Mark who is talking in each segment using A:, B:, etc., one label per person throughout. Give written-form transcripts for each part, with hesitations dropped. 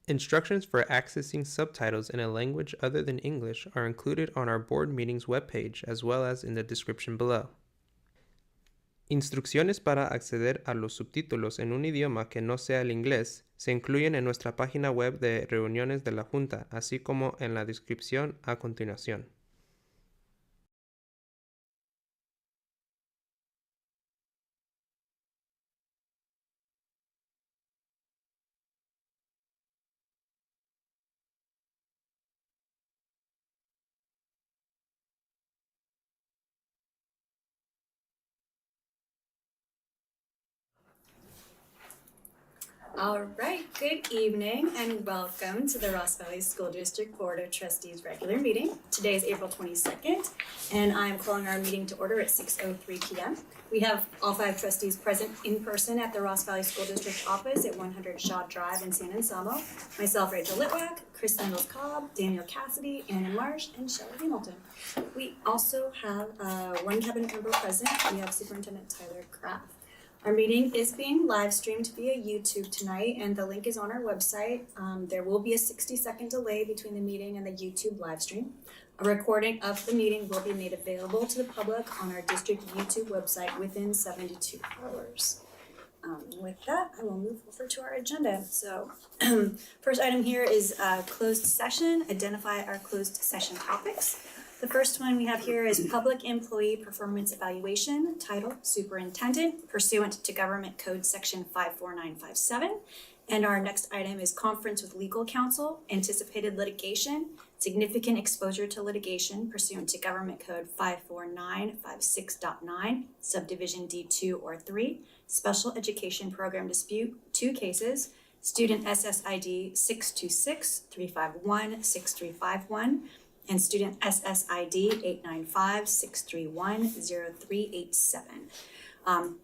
A: Instructions for accessing subtitles in a language other than English are included on our board meetings webpage as well as in the description below. Instrucciones para acceder a los subtítulos en un idioma que no sea el inglés se incluyen en nuestra página web de reuniones de la Junta, así como en la descripción a continuación.
B: All right, good evening and welcome to the Ross Valley School District Board of Trustees regular meeting. Today is April 22nd and I'm calling our meeting to order at 6:03 p.m. We have all 5 trustees present in person at the Ross Valley School District office at 100 Shaw Drive in San Anselmo. Myself, Rachel Litwack, Chris Sandals-Cobb, Daniel Cassidy, Anna Marsh, and Shelley Hamilton. We also have one cabinet member present. We have Superintendent Tyler Kraft. Our meeting is being live streamed via YouTube tonight, and the link is on our website. There will be a 60-second delay between the meeting and the YouTube live stream. A recording of the meeting will be made available to the public on our district YouTube website within 72 hours. With that, I will move over to our agenda. So, first item here is closed session. Identify our closed session topics. The first one we have here is Public Employee Performance Evaluation, title Superintendent, pursuant to Government Code Section 54957. And our next item is Conference with Legal Counsel, Anticipated Litigation, Significant Exposure to Litigation, pursuant to Government Code 54956.9, Subdivision D2 or 3, Special Education Program Dispute, 2 cases, Student SSID 626-351-6351, and student SSID 895-631-0387.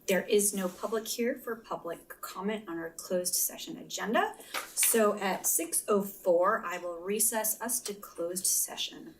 B: There is no public here for public comment on our closed session agenda. So at 6:04, I will recess us to closed session.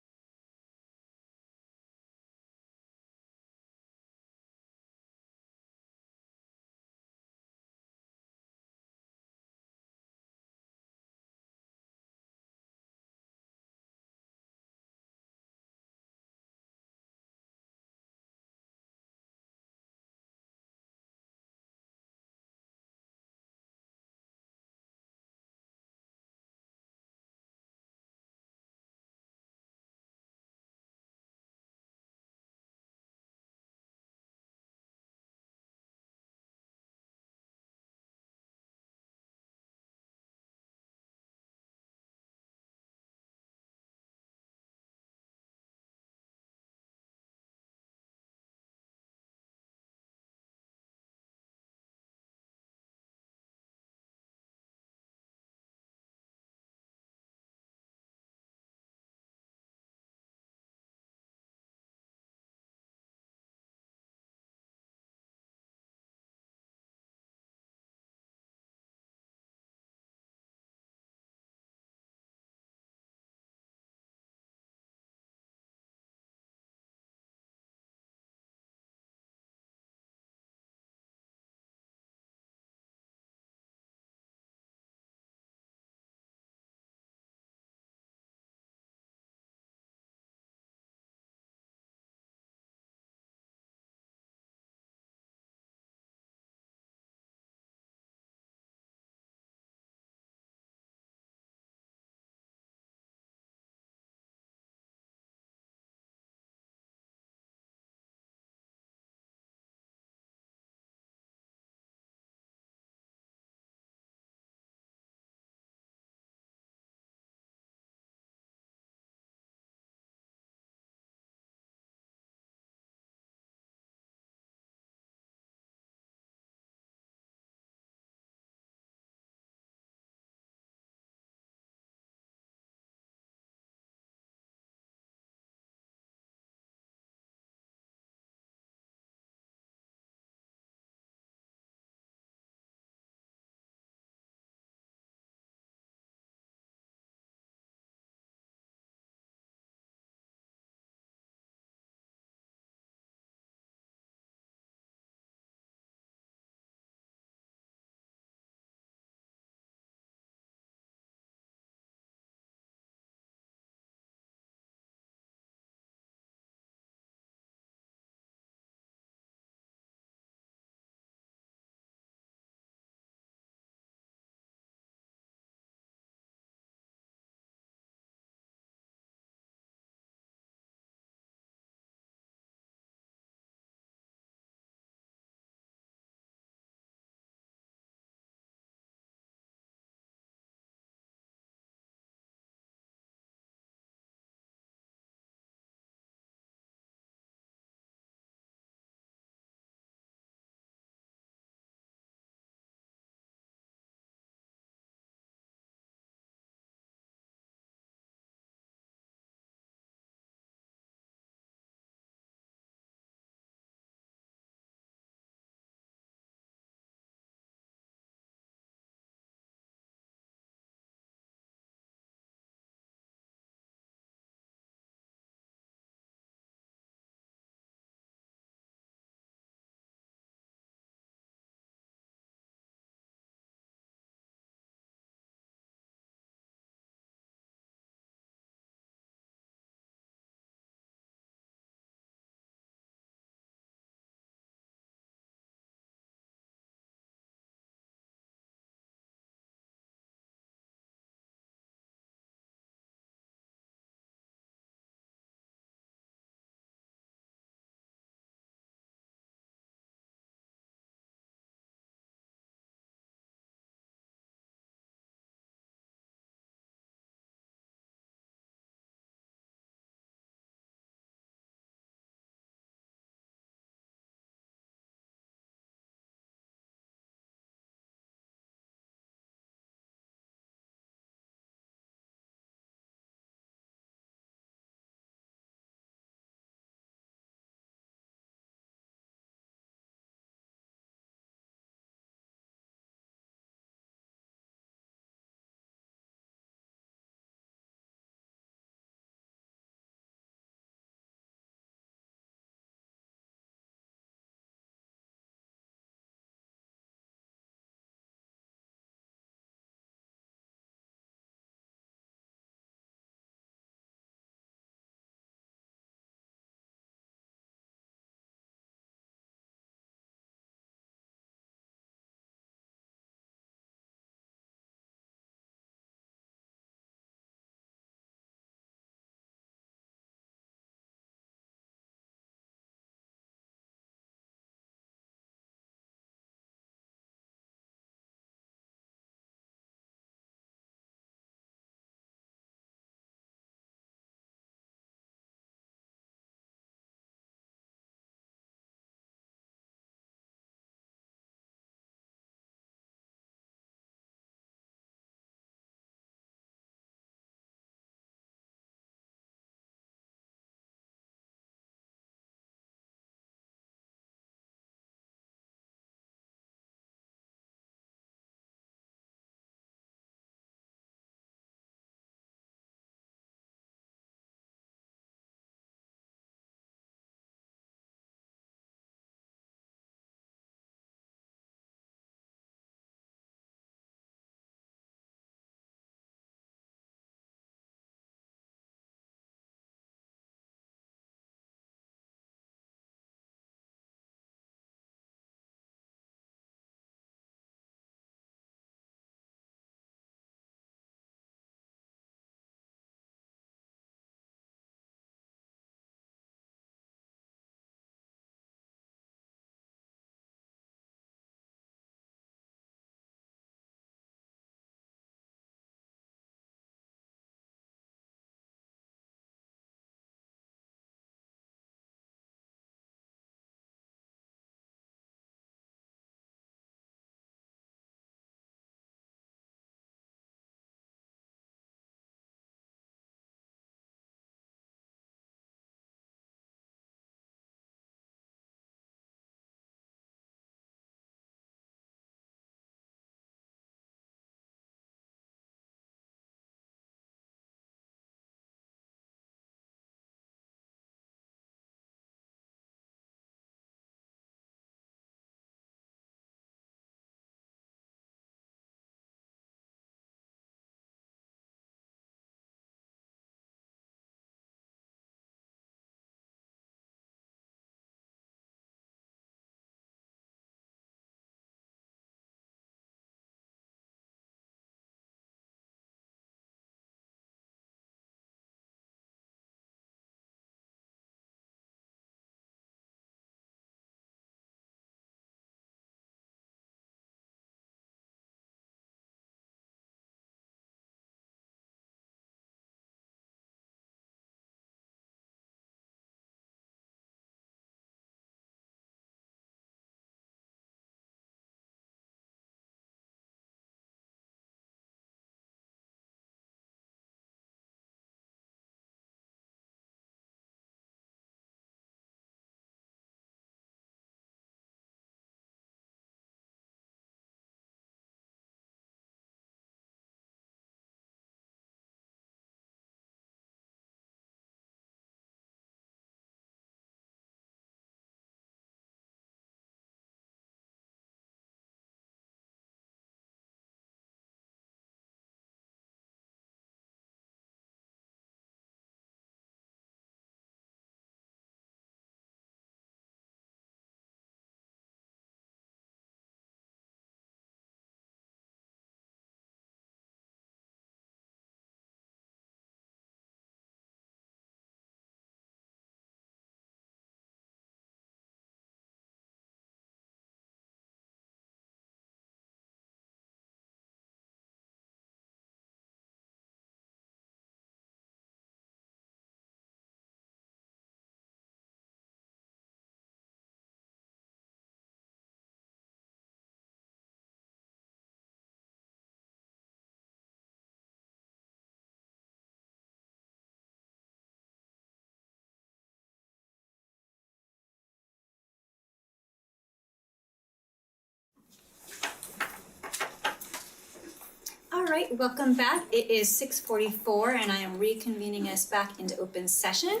B: right, welcome back. It is 6:44 and I am reconvening us back into open session.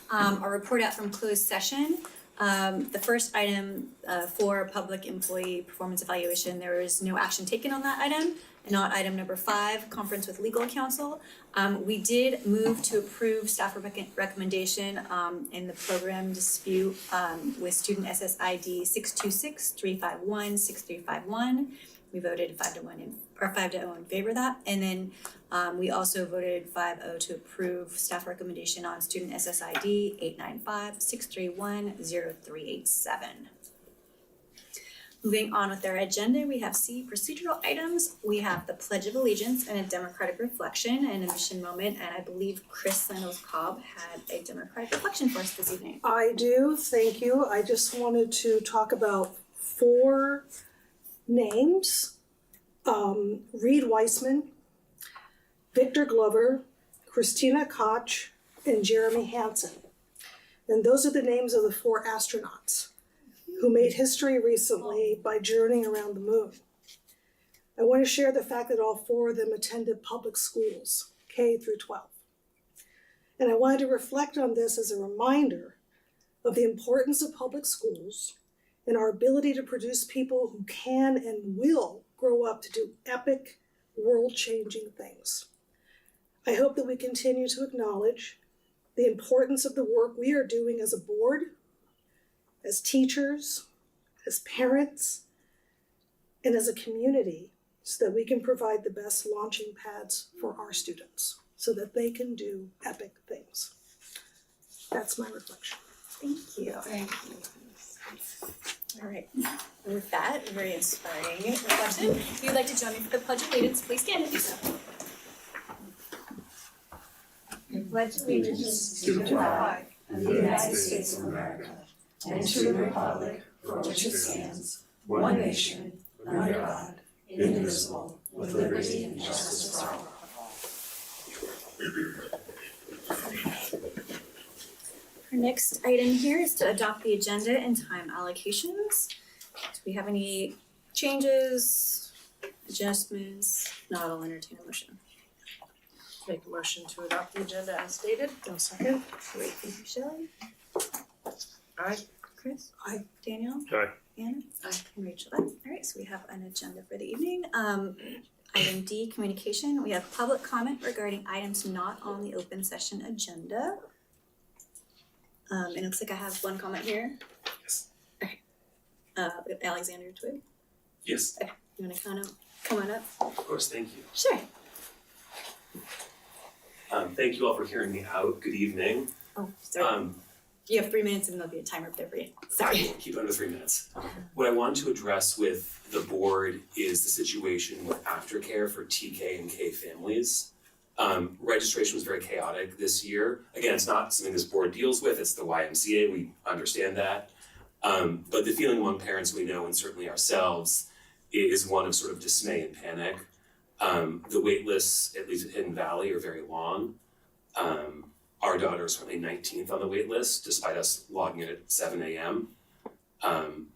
B: Our report out from closed session. The first item for public employee performance evaluation, there is no action taken on that item. And on item number 5, conference with legal counsel. We did move to approve staff recommendation in the program dispute with student SSID 626-351-6351. We voted 5-0 in favor of that. And then we also voted 5-0 to approve staff recommendation on student SSID 895-631-0387. Moving on with our agenda, we have C, procedural items. We have the Pledge of Allegiance and a democratic reflection and a mission moment. And I believe Chris Sandals-Cobb had a democratic reflection for us this evening.
C: I do, thank you. I just wanted to talk about 4 names. Reed Weissman, Victor Glover, Christina Koch, and Jeremy Hansen. And those are the names of the 4 astronauts who made history recently by journeying around the moon. I want to share the fact that all 4 of them attended public schools, K through 12. And I wanted to reflect on this as a reminder of the importance of public schools and our ability to produce people who can and will grow up to do epic, world-changing things. I hope that we continue to acknowledge the importance of the work we are doing as a board, as teachers, as parents, and as a community, so that we can provide the best launching pads for our students, so that they can do epic things. That's my reflection.
B: Thank you. Thank you. All right. And with that, very inspiring reflection. If you'd like to join me for the Pledge of Allegiance, please stand and do so.
D: I pledge allegiance to the flag of the United States of America and to the republic for which it stands, one nation, under God, indivisible, with liberty and justice for all.
B: Our next item here is to adopt the agenda and time allocations. Do we have any changes, adjustments? Not, I'll entertain a motion.
E: Make a motion to adopt the agenda as stated.
C: I'll second.
B: Great, thank you, Shelley.
E: Aye.
B: Chris?
C: Aye.
B: Daniel?
A: Aye.
B: Anna?
E: Aye.
B: And Rachel? Aye. All right, so we have an agenda for the evening. Item D, communication. We have public comment regarding items not on the open session agenda. And it looks like I have one comment here.
F: Yes.
B: Okay. Alexander Twig,
F: Yes,
B: you wanna come on up?
F: of course, thank you.
B: Sure.
F: Thank you all for hearing me out. Good evening.
B: Oh, sorry. You have 3 minutes and there'll be a timer up there for you. Sorry.
F: Keep it under 3 minutes. What I want to address with the board is the situation with aftercare for TK and K families. Registration was very chaotic this year. Again, it's not something this board deals with, it's the YMCA, we understand that. But the feeling among parents we know, and certainly ourselves, is one of sort of dismay and panic. The wait lists, at least at Hidden Valley, are very long. Our daughter is currently 19th on the wait list, despite us logging in at 7 a.m.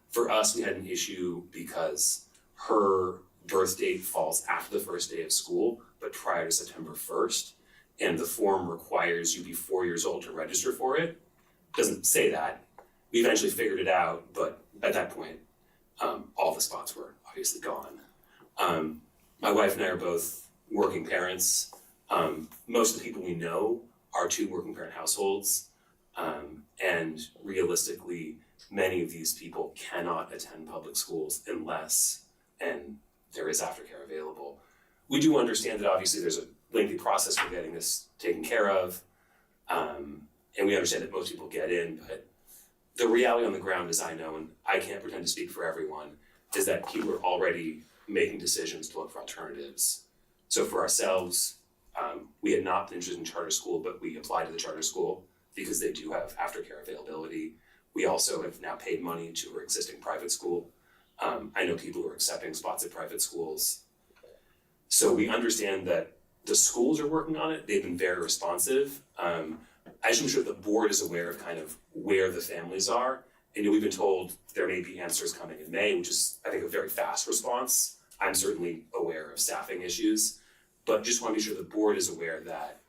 F: For us, we had an issue because her birth date falls after the first day of school, but prior to September 1st, and the form requires you be 4 years old to register for it. Doesn't say that. We eventually figured it out, but at that point, all the spots were obviously gone. My wife and I are both working parents. Most of the people we know are 2 working parent households, and realistically, many of these people cannot attend public schools unless, and there is aftercare available. We do understand that obviously there's a lengthy process for getting this taken care of, and we understand that most people get in, but the reality on the ground, as I know, and I can't pretend to speak for everyone, is that people are already making decisions to look for alternatives. So for ourselves, we had not been interested in charter school, but we applied to the charter school because they do have aftercare availability. We also have now paid money to our existing private school. I know people who are accepting spots at private schools. So we understand that the schools are working on it. They've been very responsive. I just am sure the board is aware of kind of where the families are. And we've been told there may be answers coming in May, which is, I think, a very fast response. I'm certainly aware of staffing issues. But just wanna be sure the board is aware that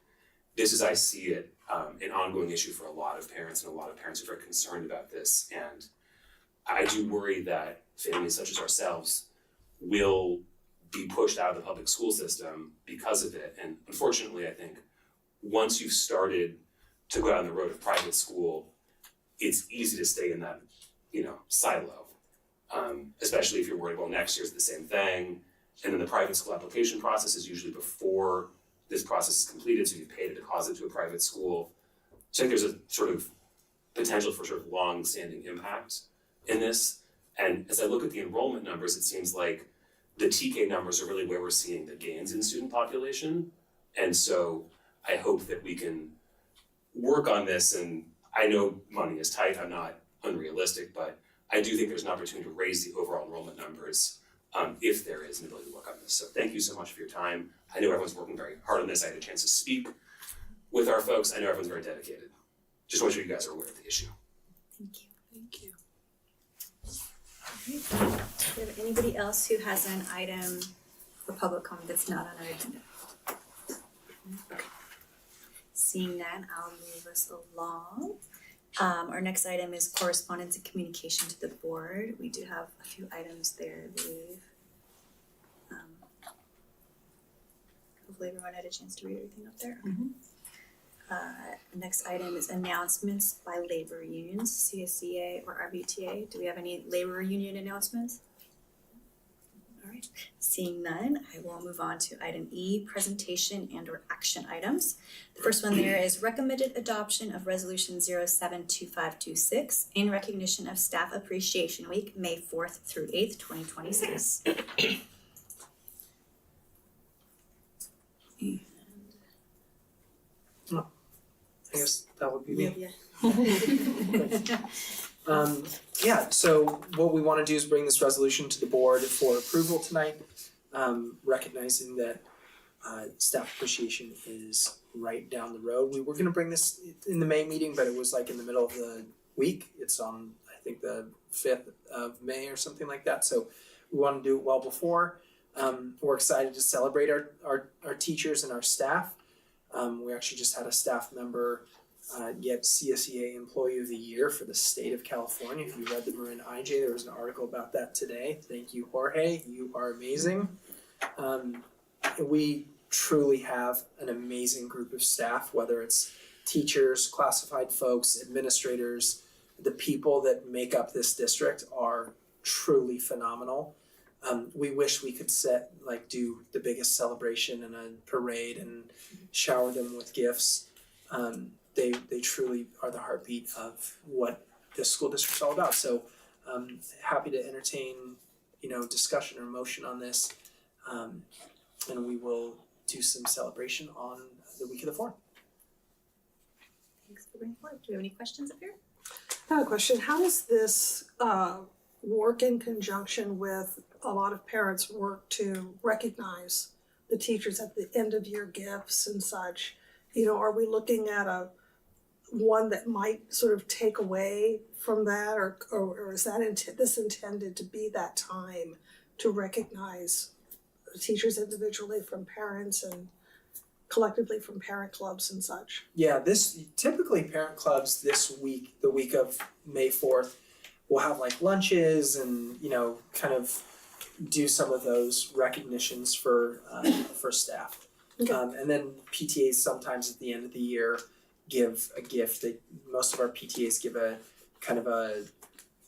F: this is, I see it, an ongoing issue for a lot of parents, and a lot of parents are very concerned about this. And I do worry that families such as ourselves will be pushed out of the public school system because of it. And unfortunately, I think once you've started to go down the road of private school, it's easy to stay in that, silo. Especially if you're worried, well, next year's the same thing. And then the private school application process is usually before this process is completed, so you've paid a deposit to a private school. So I think there's a sort of potential for sort of long-standing impact in this. And as I look at the enrollment numbers, it seems like the TK numbers are really where we're seeing the gains in student population. And so I hope that we can work on this, and I know money is tight, I'm not unrealistic, but I do think there's an opportunity to raise the overall enrollment numbers if there is an ability to work on this. So thank you so much for your time. I know everyone's working very hard on this. I had a chance to speak with our folks. I know everyone's very dedicated. Just want to make sure you guys are aware of the issue.
B: Thank you.
E: Thank you.
B: Alright. Do you have anybody else who has an item for public comment that's not on our agenda? Okay. Seeing none, I'll move us along. Our next item is correspondence and communication to the board. We do have a few items there, I believe. Hopefully everyone had a chance to read everything up there. Next item is announcements by labor unions, CSCA or RVTA. Do we have any labor union announcements? All right, seeing none, I will move on to item E, presentation and or action items. The first one there is recommended adoption of resolution 072526 in recognition of Staff Appreciation Week, May 4th through 8th, 2026.
G: I guess that would be me.
B: Yeah.
G: So what we wanna do is bring this resolution to the board for approval tonight, recognizing that staff appreciation is right down the road. We were gonna bring this in the May meeting, but it was like in the middle of the week. It's on, I think, the 5th of May or something like that, so we wanna do it well before. We're excited to celebrate our teachers and our staff. We actually just had a staff member get CSEA Employee of the Year for the state of California. If you read the Marin IJ, there was an article about that today. Thank you, Jorge. You are amazing. We truly have an amazing group of staff, whether it's teachers, classified folks, administrators. The people that make up this district are truly phenomenal. We wish we could do the biggest celebration and a parade and shower them with gifts. They truly are the heartbeat of what this school district's all about. So happy to entertain, discussion or motion on this. And we will do some celebration on the week of the 4th.
B: Thanks for bringing forward. Do we have any questions up here?
C: I have a question. How does this work in conjunction with a lot of parents work to recognize the teachers at the end of year gifts and such? Are we looking at one that might sort of take away from that, or is that this intended to be that time to recognize the teachers individually from parents and collectively from parent clubs and such?
G: Yeah, typically parent clubs this week, the week of May 4th, will have like lunches and, kind of do some of those recognitions for staff.
C: Okay.
G: And then PTAs sometimes at the end of the year give a gift. Most of our PTAs give a kind of a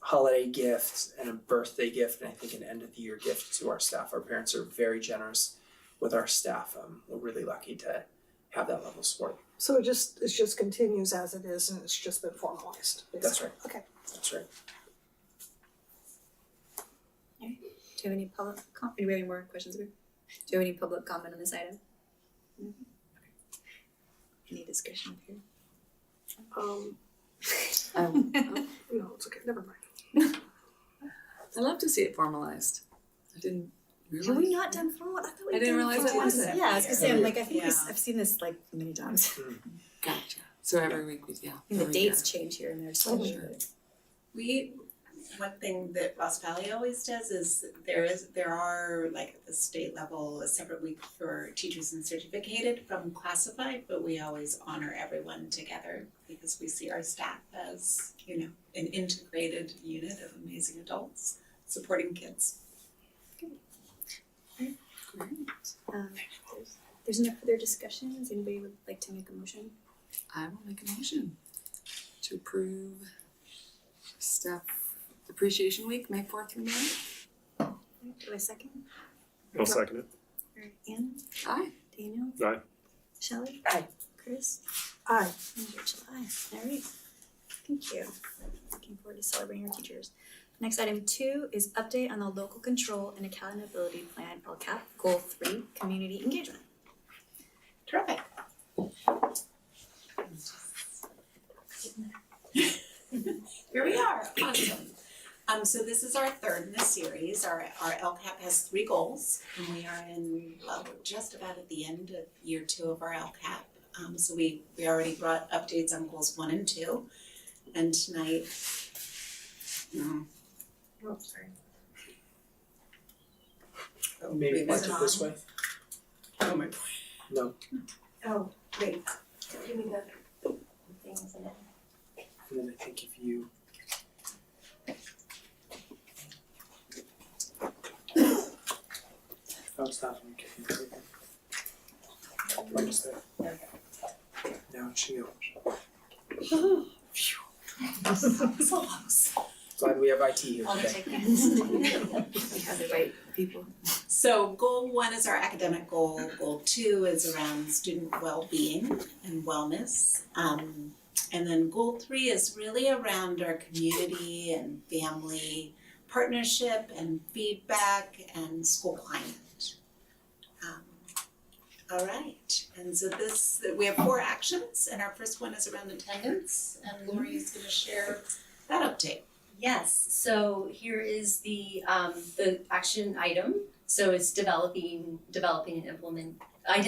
G: holiday gift and a birthday gift, and I think an end of the year gift to our staff. Our parents are very generous with our staff. We're really lucky to have that level of support.
C: So it just continues as it is, and it's just been formalized, basically.
G: That's right.
C: Okay.
G: That's right.
B: Do you have any public comment? Do we have any more questions? Do you have any public comment on this item? No? Okay. Any discussion up here?
C: No, it's okay, never mind.
E: I love to see it formalized. I didn't realize.
B: Have we not done formal? I thought we
E: I didn't
B: did
E: realize it
B: formal.
E: wasn't.
B: Yeah, I was gonna say, I'm like, I think
E: Yeah.
B: I've seen this like many times.
E: Gotcha. So every week we,
B: And the dates change here and there, so.
E: Sure. We,
D: one thing that Ross Valley always does is there are like at the state level a separate week for teachers and certificated from classified, but we always honor everyone together because we see our staff as, you know, an integrated unit of amazing adults supporting kids.
B: There's no further discussions. Anybody would like to make a motion?
H: I will make a motion to approve Staff Appreciation Week, May 4th through 9th.
B: Do a second?
I: I'll second it.
B: Alright, Anne,
H: Aye.
B: Daniel,
I: Aye.
B: Shelley,
E: Aye.
B: Chris,
C: Aye.
B: and Rachel, aye. Alright, thank you. Looking forward to celebrating our teachers. Next item 2 is update on the local control and accountability plan, LCAP, goal 3, community engagement.
D: Terrific. Here we are, awesome. So this is our third in the series. Our LCAP has 3 goals, and we are we're just about at the end of year 2 of our LCAP. So we already brought updates on goals 1 and 2, and tonight,
E: Oh, sorry.
G: Maybe
D: Is
G: watch
D: it
G: it this
D: on?
G: way.
D: oh my,
G: No,
E: Oh, wait. Give me the things in it.
G: and then I think if you. Oh, it's not on your computer. Right there.
E: There
G: Now it should go.
D: so close.
G: Glad we have IT here
D: I'll
G: today.
D: take this.
H: We have the right people.
D: So goal 1 is our academic goal. Goal 2 is around student well-being and wellness. And then goal 3 is really around our community and family partnership and feedback and school climate. All right, and so we have 4 actions, and our first one is around attendance, and Lori is gonna share that update.
J: Yes, so here is the action item. So it's identifying, developing, and implementing a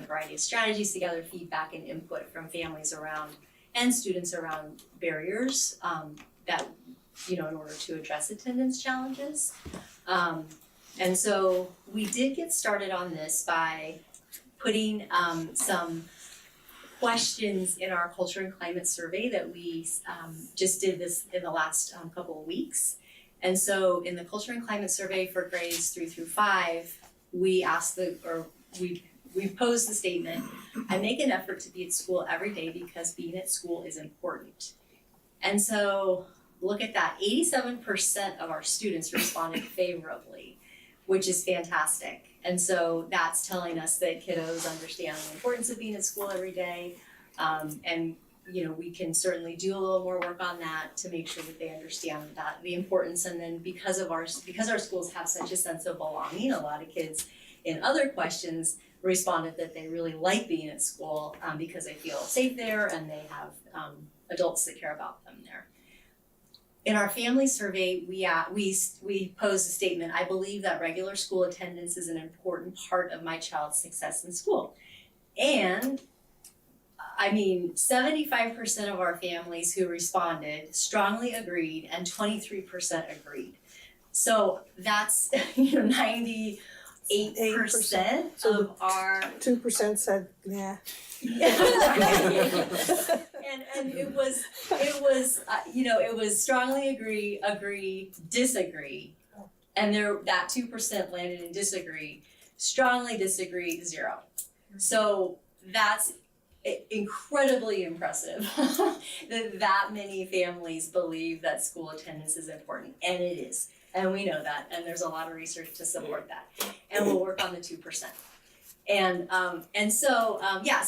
J: variety of strategies to gather feedback and input from families around and students around barriers that, you know, in order to address attendance challenges. And so we did get started on this by putting some questions in our culture and climate survey that we just did this in the last couple of weeks. And so in the culture and climate survey for grades 3 through 5, we posed the statement, I make an effort to be at school every day because being at school is important. And so look at that, 87% of our students responded favorably, which is fantastic. And so that's telling us that kiddos understand the importance of being at school every day. And you know, we can certainly do a little more work on that to make sure that they understand that the importance. And then because our schools have such a sense of belonging, a lot of kids in other questions responded that they really like being at school because they feel safe there and they have adults that care about them there. In our family survey, we posed a statement, I believe that regular school attendance is an important part of my child's success in school. And I mean, 75% of our families who responded strongly agreed and 23% agreed. So that's, you know, 98% of our
C: 2% said, nah.
J: And it was you know, it was strongly agree, disagree, and that 2% landed in disagree, strongly disagree, 0. So that's incredibly impressive that many families believe that school attendance is important, and it is, and we know that, and there's a lot of research to support that, and we'll work on the 2%. And so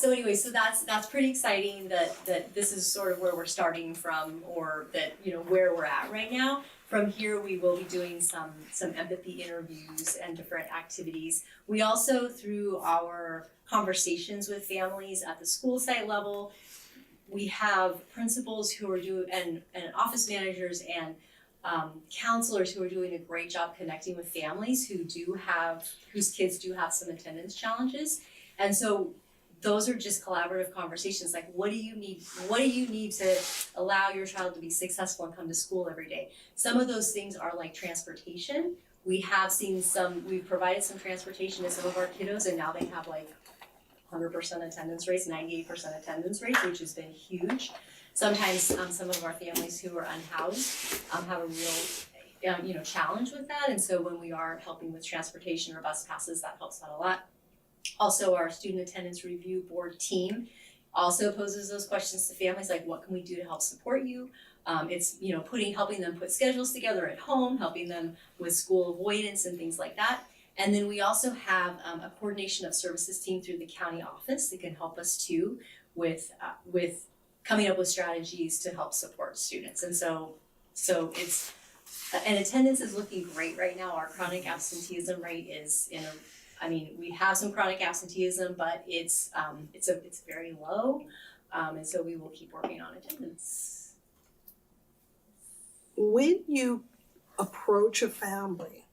J: anyway, so that's pretty exciting that this is sort of where we're starting from, or that, you know, where we're at right now. From here, we will be doing some empathy interviews and different activities. We also, through our conversations with families at the school site level, we have principals who are and office managers and counselors who are doing a great job connecting with families whose kids do have some attendance challenges. And so those are just collaborative conversations, like what do you need to allow your child to be successful and come to school every day? Some of those things are like transportation. We've provided some transportation to some of our kiddos, and now they have like 100% attendance rates, 98% attendance rates, which has been huge. Sometimes some of our families who are unhoused have a real challenge with that, and so when we are helping with transportation or bus passes, that helps out a lot. Also, our student attendance review board team also poses those questions to families, like what can we do to help support you? It's helping them put schedules together at home, helping them with school avoidance and things like that. And then we also have a coordination of services team through the county office that can help us too with coming up with strategies to help support students. And so it's and attendance is looking great right now. Our chronic absenteeism rate is we have some chronic absenteeism, but it's very low, and so we will keep working on attendance.
C: When you approach a family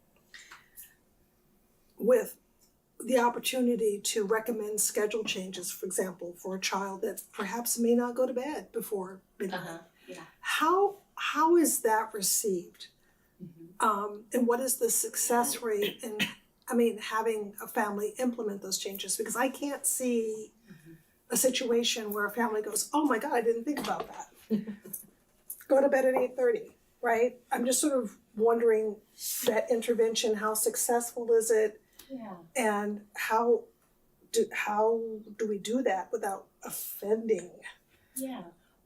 C: with the opportunity to recommend schedule changes, for example, for a child that perhaps may not go to bed before midnight, how is that received? And what is the success rate in having a family implement those changes? Because I can't see a situation where a family goes, oh my God, I didn't think about that. Go to bed at 8:30, right? I'm just sort of wondering that intervention, how successful is it?
J: Yeah.
C: And how do we do that without offending?
J: Yeah.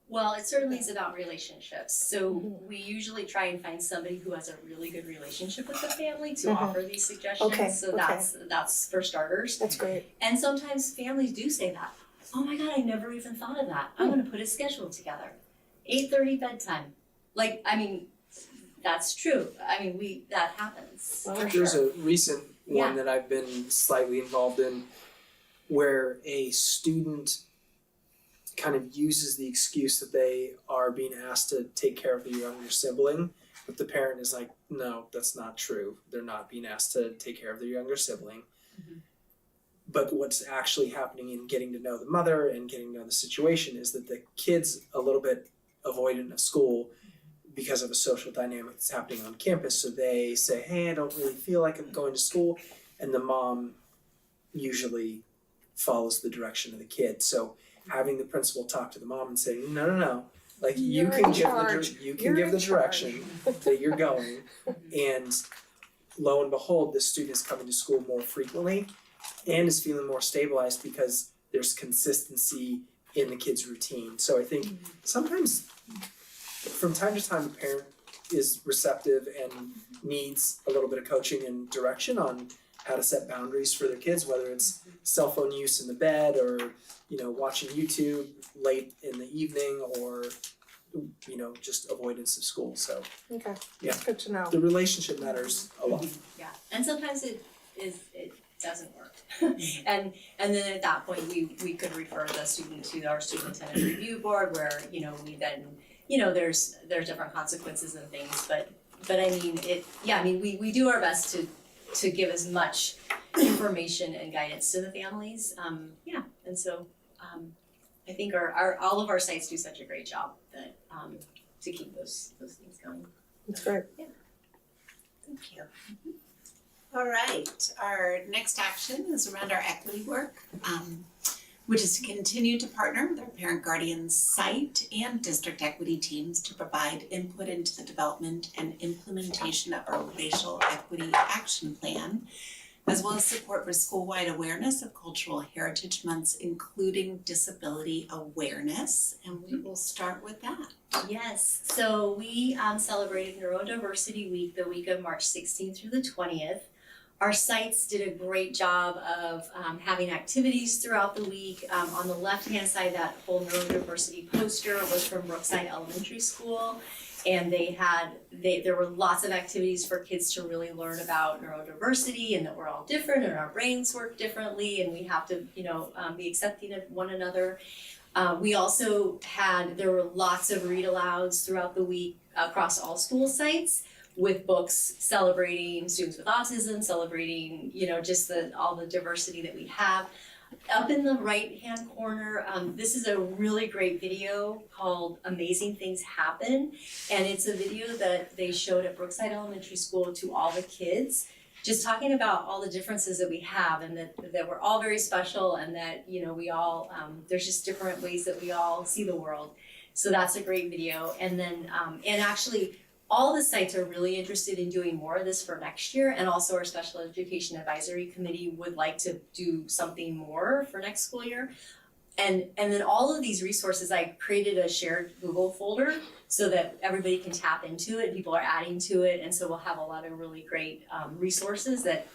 J: Well, it certainly is about relationships. So we usually try and find somebody who has a really good relationship with the family to offer these suggestions. So that's for starters.
C: That's great.
J: And sometimes families do say that. Oh my God, I never even thought of that. I'm gonna put a schedule together. 8:30 bedtime. That's true. That happens.
C: Well,
G: There's a recent one that I've been slightly involved in where a student kind of uses the excuse that they are being asked to take care of their younger sibling, but the parent is like, no, that's not true. They're not being asked to take care of their younger sibling. But what's actually happening in getting to know the mother and getting to know the situation is that the kid's a little bit avoidant of school because of a social dynamic that's happening on campus. So they say, hey, I don't really feel like I'm going to school. And the mom usually follows the direction of the kid. So having the principal talk to the mom and say, no, like you can give the direction that you're going, and lo and behold, the student is coming to school more frequently and is feeling more stabilized because there's consistency in the kid's routine. So I think sometimes from time to time, a parent is receptive and needs a little bit of coaching and direction on how to set boundaries for their kids, whether it's cell phone use in the bed or watching YouTube late in the evening, or just avoidance of school. So
C: Okay,
G: yeah,
C: good to know.
G: the relationship matters a lot.
J: Yeah, and sometimes it doesn't work. and then at that point we could refer the student to our student attendance review board, where we then there's different consequences and things, but we do our best to give as much information and guidance to the families. And so I think all of our sites do such a great job that to keep those things going.
C: That's great.
J: Yeah.
E: Thank you. All right, our next action is around our equity work, which is to continue to partner with our parent guardians site and district equity teams to provide input into the development and implementation of our racial equity action plan, as well as support for school-wide awareness of cultural heritage months, including disability awareness. And we will start with that.
J: Yes, so we celebrated Neurodiversity Week the week of March 16th through the 20th. Our sites did a great job of having activities throughout the week. On the left-hand side, that whole neurodiversity poster was from Brookside Elementary School. And there were lots of activities for kids to really learn about neurodiversity and that we're all different and our brains work differently and we have to, be accepting of one another. We also there were lots of read alouds throughout the week across all school sites. with books celebrating students with autism, celebrating, just all the diversity that we have. Up in the right-hand corner, this is a really great video called Amazing Things Happen. And it's a video that they showed at Brookside Elementary School to all the kids, just talking about all the differences that we have and that we're all very special and that, we all, there's just different ways that we all see the world. So that's a great video. And then, and actually, all the sites are really interested in doing more of this for next year, and also our Special Education Advisory Committee would like to do something more for next school year. And then all of these resources, I created a shared Google folder so that everybody can tap into it, people are adding to it, and so we'll have a lot of really great resources that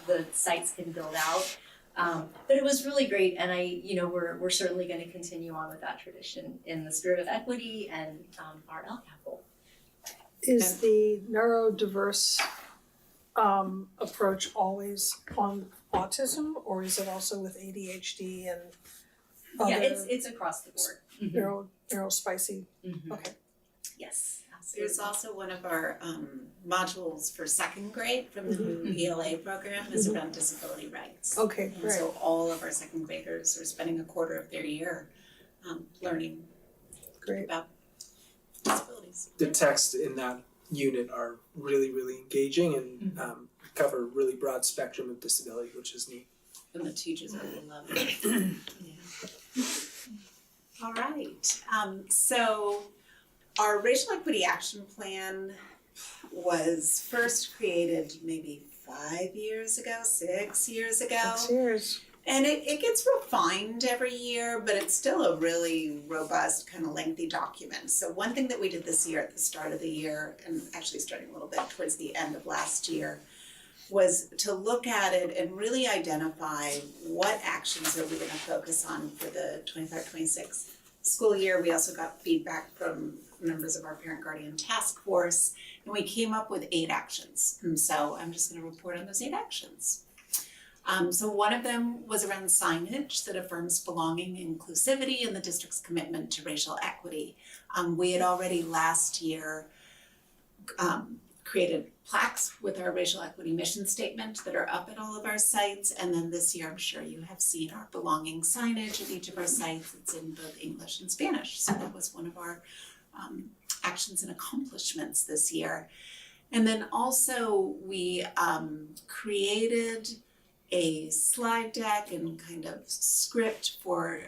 J: the sites can build out. But it was really great, and we're certainly going to continue on with that tradition in the spirit of equity and our LCAP goal.
C: Is the neurodiverse approach always on autism, or is it also with ADHD and other
J: It's across the board.
C: neurospicy?
J: Mm-hmm.
C: Okay.
J: Yes,
E: There's
J: absolutely.
E: also one of our modules for second grade from the new ELA program is around disability rights.
C: Okay,
E: And
C: great.
E: so all of our second graders are spending a quarter of their year learning
C: Great.
E: about disabilities.
G: The texts in that unit are really, really engaging and cover a really broad spectrum of disability, which is neat.
E: And the teachers really love it. Yeah. All right, so our racial equity action plan was first created maybe 5 years ago, 6 years ago.
C: 6 years.
E: And it gets refined every year, but it's still a really robust, kind of lengthy document. So one thing that we did this year at the start of the year, and actually starting a little bit towards the end of last year, was to look at it and really identify what actions are we going to focus on for the 25-26 school year. We also got feedback from members of our parent guardian task force, and we came up with 8 actions. And so I'm just going to report on those 8 actions. So one of them was around signage that affirms belonging, inclusivity, and the district's commitment to racial equity. We had already last year created plaques with our racial equity mission statement that are up at all of our sites. And then this year, I'm sure you have seen our belonging signage at each of our sites. It's in both English and Spanish. So that was one of our actions and accomplishments this year. And then also we created a slide deck and kind of script for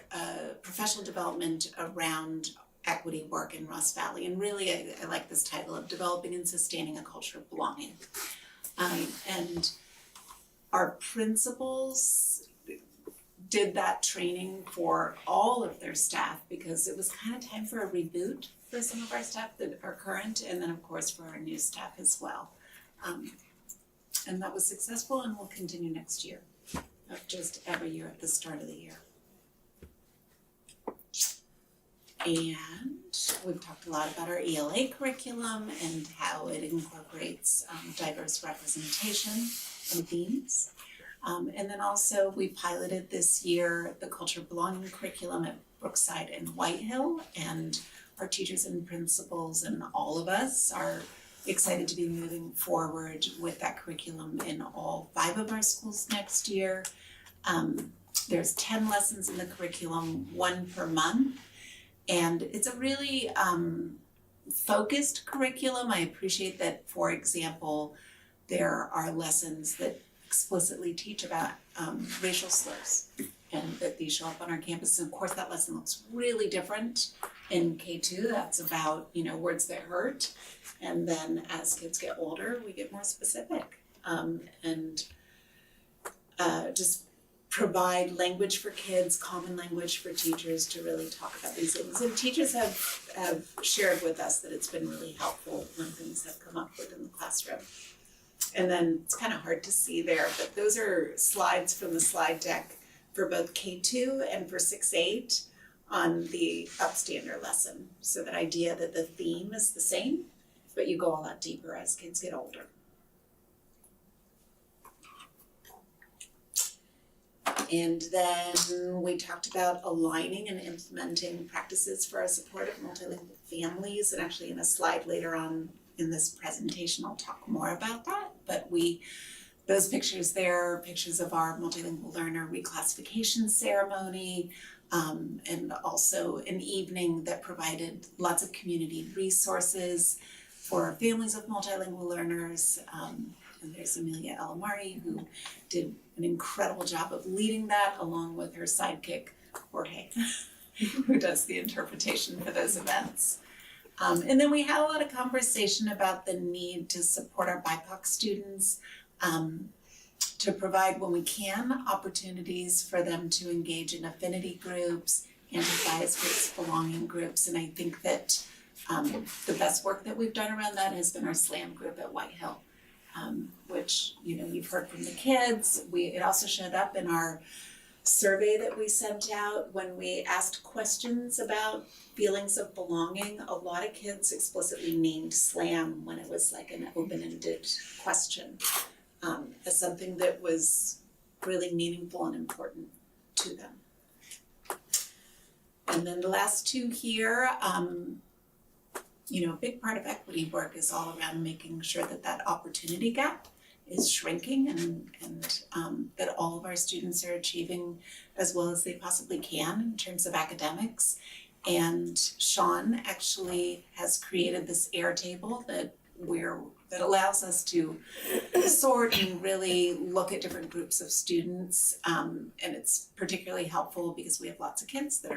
E: professional development around equity work in Ross Valley. And really, I like this title of Developing and Sustaining a Culture of Belonging. And our principals did that training for all of their staff because it was kind of time for a reboot for some of our staff that are current, and then of course for our new staff as well. And that was successful and will continue next year, just every year at the start of the year. And we've talked a lot about our ELA curriculum and how it incorporates diverse representation and themes. And then also we piloted this year the Culture of Belonging curriculum at Brookside and Whitehill, and our teachers and principals and all of us are excited to be moving forward with that curriculum in all 5 of our schools next year. There's 10 lessons in the curriculum, 1 per month, and it's a really focused curriculum. I appreciate that, for example, there are lessons that explicitly teach about racial slurs and that these show up on our campus. And of course that lesson looks really different in K2. That's about, words that hurt. And then as kids get older, we get more specific and just provide language for kids, common language for teachers to really talk about these things. And teachers have shared with us that it's been really helpful when things have come up within the classroom. And then it's kind of hard to see there, but those are slides from the slide deck for both K2 and for 6-8 on the upstander lesson. So that idea that the theme is the same, but you go a lot deeper as kids get older. And then we talked about aligning and implementing practices for our support of multilingual families, and actually in a slide later on in this presentation, I'll talk more about that, but those pictures there are pictures of our multilingual learner reclassification ceremony, and also an evening that provided lots of community resources for families of multilingual learners. And there's Amelia Alamari, who did an incredible job of leading that, along with her sidekick, Jorge, who does the interpretation for those events. And then we had a lot of conversation about the need to support our BIPOC students, to provide, when we can, opportunities for them to engage in affinity groups, anti-bias groups, belonging groups, and I think that the best work that we've done around that has been our SLAM group at White Hill, which, you know, you've heard from the kids. It also showed up in our survey that we sent out when we asked questions about feelings of belonging. A lot of kids explicitly named SLAM when it was like an open-ended question, as something that was really meaningful and important to them. And then the last two here, you know, a big part of equity work is all around making sure that that opportunity gap is shrinking, and that all of our students are achieving as well as they possibly can in terms of academics. And Sean actually has created this Airtable that allows us to sort and really look at different groups of students, and it's particularly helpful because we have lots of kids that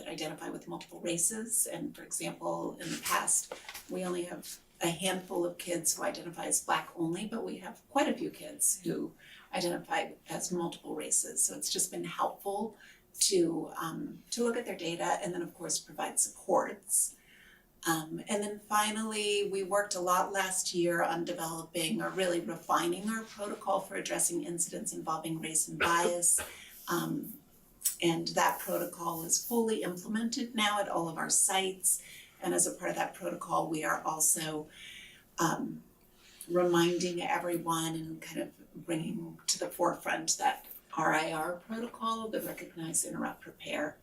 E: identify with multiple races. And for example, in the past, we only have a handful of kids who identify as Black only, but we have quite a few kids who identify as multiple races. So it's just been helpful to look at their data, and then of course provide supports. And then finally, we worked a lot last year on developing or really refining our protocol for addressing incidents involving race and bias. And that protocol is fully implemented now at all of our sites. And as a part of that protocol, we are also reminding everyone and kind of bringing to the forefront that RIR protocol, the recognize, interrupt, repair,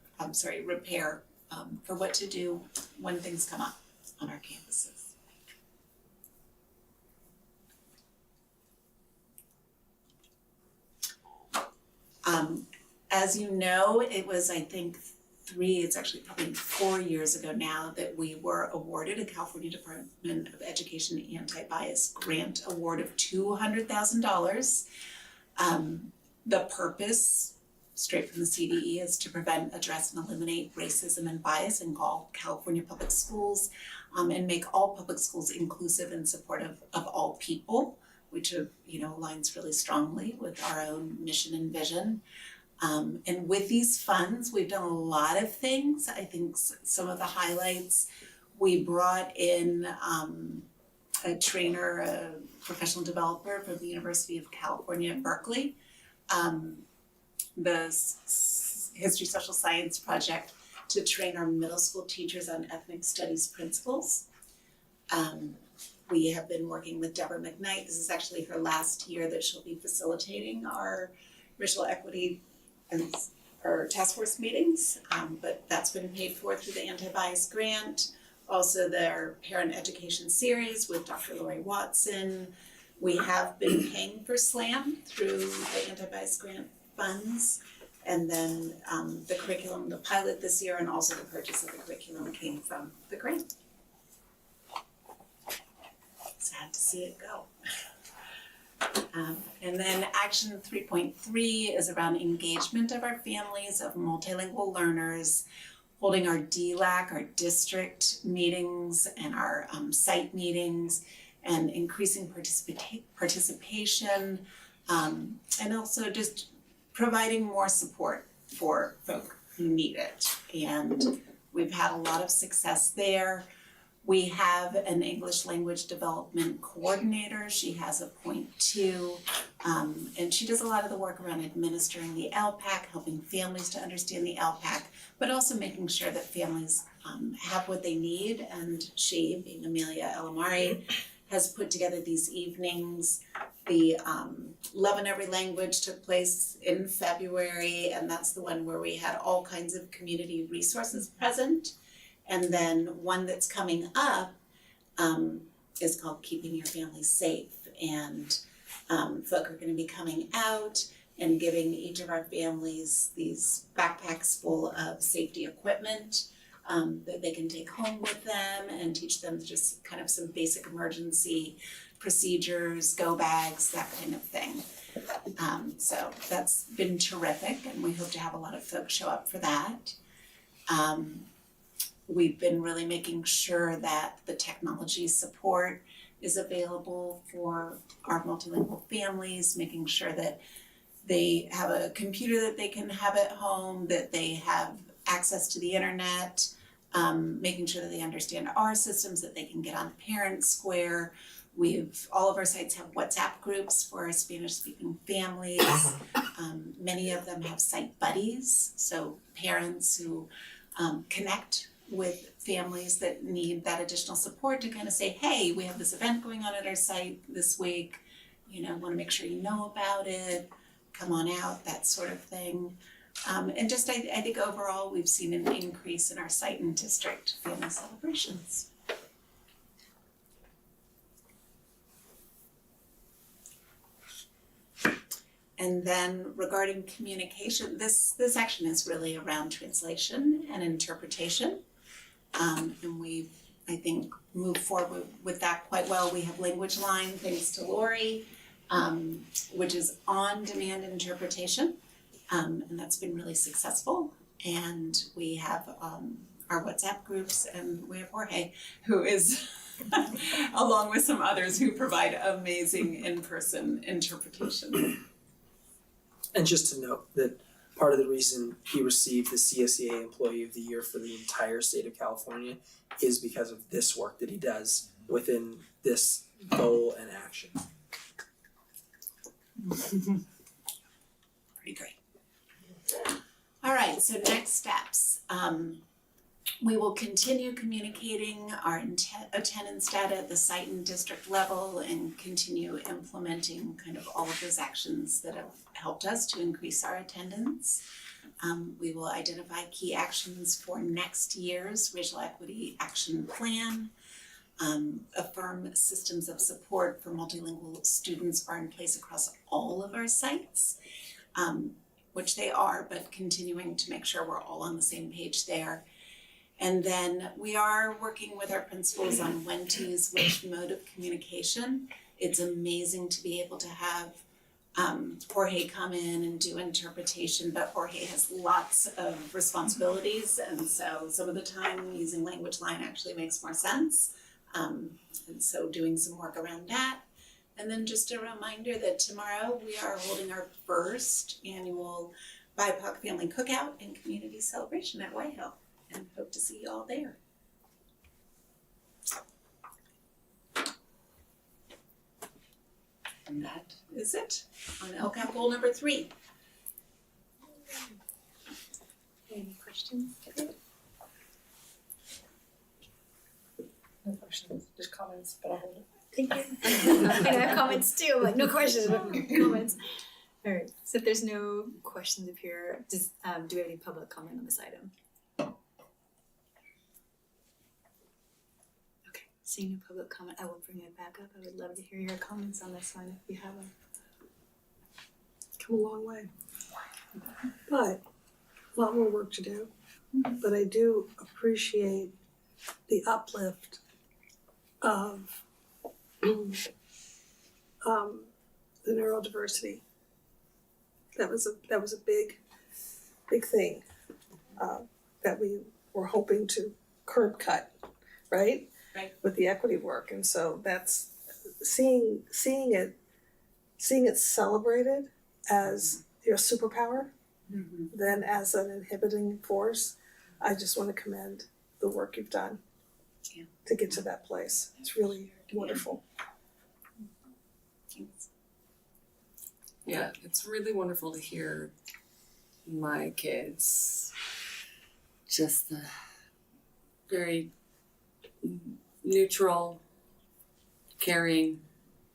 E: for what to do when things come up on our campuses. As you know, it was, I think, it's actually probably 4 years ago now that we were awarded a California Department of Education Anti-Bias Grant Award of $200,000. The purpose, straight from the CDE, is to prevent, address, and eliminate racism and bias in all California public schools, and make all public schools inclusive and supportive of all people, which aligns really strongly with our own mission and vision. And with these funds, we've done a lot of things. I think some of the highlights, we brought in a trainer, a professional developer from the University of California at Berkeley. The History Social Science project to train our middle school teachers on ethnic studies principles. We have been working with Deborah McKnight. This is actually her last year that she'll be facilitating our racial equity and our task force meetings, but that's been paid for through the Anti-Bias Grant. Also their parent education series with Dr. Lori Watson. We have been paying for SLAM through the Anti-Bias Grant funds. And then the curriculum, the pilot this year, and also the purchase of the curriculum came from the grant. Sad to see it go. And then action 3.3 is around engagement of our families of multilingual learners, holding our DLAC, our district meetings, and our site meetings, and increasing participation, and also just providing more support for folk who need it. And we've had a lot of success there. We have an English language development coordinator. She has a .2, and she does a lot of the work around administering the LPAC, helping families to understand the LPAC, but also making sure that families have what they need. And she, being Amelia Alamari, has put together these evenings. The Love in Every Language took place in February, and that's the one where we had all kinds of community resources present. And then one that's coming up is called Keeping Your Family Safe. And folk are going to be coming out and giving each of our families these backpacks full of safety equipment that they can take home with them, and teach them just kind of some basic emergency procedures, go bags, that kind of thing. So that's been terrific, and we hope to have a lot of folks show up for that. We've been really making sure that the technology support is available for our multilingual families, making sure that they have a computer that they can have at home, that they have access to the internet, making sure that they understand our systems, that they can get on Parent Square. All of our sites have WhatsApp groups for our Spanish-speaking families. Many of them have site buddies, so parents who connect with families that need that additional support to kind of say, hey, we have this event going on at our site this week, want to make sure you know about it, come on out, that sort of thing. And just I think overall we've seen an increase in our site and district family celebrations. And then regarding communication, this section is really around translation and interpretation. And we've, I think, moved forward with that quite well. We have Language Line, thanks to Lori, which is on-demand interpretation. And that's been really successful. And we have our WhatsApp groups, and we have Jorge, who is, along with some others, who provide amazing in-person interpretation.
G: And just to note that part of the reason he received the CSEA Employee of the Year for the entire state of California is because of this work that he does within this goal and action.
E: Pretty great. All right, so next steps. We will continue communicating our attendance data at the site and district level, and continue implementing kind of all of those actions that have helped us to increase our attendance. We will identify key actions for next year's Racial Equity Action Plan. Affirm systems of support for multilingual students are in place across all of our sites, which they are, but continuing to make sure we're all on the same page there. And then we are working with our principals on when to use which mode of communication. It's amazing to be able to have Jorge come in and do interpretation, but Jorge has lots of responsibilities, and so some of the time using Language Line actually makes more sense. And so doing some work around that. And then just a reminder that tomorrow we are holding our first annual BIPOC Family Cookout and Community Celebration at White Hill, and hope to see you all there. And that is it on LCAP goal number 3.
B: Any questions?
H: No questions, just comments, but I'll hold it.
B: Thank you. I have comments too, like no questions, but comments. All right, so if there's no questions up here, do we have any public comment on this item? Okay, seeing no public comment, I will bring it back up. I would love to hear your comments on this one if you have them.
C: Come a long way. But a lot more work to do. But I do appreciate the uplift of the neurodiversity. That was a big thing that we were hoping to curb cut, right?
E: Right.
C: With the equity work, and so that's seeing it celebrated as your superpower, than as an inhibiting force. I just want to commend the work you've done to get to that place. It's really wonderful.
H: Yeah, it's really wonderful to hear my kids just the very neutral, caring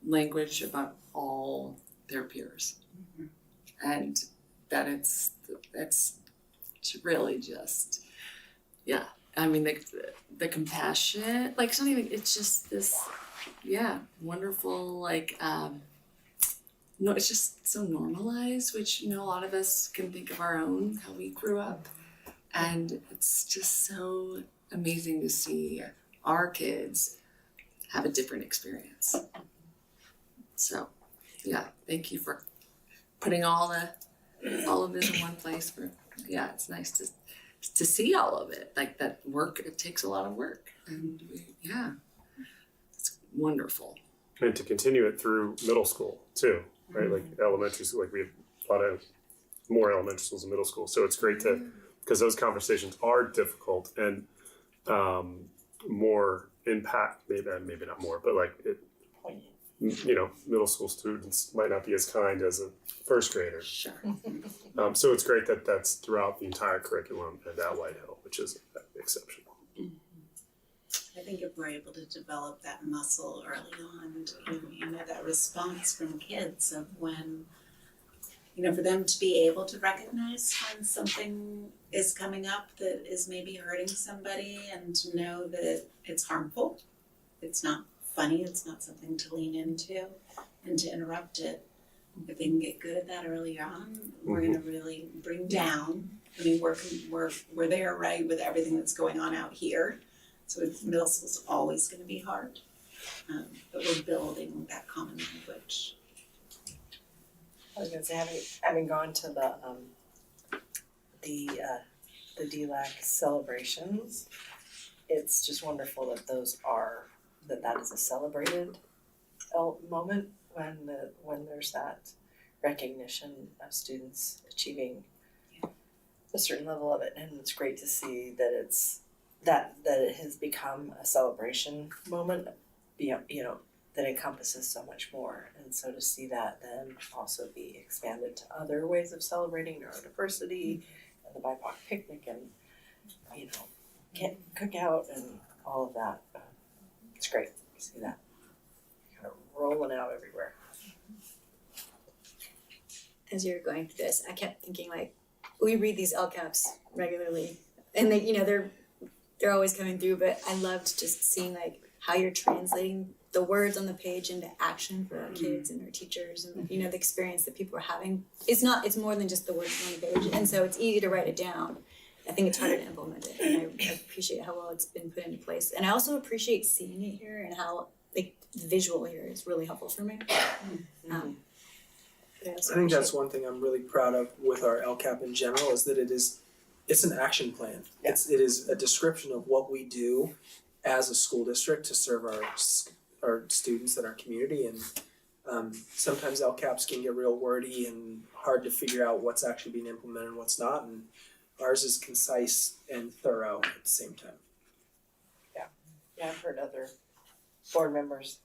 H: language about all their peers. And that it's really just, yeah. I mean, the compassion, like, it's not even, it's just this yeah, wonderful, like, no, it's just so normalized, which, you know, a lot of us can think of our own, how we grew up. And it's just so amazing to see our kids have a different experience. So, yeah, thank you for putting all of this in one place. Yeah, it's nice to see all of it. Like that work, it takes a lot of work, and it's wonderful.
I: And to continue it through middle school too, right? Like elementary school, like we have a lot of more elementary schools and middle school. So it's great because those conversations are difficult and more impact, maybe not more, but like it, you know, middle school students might not be as kind as a first grader.
H: Sure.
I: So it's great that that's throughout the entire curriculum and at Whitehill, which is exceptional.
E: I think if we're able to develop that muscle early on, you know, that response from kids of when, you know, for them to be able to recognize when something is coming up that is maybe hurting somebody and to know that it's harmful, it's not funny, it's not something to lean into and to interrupt it. If they can get good at that early on, we're gonna really bring down, I mean, we're there, right, with everything that's going on out here. So middle school's always going to be hard, but we're building that common language.
K: I was gonna say, having gone to the DLAC celebrations, it's just wonderful that that is a celebrated moment when there's that recognition of students achieving a certain level of it, and it's great to see that that it has become a celebration moment, you know, that encompasses so much more. And so to see that then also be expanded to other ways of celebrating neurodiversity and the BIPOC picnic and, you know, cookout and all of that. It's great to see that kind of rolling out everywhere.
B: As you're going through this, I kept thinking, like, we read these LCAPs regularly, and they, you know, they're always coming through, but I loved just seeing like how you're translating the words on the page into action for our kids and our teachers, and you know, the experience that people are having. It's more than just the words on the page, and so it's easy to write it down. I think it's harder to implement it, and I appreciate how well it's been put into place. And I also appreciate seeing it here and how like the visual here is really helpful for me.
G: I think that's one thing I'm really proud of with our LCAP in general is that it's an action plan.
K: Yeah.
G: It is a description of what we do as a school district to serve our students and our community. And sometimes LCAPs can get real wordy and hard to figure out what's actually being implemented and what's not. And ours is concise and thorough at the same time.
K: Yeah, I've heard other board members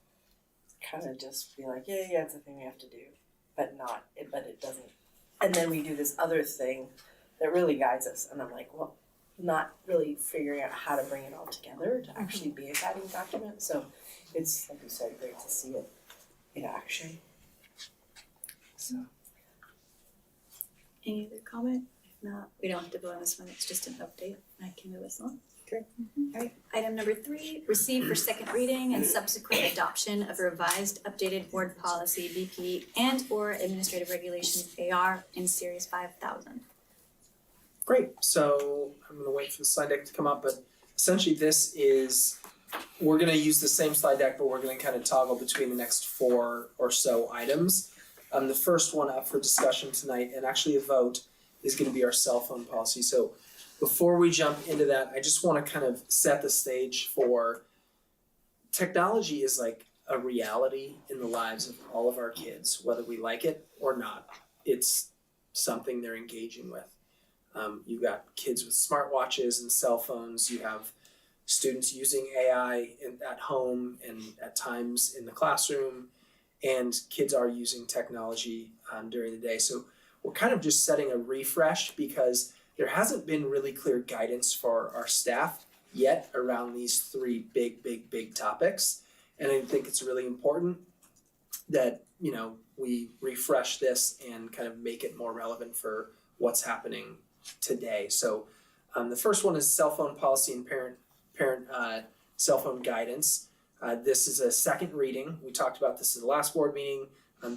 K: kind of just be like, yeah, it's a thing we have to do, but it doesn't. And then we do this other thing that really guides us, and I'm like, well, not really figuring out how to bring it all together to actually be a guiding document. So it's, like you said, great to see it in action. So.
B: Any other comment? If not, we don't have to vote on this one, it's just an update. I can move us on.
K: Okay.
B: Alright, item number 3, receive for second reading and subsequent adoption of a revised updated board policy BP and or administrative regulations AR in series 5000.
G: Great, so I'm gonna wait for the slide deck to come up, but essentially we're gonna use the same slide deck, but we're gonna kind of toggle between the next 4 or so items. The first one up for discussion tonight, and actually a vote, is gonna be our cell phone policy. So before we jump into that, I just wanna kind of set the stage for technology is like a reality in the lives of all of our kids, whether we like it or not. It's something they're engaging with. You've got kids with smartwatches and cell phones. You have students using AI at home and at times in the classroom, and kids are using technology during the day. So we're kind of just setting a refresh because there hasn't been really clear guidance for our staff yet around these 3 big topics. And I think it's really important that, you know, we refresh this and kind of make it more relevant for what's happening today. So the first one is cell phone policy and parent cell phone guidance. This is a second reading. We talked about this at the last board meeting.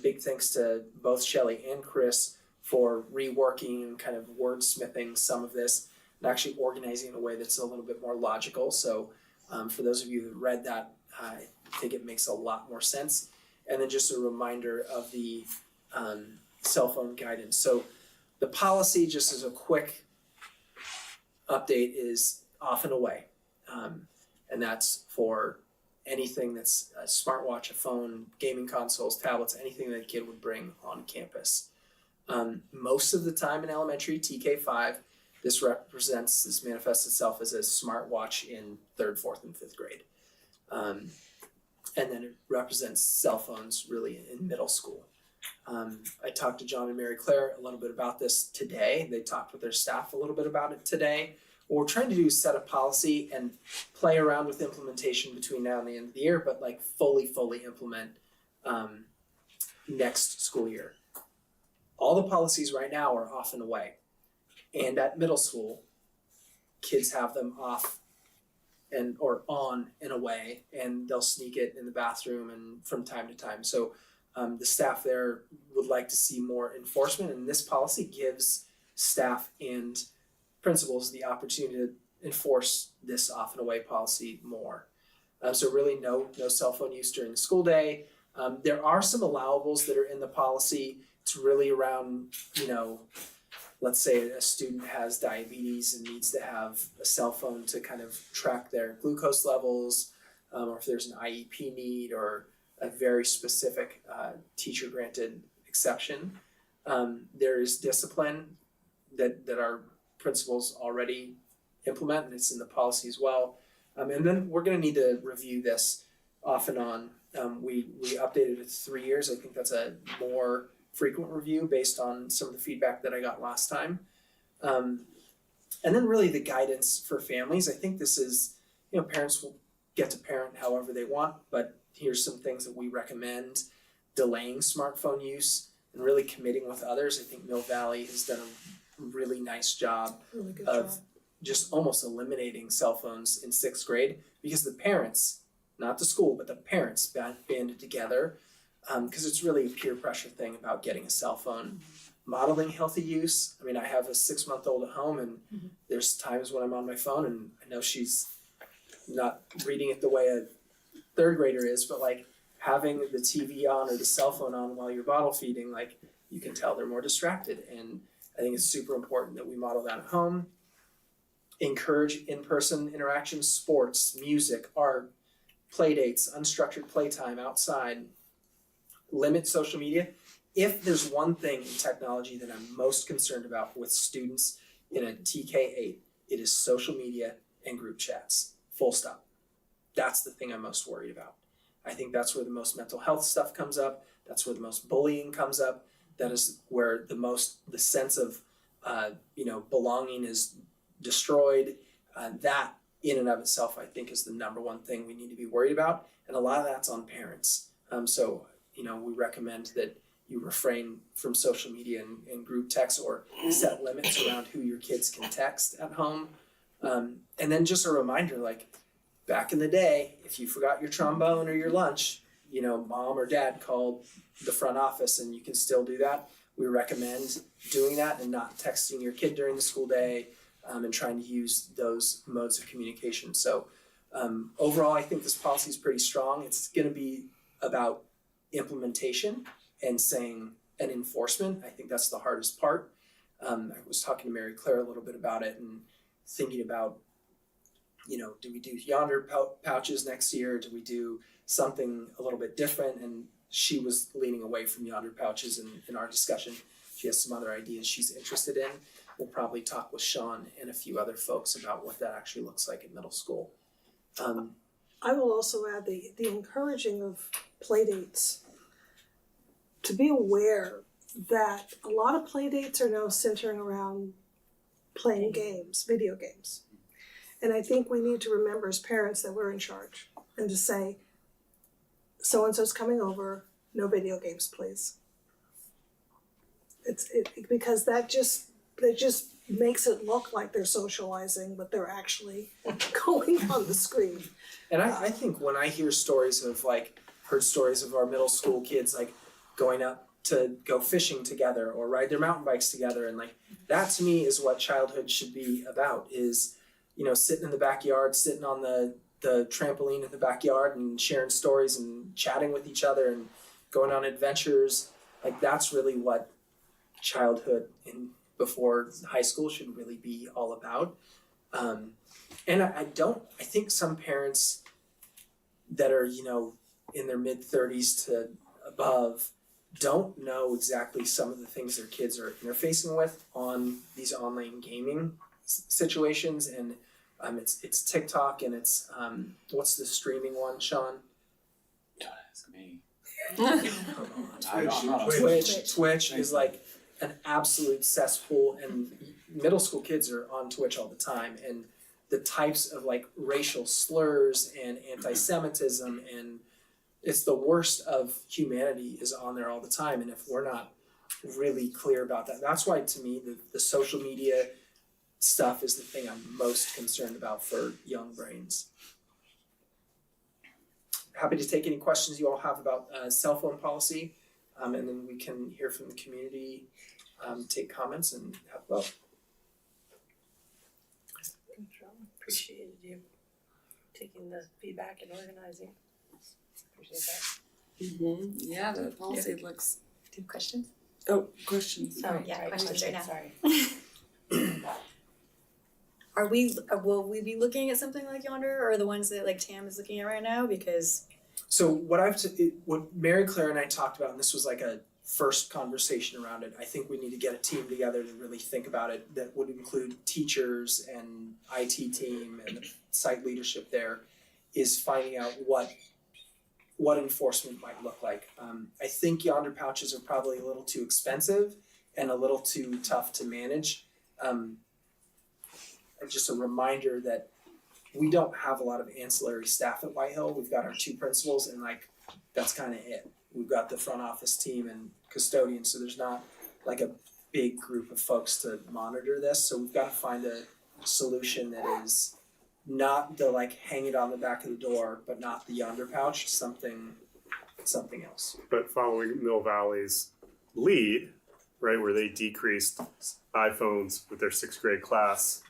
G: Big thanks to both Shelley and Chris for reworking and kind of wordsmithing some of this and actually organizing in a way that's a little bit more logical. So for those of you who read that, I think it makes a lot more sense. And then just a reminder of the cell phone guidance. So the policy, just as a quick update, is off and away. And that's for anything that's a smartwatch, a phone, gaming consoles, tablets, anything that a kid would bring on campus. Most of the time in elementary, TK5, this manifests itself as a smartwatch in 3rd, 4th, and 5th grade. And then it represents cell phones really in middle school. I talked to John and Mary Claire a little bit about this today. They talked with their staff a little bit about it today. What we're trying to do is set a policy and play around with implementation between now and the end of the year, but like fully implement next school year. All the policies right now are off and away. And at middle school, kids have them off or on and away, and they'll sneak it in the bathroom and from time to time. So the staff there would like to see more enforcement, and this policy gives staff and principals the opportunity to enforce this off and away policy more. So really no cell phone use during the school day. There are some allowables that are in the policy. It's really around, let's say a student has diabetes and needs to have a cell phone to kind of track their glucose levels, or if there's an IEP need or a very specific teacher granted exception. There is discipline that our principals already implement, and it's in the policy as well. And then we're going to need to review this off and on. We updated it to 3 years. I think that's a more frequent review based on some of the feedback that I got last time. And then really the guidance for families. I think this is, parents will get to parent however they want, but here's some things that we recommend. Delaying smartphone use and really committing with others. I think Mill Valley has done a really nice job of just almost eliminating cell phones in 6th grade because the parents, not the school, but the parents banded together because it's really a peer pressure thing about getting a cell phone. Modeling healthy use. I mean, I have a 6-month-old at home, and there's times when I'm on my phone and I know she's not reading it the way a 3rd grader is, but like having the TV on or the cell phone on while you're bottle feeding, like you can tell they're more distracted. And I think it's super important that we model that at home. Encourage in-person interactions, sports, music, art, play dates, unstructured playtime outside. Limit social media. If there's one thing in technology that I'm most concerned about with students in a TK8, it is social media and group chats. Full stop. That's the thing I'm most worried about. I think that's where the most mental health stuff comes up. That's where the most bullying comes up. That is where the sense of belonging is destroyed. That in and of itself, I think, is the number one thing we need to be worried about. And a lot of that's on parents. So we recommend that you refrain from social media and group text or set limits around who your kids can text at home. And then just a reminder, like back in the day, if you forgot your trombone or your lunch, mom or dad called the front office, and you can still do that. We recommend doing that and not texting your kid during the school day, and trying to use those modes of communication. So overall, I think this policy is pretty strong. It's going to be about implementation and enforcement. I think that's the hardest part. I was talking to Mary Claire a little bit about it and thinking about, do we do yonder pouches next year? Do we do something a little bit different? And she was leaning away from yonder pouches in our discussion. She has some other ideas she's interested in. We'll probably talk with Sean and a few other folks about what that actually looks like in middle school.
C: I will also add the encouraging of play dates. To be aware that a lot of play dates are now centering around playing games, video games. And I think we need to remember as parents that we're in charge and to say, so-and-so's coming over, no video games, please. Because that just makes it look like they're socializing, but they're actually going on the screen.
G: And I think when I hear stories of heard stories of our middle school kids going up to go fishing together or ride their mountain bikes together, and that to me is what childhood should be about, is sitting in the backyard, sitting on the trampoline in the backyard and sharing stories and chatting with each other and going on adventures. That's really what childhood before high school should really be all about. And I think some parents that are, in their mid-30s to above don't know exactly some of the things their kids are interfacing with on these online gaming situations. And it's TikTok, and it's what's the streaming one, Sean?
H: Don't ask me.
G: Twitch is an absolute cesspool, and middle school kids are on Twitch all the time, and the types of racial slurs and anti-Semitism, and it's the worst of humanity is on there all the time. And if we're not really clear about that, that's why to me the social media stuff is the thing I'm most concerned about for young brains. Happy to take any questions you all have about cell phone policy, and then we can hear from the community, take comments and have a vote.
K: Appreciated you taking the feedback and organizing. Appreciate that.
H: Yeah, the policy looks.
B: Do you have questions?
H: Oh, questions.
K: Oh,
B: yeah,
K: right,
B: questions right now.
K: Sorry.
B: Will we be looking at something like Yonder, or the ones that Tam is looking at right now? Because
G: So what Mary Claire and I talked about, and this was a first conversation around it, I think we need to get a team together to really think about it that would include teachers and IT team and site leadership there, is finding out what enforcement might look like. I think Yonder pouches are probably a little too expensive and a little too tough to manage. Just a reminder that we don't have a lot of ancillary staff at Whitehill. We've got our 2 principals, and that's kind of it. We've got the front office team and custodians, so there's not a big group of folks to monitor this. So we've got to find a solution that is not the hang it on the back of the door, but not the Yonder pouch, something else.
I: But following Mill Valley's lead, right, where they decreased iPhones with their 6th grade class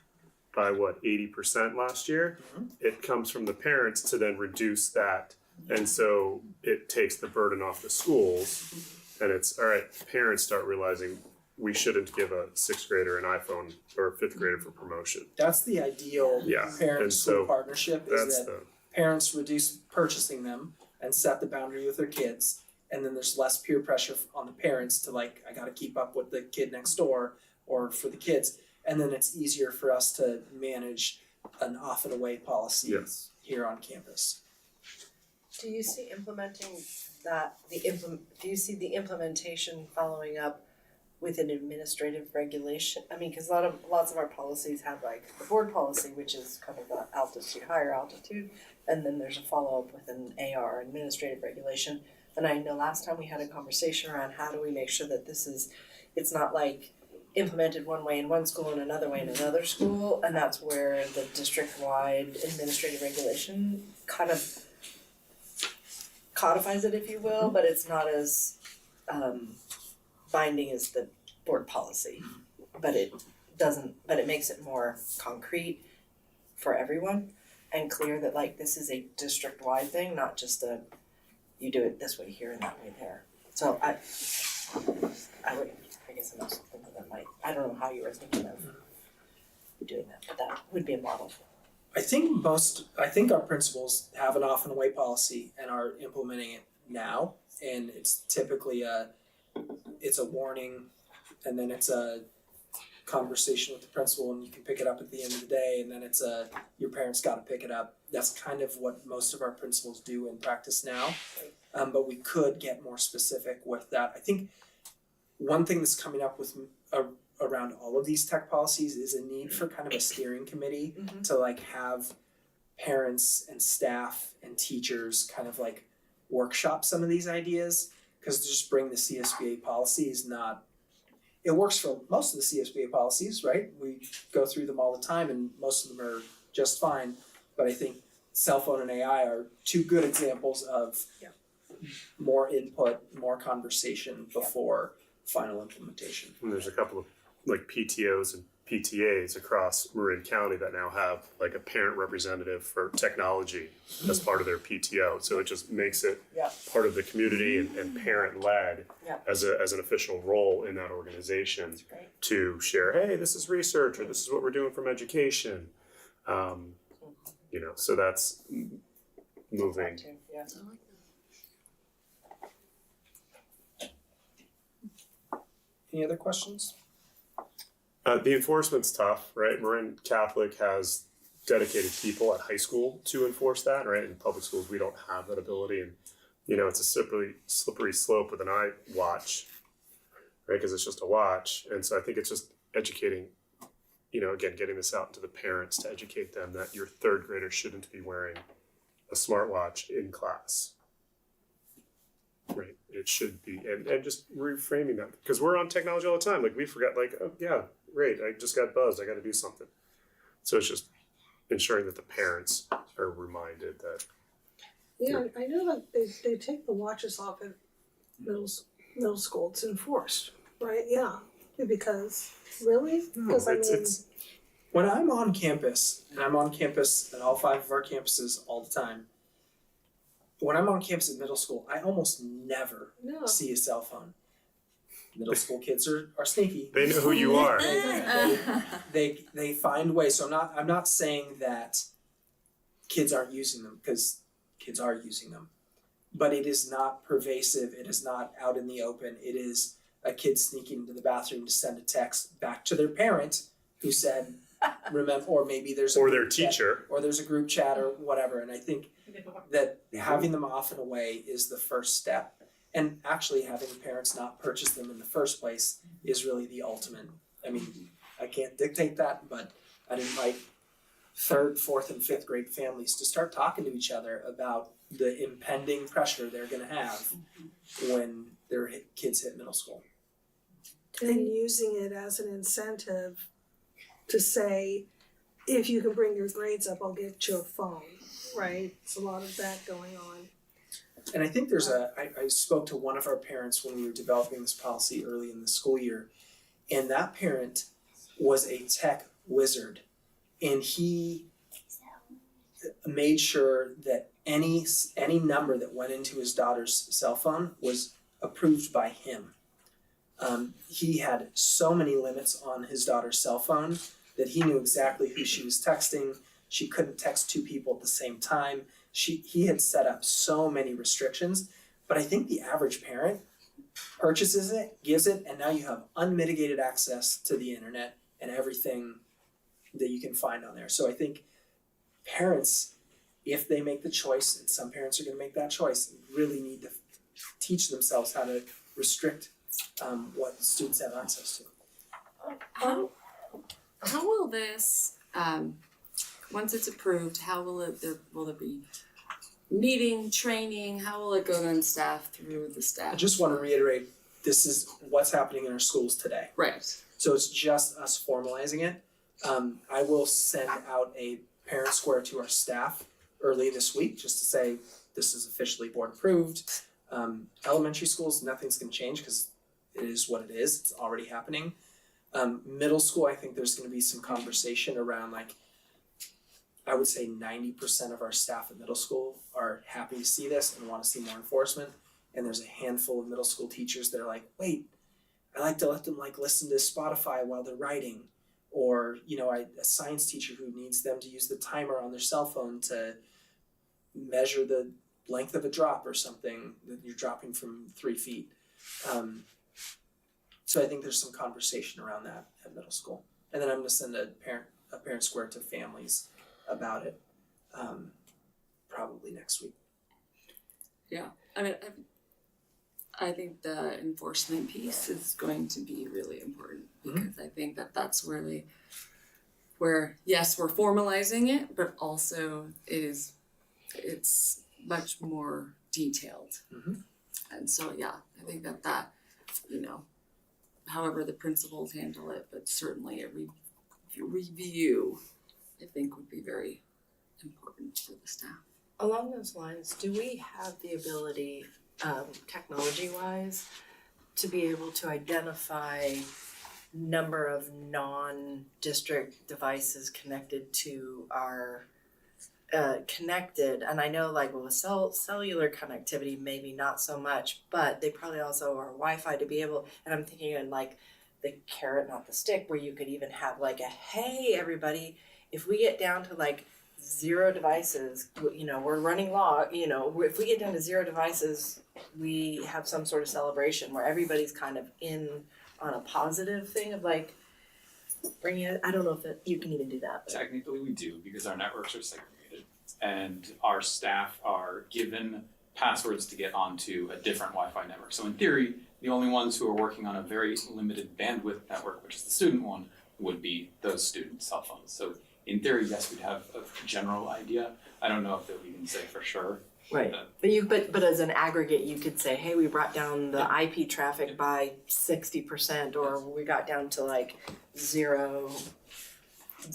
I: by 80% last year, it comes from the parents to then reduce that. And so it takes the burden off the schools, and it's all right, parents start realizing we shouldn't give a 6th grader an iPhone or a 5th grader for promotion.
G: That's the ideal parent-school partnership, is that parents reduce purchasing them and set the boundary with their kids, and then there's less peer pressure on the parents to I gotta keep up with the kid next door or for the kids. And then it's easier for us to manage an off and away policy here on campus.
K: Do you see implementing that, do you see the implementation following up with an administrative regulation? I mean, because lots of our policies have the board policy, which is kind of the altitude, higher altitude, and then there's a follow-up with an AR, administrative regulation. And I know last time we had a conversation around how do we make sure that it's not implemented one way in one school and another way in another school, and that's where the district-wide administrative regulation kind of codifies it, if you will, but it's not as binding as the board policy. But it makes it more concrete for everyone and clear that this is a district-wide thing, not just you do it this way here and that way there. So I guess I know something that I don't know how you were thinking of doing that, but that would be a model.
G: I think our principals have an off and away policy and are implementing it now, and it's typically it's a warning, and then it's a conversation with the principal, and you can pick it up at the end of the day, and then it's your parents got to pick it up. That's kind of what most of our principals do in practice now, but we could get more specific with that. I think one thing that's coming up with around all of these tech policies is a need for kind of a steering committee to have parents and staff and teachers kind of workshop some of these ideas, because to just bring the CSBA policy is not it works for most of the CSBA policies, right? We go through them all the time and most of them are just fine. But I think cell phone and AI are two good examples of more input, more conversation before final implementation.
I: And there's a couple of like PTOs and PTAs across Marin County that now have like a parent representative for technology as part of their PTO. So it just makes it part of the community and parent led as an official role in that organization to share, hey, this is research or this is what we're doing from education. You know, so that's moving.
K: Yeah.
G: Any other questions?
I: The enforcement's tough, right? Marin Catholic has dedicated people at high school to enforce that, right? In public schools, we don't have that ability, and you know, it's a slippery slope with an iWatch, right? Because it's just a watch, and so I think it's just educating, you know, again, getting this out to the parents to educate them that your third grader shouldn't be wearing a smartwatch in class. Right, it should be, and just reframing that, because we're on technology all the time. Like we forgot, like, oh yeah, great, I just got buzzed, I got to do something. So it's just ensuring that the parents are reminded that.
C: Yeah, I know that they take the watches off at middle school. It's enforced, right? Yeah, because really, because
I: it's
G: when I'm on campus, and I'm on campus at all 5 of our campuses all the time. When I'm on campus at middle school, I almost never see a cell phone. Middle school kids are sneaky.
I: They know who you are.
G: They find ways. So I'm not saying that kids aren't using them, because kids are using them. But it is not pervasive. It is not out in the open. It is a kid sneaking into the bathroom to send a text back to their parent who said, remember, or maybe there's
I: their teacher,
G: or there's a group chat or whatever. And I think that having them off and away is the first step, and actually having parents not purchase them in the first place is really the ultimate. I mean, I can't dictate that, but I'd invite 3rd, 4th, and 5th grade families to start talking to each other about the impending pressure they're going to have when their kids hit middle school.
C: And using it as an incentive to say, if you can bring your grades up, I'll get you a phone, right? It's a lot of that going on.
G: And I think there's I spoke to one of our parents when we were developing this policy early in the school year, and that parent was a tech wizard, and he made sure that any number that went into his daughter's cell phone was approved by him. He had so many limits on his daughter's cell phone that he knew exactly who she was texting. She couldn't text 2 people at the same time. He had set up so many restrictions, but I think the average parent purchases it, gives it, and now you have unmitigated access to the internet and everything that you can find on there. So I think parents, if they make the choice, and some parents are going to make that choice, really need to teach themselves how to restrict what students have access to.
H: How will this, once it's approved, how will will there be meeting, training, how will it go then staff through the staff?
G: I just want to reiterate, this is what's happening in our schools today.
H: Right.
G: So it's just us formalizing it. I will send out a parent square to our staff early this week just to say this is officially board approved. Elementary schools, nothing's going to change because it is what it is. It's already happening. Middle school, I think there's going to be some conversation around, like, I would say 90% of our staff at middle school are happy to see this and want to see more enforcement. And there's a handful of middle school teachers that are like, wait, I like to let them listen to Spotify while they're writing. Or, a science teacher who needs them to use the timer on their cell phone to measure the length of a drop or something that you're dropping from 3 feet. So I think there's some conversation around that at middle school. And then I'm going to send a parent square to families about it probably next week.
H: Yeah, I mean, I think the enforcement piece is going to be really important because I think that's really where yes, we're formalizing it, but also it's much more detailed. And so yeah, I think that however the principals handle it, but certainly a review, I think, would be very important for the staff.
K: Along those lines, do we have the ability, technology-wise, to be able to identify number of non-district devices connected to our connected? And I know like with cellular connectivity, maybe not so much, but they probably also are Wi-Fi to be able, and I'm thinking in like the carrot, not the stick, where you could even have like a, hey, everybody, if we get down to like 0 devices, you know, we're running low, you know, if we get down to 0 devices, we have some sort of celebration where everybody's kind of in on a positive thing of like bringing it. I don't know if that you can even do that. But.
L: Technically we do, because our networks are segregated and our staff are given passwords to get onto a different Wi-Fi network. So in theory, the only ones who are working on a very limited bandwidth network, which is the student one, would be those student cell phones. So in theory, yes, we'd have a general idea. I don't know if they'll even say for sure.
K: Right, but as an aggregate, you could say, hey, we brought down the IP traffic by 60%, or we got down to like 0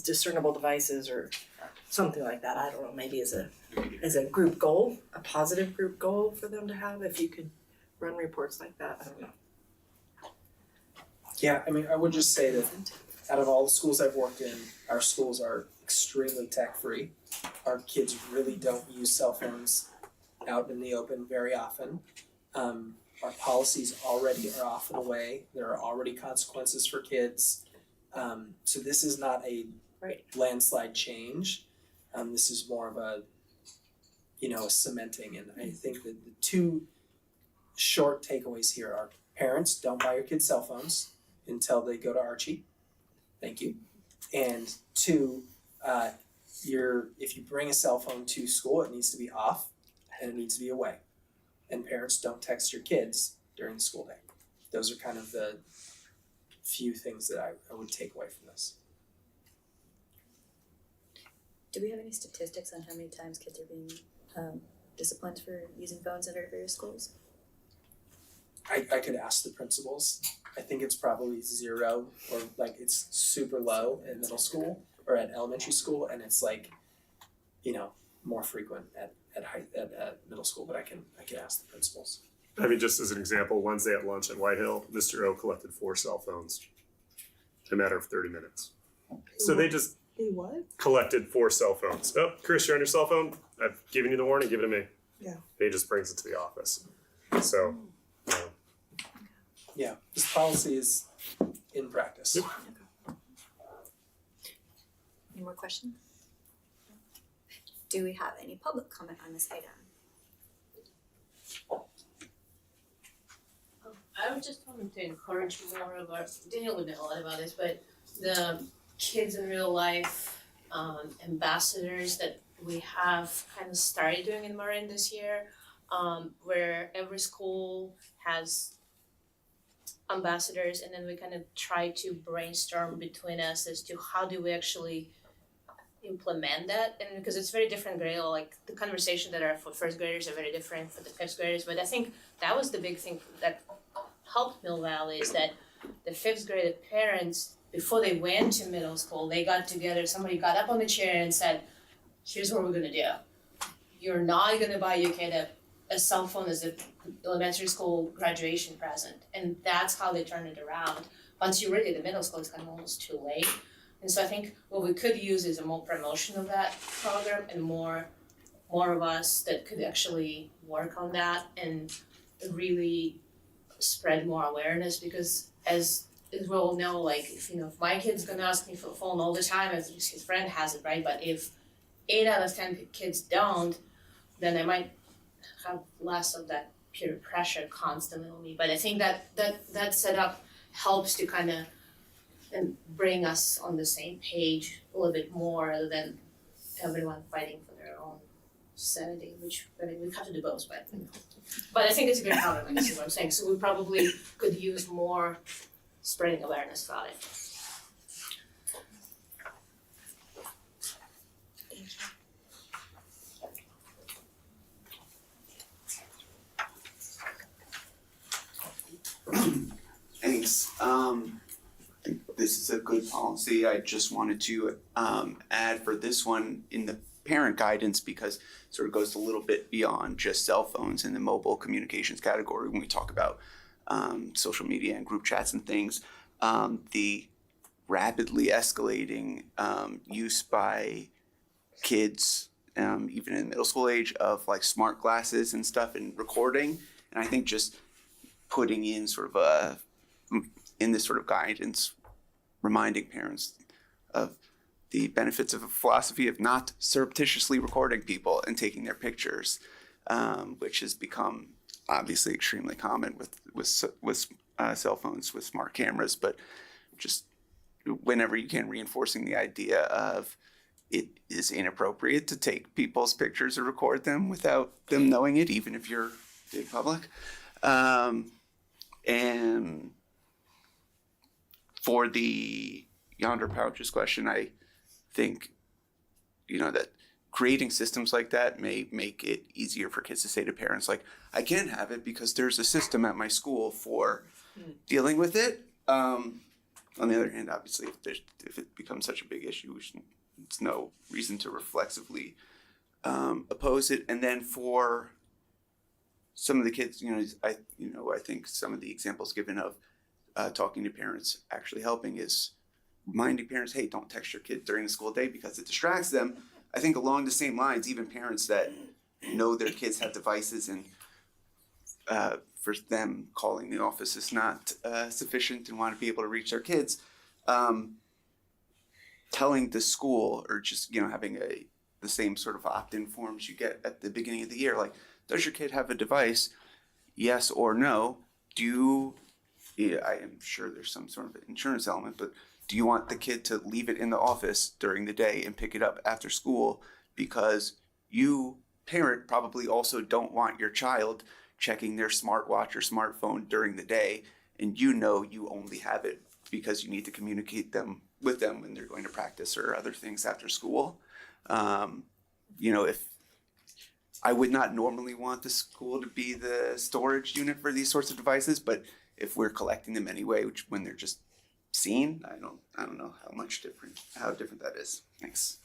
K: discernible devices, or something like that. I don't know, maybe as a group goal, a positive group goal for them to have, if you could run reports like that, I don't know.
G: Yeah, I mean, I would just say that out of all the schools I've worked in, our schools are extremely tech-free. Our kids really don't use cell phones out in the open very often. Our policies already are off and away. There are already consequences for kids. So this is not a landslide change. This is more of a, a cementing. And I think that the 2 short takeaways here are: parents, don't buy your kids cell phones until they go to Archie. Thank you. And 2, if you bring a cell phone to school, it needs to be off and it needs to be away. And parents, don't text your kids during the school day. Those are kind of the few things that I would take away from this.
B: Do we have any statistics on how many times kids are being disciplined for using phones at our various schools?
G: I could ask the principals. I think it's probably 0, or like it's super low in middle school or at elementary school, and it's like, more frequent at middle school. But I can ask the principals.
I: I mean, just as an example, Wednesday at lunch at Whitehill, Mr. O collected 4 cell phones in a matter of 30 minutes. So they just collected 4 cell phones. Oh, Chris, you're on your cell phone? I've given you the warning, give it to me.
C: Yeah.
I: And he just brings it to the office. So,
G: yeah, this policy is in practice.
I: Yep.
B: Any more questions? Do we have any public comment on this item?
M: I would just wanted to encourage more of our, Daniel would know a lot about this, but the kids in real life ambassadors that we have kind of started doing in Marin this year, where every school has ambassadors, and then we kind of try to brainstorm between us as to how do we actually implement that. And because it's very different grade, like the conversation that are for first graders are very different for the fifth graders, but I think that was the big thing that helped Mill Valley, is that the fifth grade parents, before they went to middle school, they got together, somebody got up on the chair and said, here's what we're gonna do. You're not gonna buy your kid a cell phone as an elementary school graduation present. And that's how they turned it around. Once you're ready, the middle school, it's kind of almost too late. And so I think what we could use is a more promotion of that program, and more of us that could actually work on that and really spread more awareness, because as we all know, like if my kid's gonna ask me for a phone all the time, if his friend has it, right? But if 8 out of 10 kids don't, then I might have less of that peer pressure constantly on me. But I think that setup helps to kind of and bring us on the same page a little bit more, rather than everyone fighting for their own sanity, which I mean we have to do both, but I think it's a great problem, is what I'm saying. So we probably could use more spreading awareness about it.
N: Thanks. this is a good policy. I just wanted to add for this one in the parent guidance, because it sort of goes a little bit beyond just cell phones in the mobile communications category when we talk about social media and group chats and things. The rapidly escalating use by kids, even in middle school age, of like smart glasses and stuff and recording. And I think just putting in sort of in this sort of guidance, reminding parents of the benefits of a philosophy of not surreptitiously recording people and taking their pictures, which has become obviously extremely common with cell phones with smart cameras. But just whenever you can, reinforcing the idea of it is inappropriate to take people's pictures or record them without them knowing it, even if you're in public. And for the Yonder Pouches question, I think, that creating systems like that may make it easier for kids to say to parents, like, I can have it because there's a system at my school for dealing with it. On the other hand, obviously, if it becomes such a big issue, it's no reason to reflexively oppose it. And then for some of the kids, I think some of the examples given of talking to parents actually helping is reminding parents, hey, don't text your kid during the school day because it distracts them. I think along the same lines, even parents that know their kids have devices and for them calling the office is not sufficient and want to be able to reach their kids, telling the school or just having the same sort of opt-in forms you get at the beginning of the year, like, does your kid have a device? Yes or no. I am sure there's some sort of insurance element, but do you want the kid to leave it in the office during the day and pick it up after school? Because you, parent, probably also don't want your child checking their smartwatch or smartphone during the day, and you only have it because you need to communicate with them when they're going to practice or other things after school. If I would not normally want the school to be the storage unit for these sorts of devices, but if we're collecting them anyway, when they're just seen, I don't know how different that is. Thanks.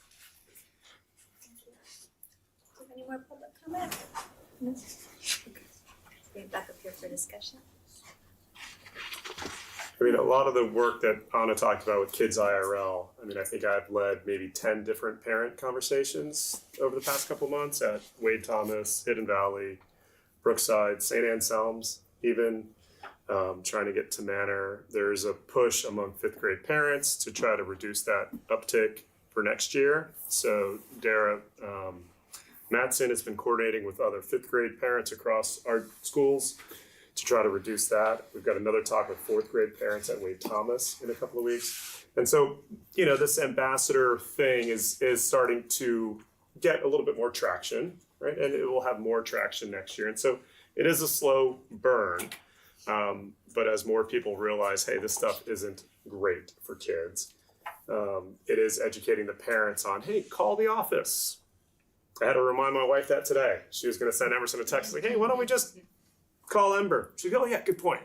B: Thank you. Do you have any more public comment? No. Okay. We're back up here for discussion.
I: I mean, a lot of the work that Anna talked about with Kids IRL, I think I've led maybe 10 different parent conversations over the past couple months at Wade Thomas, Hidden Valley, Brookside, St. Anselm's, even trying to get to Manor. There's a push among 5th grade parents to try to reduce that uptick for next year. So Dara Matson has been coordinating with other 5th grade parents across our schools to try to reduce that. We've got another talk with 4th grade parents at Wade Thomas in a couple of weeks. And so, this ambassador thing is starting to get a little bit more traction, right? And it will have more traction next year. And so it is a slow burn. But as more people realize, hey, this stuff isn't great for kids, it is educating the parents on, hey, call the office. I had to remind my wife that today. She was going to send Emerson a text like, hey, why don't we just call Ember? She'd go, oh yeah, good point.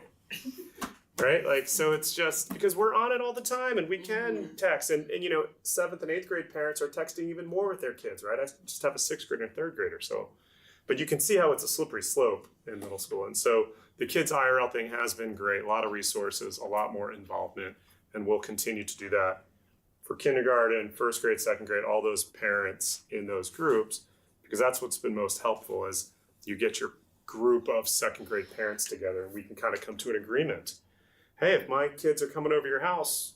I: Right? Like, so it's just because we're on it all the time and we can text. And 7th and 8th grade parents are texting even more with their kids, right? I just have a 6th grader and 3rd grader. So, but you can see how it's a slippery slope in middle school. And so the Kids IRL thing has been great. A lot of resources, a lot more involvement, and we'll continue to do that for kindergarten, 1st grade, 2nd grade, all those parents in those groups, because that's what's been most helpful is you get your group of 2nd grade parents together and we can kind of come to an agreement. Hey, if my kids are coming over your house,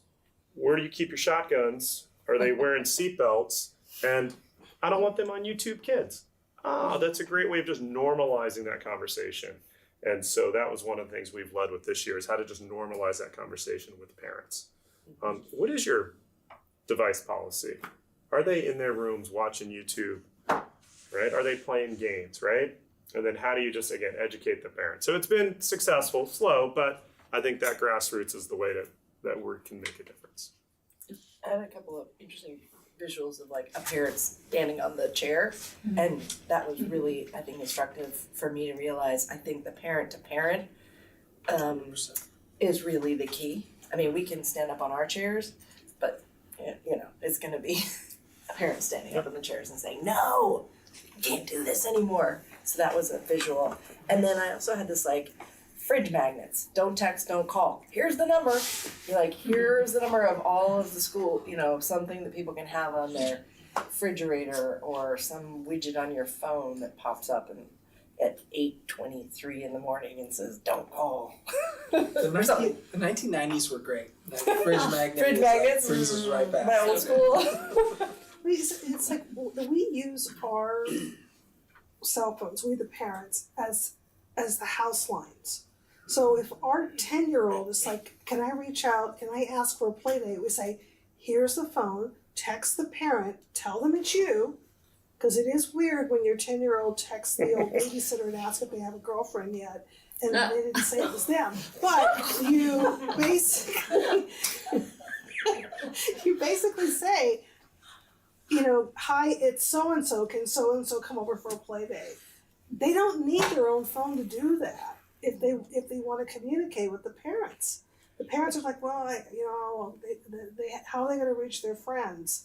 I: where do you keep your shotguns? Are they wearing seatbelts? And I don't want them on YouTube Kids. That's a great way of just normalizing that conversation. And so that was one of the things we've led with this year is how to just normalize that conversation with parents. What is your device policy? Are they in their rooms watching YouTube, right? Are they playing games, right? And then how do you just, again, educate the parents? So it's been successful, slow, but I think that grassroots is the way that word can make a difference.
K: I had a couple of interesting visuals of like a parent standing on the chair, and that was really, I think, instructive for me to realize. I think the parent to parent is really the key I mean, we can stand up on our chairs, but you know, it's gonna be parents standing up in the chairs and saying, no, you can't do this anymore. So that was a visual. And then I also had this like fridge magnets. Don't text, don't call. Here's the number. You're like, here's the number of all of the school, you know, something that people can have on their refrigerator or some widget on your phone that pops up and at 8:23 in the morning and says, don't call.
G: The 1990s were great. The fridge magnet
K: Fridge magnets
G: brings us right back.
K: My old school.
C: It's like we use our cell phones, we the parents, as the house lines. So if our 10-year-old is like, can I reach out, can I ask for a play date? We say, here's the phone, text the parent, tell them it's you, because it is weird when your 10-year-old texts the old babysitter and asks if they have a girlfriend yet, and they didn't say it was them. But you basically say, you know, hi, it's so-and-so, can so-and-so come over for a play date? They don't need their own phone to do that if they want to communicate with the parents. The parents are like, well, they how are they going to reach their friends?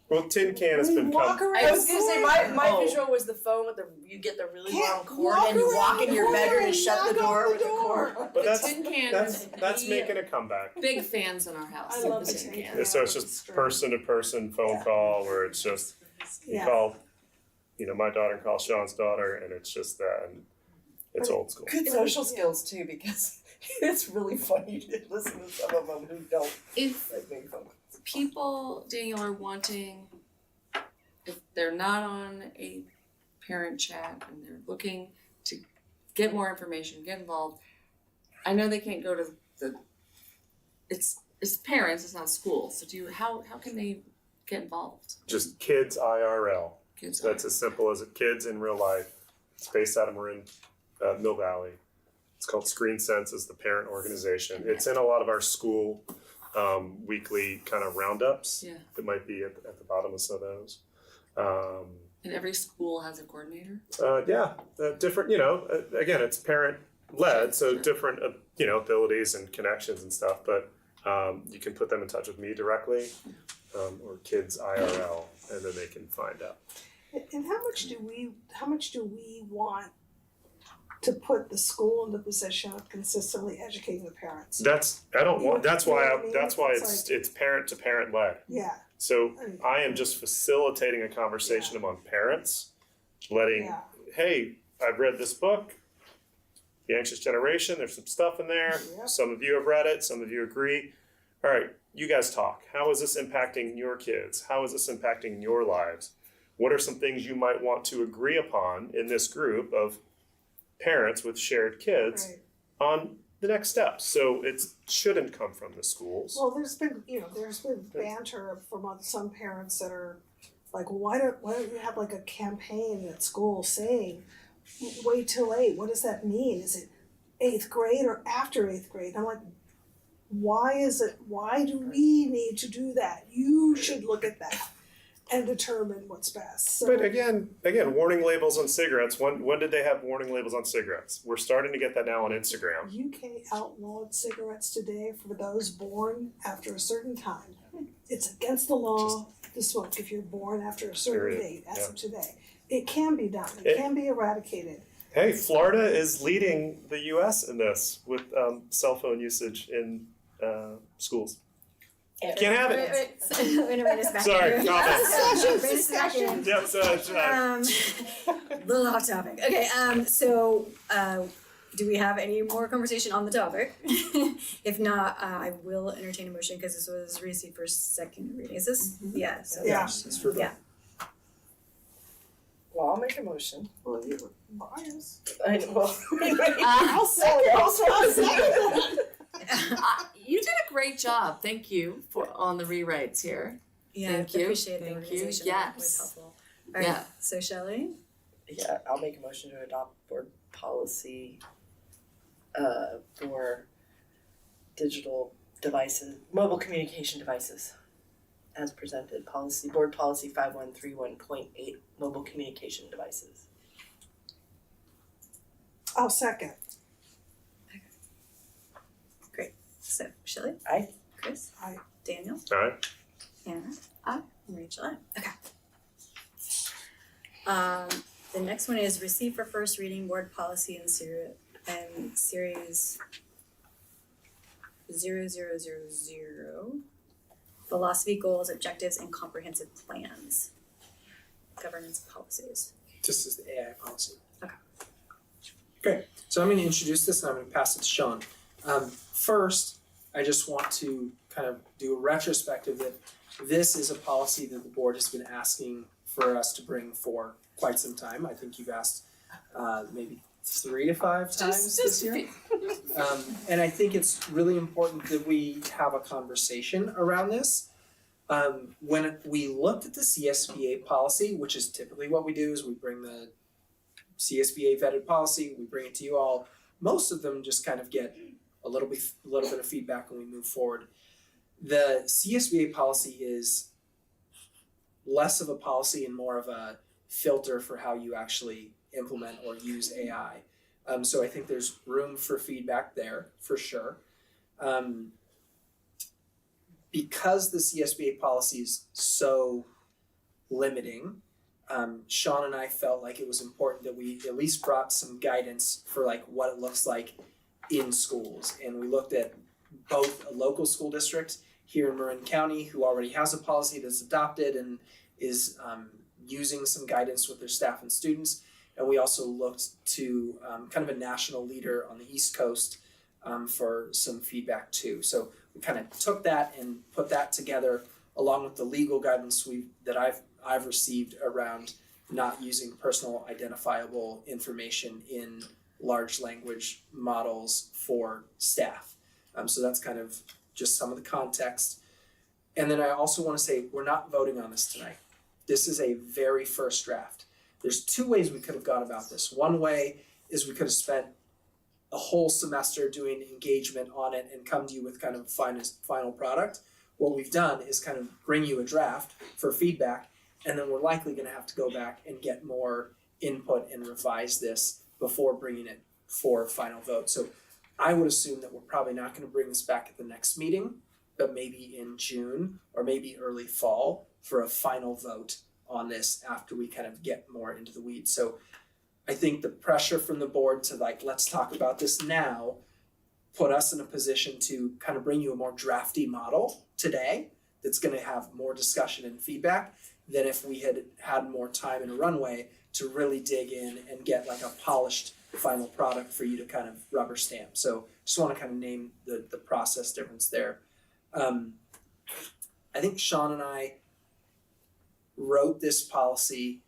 I: Well, tin can has been
C: walk around.
K: I was gonna say my visual was the phone with you get the really long cord and you walk in your bedroom and shut the door with the cord.
I: But
H: tin can
I: that's making a comeback.
H: Big fans in our house.
C: I love
H: the
C: the
H: tin
C: tin
H: can.
C: can.
I: So it's just person to person phone call where it's just you call, you know, my daughter calls Sean's daughter, and it's just that, and it's old school.
K: Good social skills too, because it's really funny to listen to some of them who don't
H: If
K: like making phone calls.
H: people, Daniel, are wanting, if they're not on a parent chat and they're looking to get more information, get involved, I know they can't go to it's parents, it's not school. So how can they get involved?
I: Just kids IRL.
H: Kids
I: That's as simple as it. Kids in real life. It's based out of Marin, Mill Valley. It's called Screen Sense, is the parent organization. It's in a lot of our school weekly kind of roundups.
H: Yeah.
I: It might be at the bottom of some of those.
H: And every school has a coordinator?
I: Different, you know, again, it's parent led, so different, you know, abilities and connections and stuff, but you can put them in touch with me directly or Kids IRL, and then they can find out.
C: And how much do we want to put the school in the position of consistently educating the parents? That's why
I: it's parent to parent led.
C: Yeah.
I: So I am just facilitating a conversation among parents, hey, I've read this book, The Anxious Generation, there's some stuff in there.
C: Yeah.
I: Some of you have read it, some of you agree. All right, you guys talk. How is this impacting your kids? How is this impacting your lives? What are some things you might want to agree upon in this group of parents with shared kids on the next steps? So it shouldn't come from the schools.
C: Well, there's been banter from some parents that are like, why don't you have like a campaign at school saying, wait till 8? What does that mean? Is it 8th grade or after 8th grade? And I'm like, why do we need to do that? You should look at that and determine what's best. So,
I: but again, warning labels on cigarettes. When did they have warning labels on cigarettes? We're starting to get that now on Instagram.
C: UK outlawed cigarettes today for those born after a certain time. It's against the law to smoke if you're born after a certain date as of today. It can be done. It can be eradicated.
I: Hey, Florida is leading the U.S. in this with cell phone usage in schools. Can't have it.
B: Wait a minute, back
I: Sorry,
B: here.
I: comments.
B: Yep, little off topic. Okay, so do we have any more conversation on the topic? If not, I will entertain a motion because this was received for second reading. Is this? Mm-hmm. Yeah. So
C: Yeah.
K: Well, I'll make a motion.
C: Well, you were biased.
K: I know.
C: I'll second that.
H: You did a great job. Thank you on the rewrites here.
B: Yeah,
H: Thank you.
B: Appreciate the
H: Thank
B: organization.
H: you.
B: That was
H: Yes.
B: helpful. All right,
H: Yeah.
B: so Shelley?
K: Yeah, I'll make a motion to adopt board policy for digital devices, mobile communication devices, as presented. Board policy 5131.8, mobile communication devices.
C: I'll second.
B: So Shelley?
K: Aye.
B: Chris?
C: Aye.
B: Daniel?
I: Alright,
B: Anna? Aye. And Rachel? Aye. Okay. The next one is receive for first reading board policy and series 0000, philosophy, goals, objectives, and comprehensive plans. Governance policies.
G: This is the AI policy.
B: Okay.
G: Great. So I'm going to introduce this and I'm going to pass it to Sean. First, I just want to kind of do a retrospective that this is a policy that the board has been asking for us to bring for quite some time. I think you've asked maybe 3 to 5 times this year. And I think it's really important that we have a conversation around this. When we looked at the CSBA policy, which is typically what we do, is we bring the CSBA vetted policy, we bring it to you all. Most of them just kind of get a little bit of feedback and we move forward. The CSBA policy is less of a policy and more of a filter for how you actually implement or use AI. So I think there's room for feedback there for sure. Because the CSBA policy is so limiting, Sean and I felt like it was important that we at least brought some guidance for like what it looks like in schools. And we looked at both a local school district here in Marin County who already has a policy that's adopted and is using some guidance with their staff and students. And we also looked to kind of a national leader on the East Coast for some feedback too. So we kind of took that and put that together along with the legal guidance that I've received around not using personal identifiable information in large language models for staff. So that's kind of just some of the context. And then I also want to say we're not voting on this tonight. This is a very first draft. There's 2 ways we could have gone about this. One way is we could have spent a whole semester doing engagement on it and come to you with kind of a final product. What we've done is kind of bring you a draft for feedback, and then we're likely going to have to go back and get more input and revise this before bringing it for final vote. So I would assume that we're probably not going to bring this back at the next meeting, but maybe in June or maybe early fall for a final vote on this after we kind of get more into the weeds. So I think the pressure from the board to like, let's talk about this now, put us in a position to kind of bring you a more drafty model today that's going to have more discussion and feedback than if we had had more time and a runway to really dig in and get like a polished final product for you to kind of rubber stamp. So just want to kind of name the process difference there. I think Sean and I wrote this policy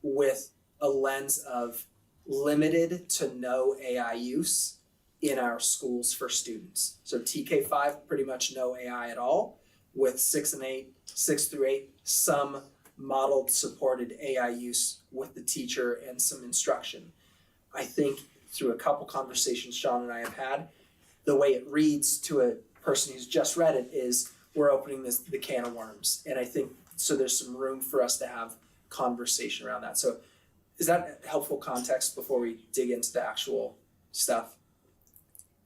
G: with a lens of limited to no AI use in our schools for students. So TK5, pretty much no AI at all, with 6 through 8, some modeled supported AI use with the teacher and some instruction. I think through a couple conversations Sean and I have had, the way it reads to a person who's just read it is we're opening the can of worms. And I think so there's some room for us to have conversation around that. So is that helpful context before we dig into the actual stuff?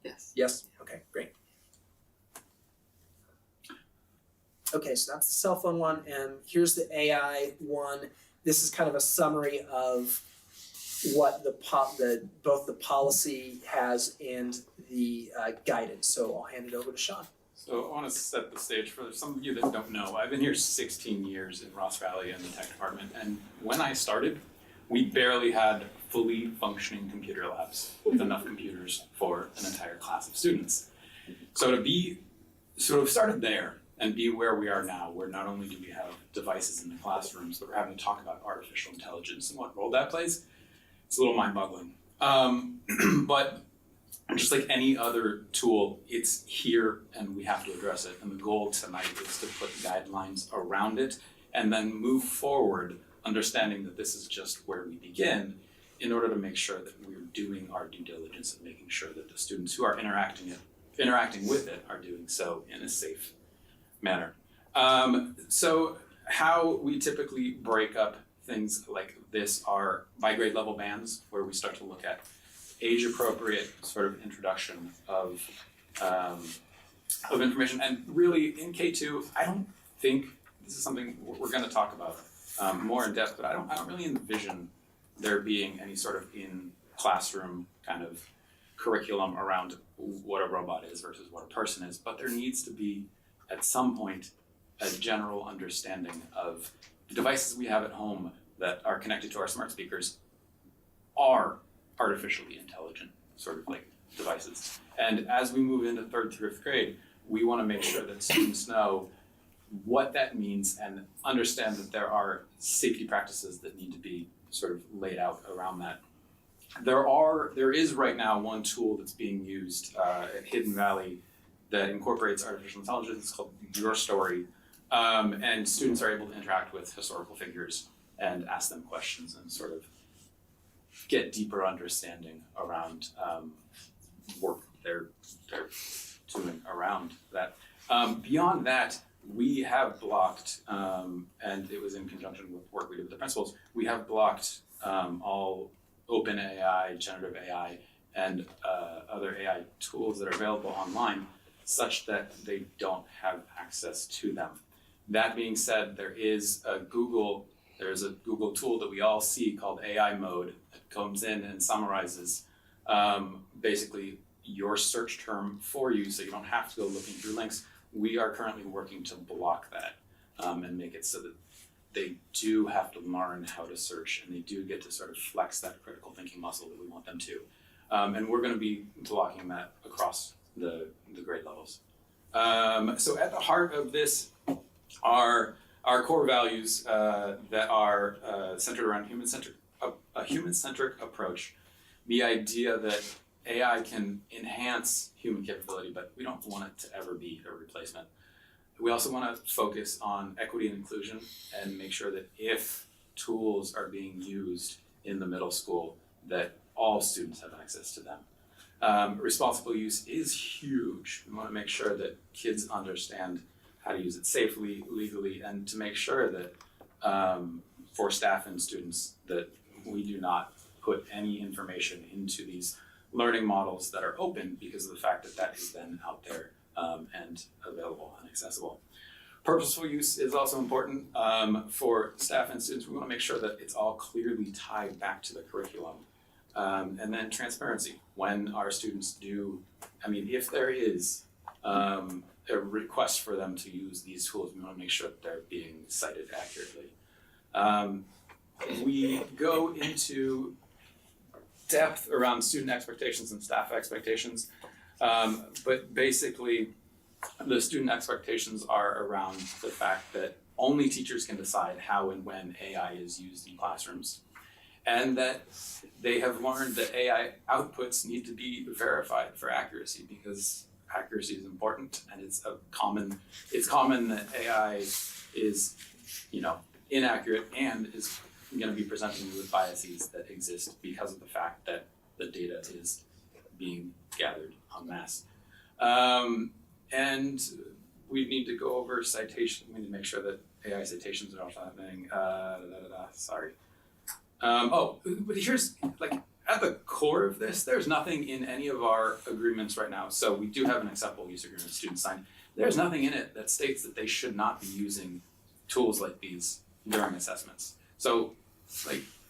H: Yes.
G: Yes? Okay, great. Okay, so that's the cell phone one, and here's the AI one. This is kind of a summary of what both the policy has and the guidance. So I'll hand it over to Sean.
L: So I want to set the stage for some of you that don't know. I've been here 16 years in Ross Valley in the tech department, and when I started, we barely had fully functioning computer labs with enough computers for an entire class of students. So to be sort of started there and be where we are now, where not only do we have devices in the classrooms, but we're having to talk about artificial intelligence and what role that plays, it's a little mind-boggling. But just like any other tool, it's here and we have to address it. And the goal tonight is to put guidelines around it and then move forward, understanding that this is just where we begin in order to make sure that we're doing our due diligence and making sure that the students who are interacting with it are doing so in a safe manner. So how we typically break up things like this are by grade level bands, where we start to look at age appropriate sort of introduction of of information. And really, in K2, I don't think this is something we're going to talk about more in depth, but I don't really envision there being any sort of in classroom kind of curriculum around what a robot is versus what a person is. But there needs to be, at some point, a general understanding of the devices we have at home that are connected to our smart speakers are artificially intelligent sort of like devices. And as we move into 3rd through 5th grade, we want to make sure that students know what that means and understand that there are safety practices that need to be sort of laid out around that. There is right now one tool that's being used at Hidden Valley that incorporates artificial intelligence. It's called Your Story. And students are able to interact with historical figures and ask them questions and sort of get deeper understanding around work they're doing around that. Beyond that, we have blocked, and it was in conjunction with work we did with the principals, we have blocked all open AI, generative AI, and other AI tools that are available online such that they don't have access to them. That being said, there's a Google tool that we all see called AI Mode that comes in and summarizes basically your search term for you so you don't have to go looking through links. We are currently working to block that and make it so that they do have to learn how to search and they do get to sort of flex that critical thinking muscle that we want them to. And we're going to be blocking that across the grade levels. So at the heart of this are our core values that are centered around a human-centric approach. The idea that AI can enhance human capability, but we don't want it to ever be a replacement. We also want to focus on equity and inclusion and make sure that if tools are being used in the middle school, that all students have access to them. Responsible use is huge. We want to make sure that kids understand how to use it safely, legally, and to make sure that for staff and students that we do not put any information into these learning models that are open because of the fact that that is then out there and available and accessible. Purposeful use is also important for staff and students. We want to make sure that it's all clearly tied back to the curriculum. And then transparency. When our students do, if there is a request for them to use these tools, we want to make sure that they're being cited accurately. We go into depth around student expectations and staff expectations, but basically the student expectations are around the fact that only teachers can decide how and when AI is used in classrooms, and that they have learned that AI outputs need to be verified for accuracy because accuracy is important, and it's common that AI is, inaccurate and is going to be presenting you with biases that exist because of the fact that the data is being gathered en masse. And we need to go over citation. We need to make sure that AI citations are also happening. Sorry. But here's at the core of this, there's nothing in any of our agreements right now. So we do have an acceptable use agreement students signed. There's nothing in it that states that they should not be using tools like these during assessments. So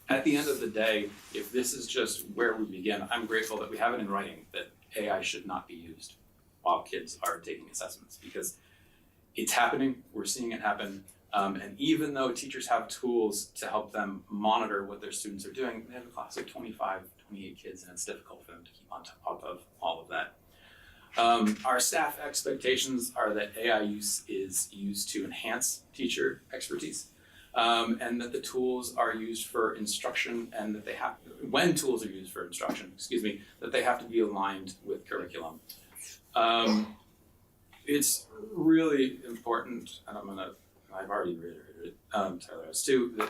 L: at the end of the day, if this is just where we begin, I'm grateful that we have it in writing that AI should not be used while kids are taking assessments because it's happening, we're seeing it happen. And even though teachers have tools to help them monitor what their students are doing, they have a class of 25, 28 kids, and it's difficult for them to keep on top of all of that. Our staff expectations are that AI use is used to enhance teacher expertise, and that the tools are used for instruction, and that when tools are used for instruction, that they have to be aligned with curriculum. It's really important, and I've already reiterated it, Tyler has too, that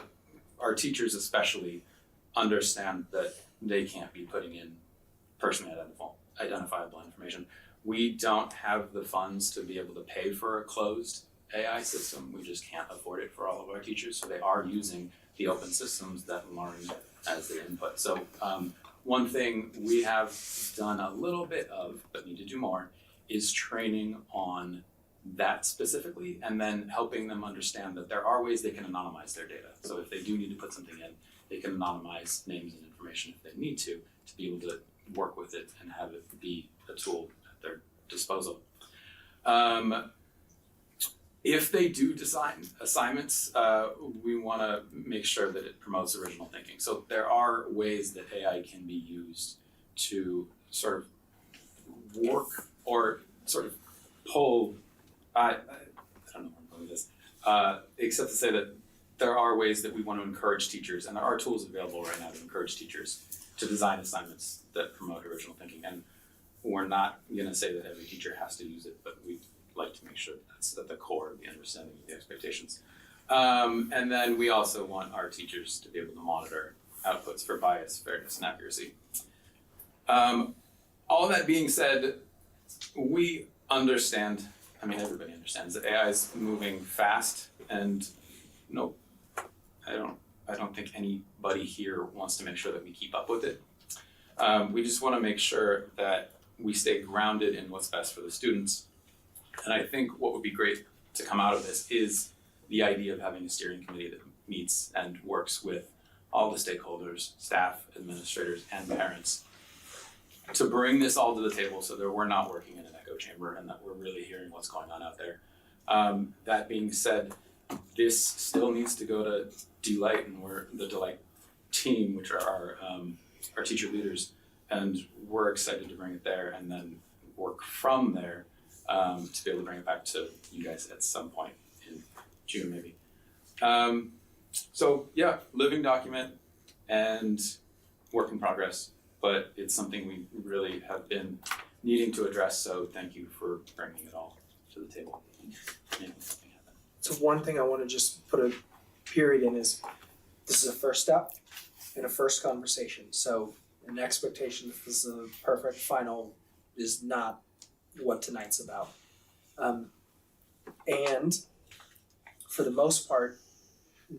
L: our teachers especially understand that they can't be putting in personally identifiable information. We don't have the funds to be able to pay for a closed AI system. We just can't afford it for all of our teachers, so they are using the open systems that learn as their input. So one thing we have done a little bit of, but need to do more, is training on that specifically, and then helping them understand that there are ways they can anonymize their data. So if they do need to put something in, they can anonymize names and information if they need to be able to work with it and have it be a tool at their disposal. If they do design assignments, we want to make sure that it promotes original thinking. So there are ways that AI can be used to sort of work or sort of pull, I don't know where I'm going with this, except to say that there are ways that we want to encourage teachers, and there are tools available right now to encourage teachers to design assignments that promote original thinking. And we're not going to say that every teacher has to use it, but we'd like to make sure that that's at the core of the understanding of the expectations. And then we also want our teachers to be able to monitor outputs for bias, fairness, and accuracy. All that being said, we understand, I mean, everybody understands that AI is moving fast, and no, I don't think anybody here wants to make sure that we keep up with it. We just want to make sure that we stay grounded in what's best for the students. And I think what would be great to come out of this is the idea of having a steering committee that meets and works with all the stakeholders, staff, administrators, and parents to bring this all to the table so that we're not working in an echo chamber and that we're really hearing what's going on out there. That being said, this still needs to go to Delight, and we're the Delight team, which are our teacher leaders, and we're excited to bring it there and then work from there to be able to bring it back to you guys at some point in June maybe. So yeah, living document and work in progress, but it's something we really have been needing to address, so thank you for bringing it all to the table.
G: So one thing I want to just put a period in is this is a first step and a first conversation. So an expectation that this is a perfect final is not what tonight's about. And for the most part,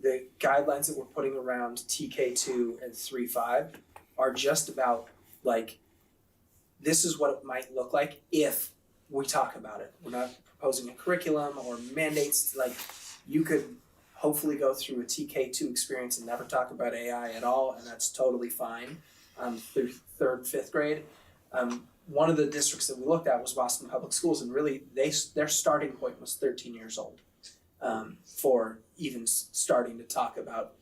G: the guidelines that we're putting around TK2 and 3.5 are just about like, this is what it might look like if we talk about it. We're not proposing a curriculum or mandates. Like, you could hopefully go through a TK2 experience and never talk about AI at all, and that's totally fine through 3rd, 5th grade. One of the districts that we looked at was Boston Public Schools, and really their starting point was 13 years old for even starting to talk about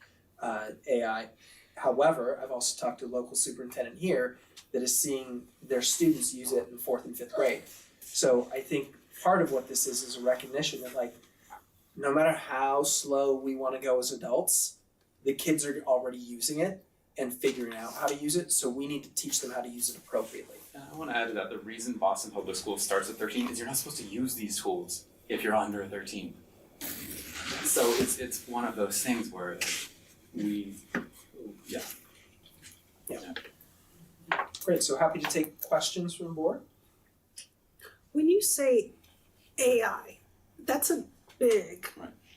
G: AI. However, I've also talked to a local superintendent here that is seeing their students use it in 4th and 5th grade. So I think part of what this is a recognition that, like, no matter how slow we want to go as adults, the kids are already using it and figuring out how to use it, so we need to teach them how to use it appropriately.
L: I want to add to that, the reason Boston Public Schools starts at 13 is you're not supposed to use these tools if you're under 13. So it's one of those things where yeah.
G: Great, so happy to take questions from the board.
C: When you say AI, that's a big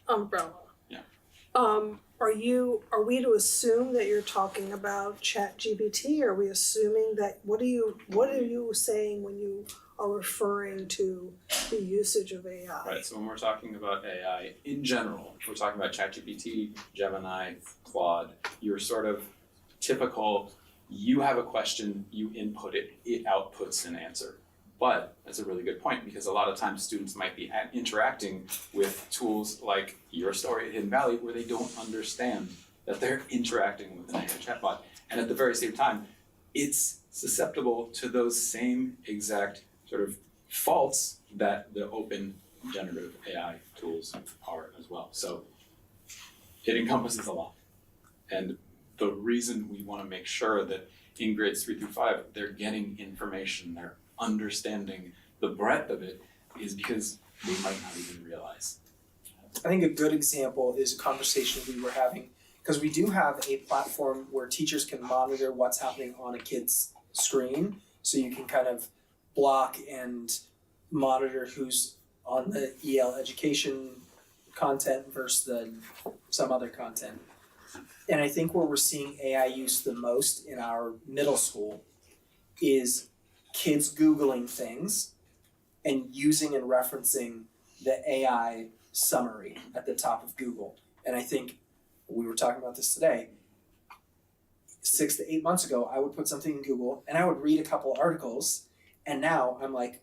C: umbrella.
L: Yeah.
C: Are we to assume that you're talking about ChatGPT? Are we assuming that, what are you saying when you are referring to the usage of AI?
L: Right, so when we're talking about AI in general, we're talking about ChatGPT, Gemini, Claude, your sort of typical, you have a question, you input it, it outputs an answer. But that's a really good point, because a lot of times students might be interacting with tools like your story at Hidden Valley where they don't understand that they're interacting with an AI chatbot. And at the very same time, it's susceptible to those same exact sort of faults that the open generative AI tools are as well. So it encompasses a lot. And the reason we want to make sure that in grades 3 through 5, they're getting information, they're understanding the breadth of it, is because they might not even realize.
G: I think a good example is a conversation we were having, because we do have a platform where teachers can monitor what's happening on a kid's screen, so you can kind of block and monitor who's on the EL education content versus some other content. And I think where we're seeing AI use the most in our middle school is kids Googling things and using and referencing the AI summary at the top of Google. And I think we were talking about this today. 6 to 8 months ago, I would put something in Google and I would read a couple articles, and now I'm like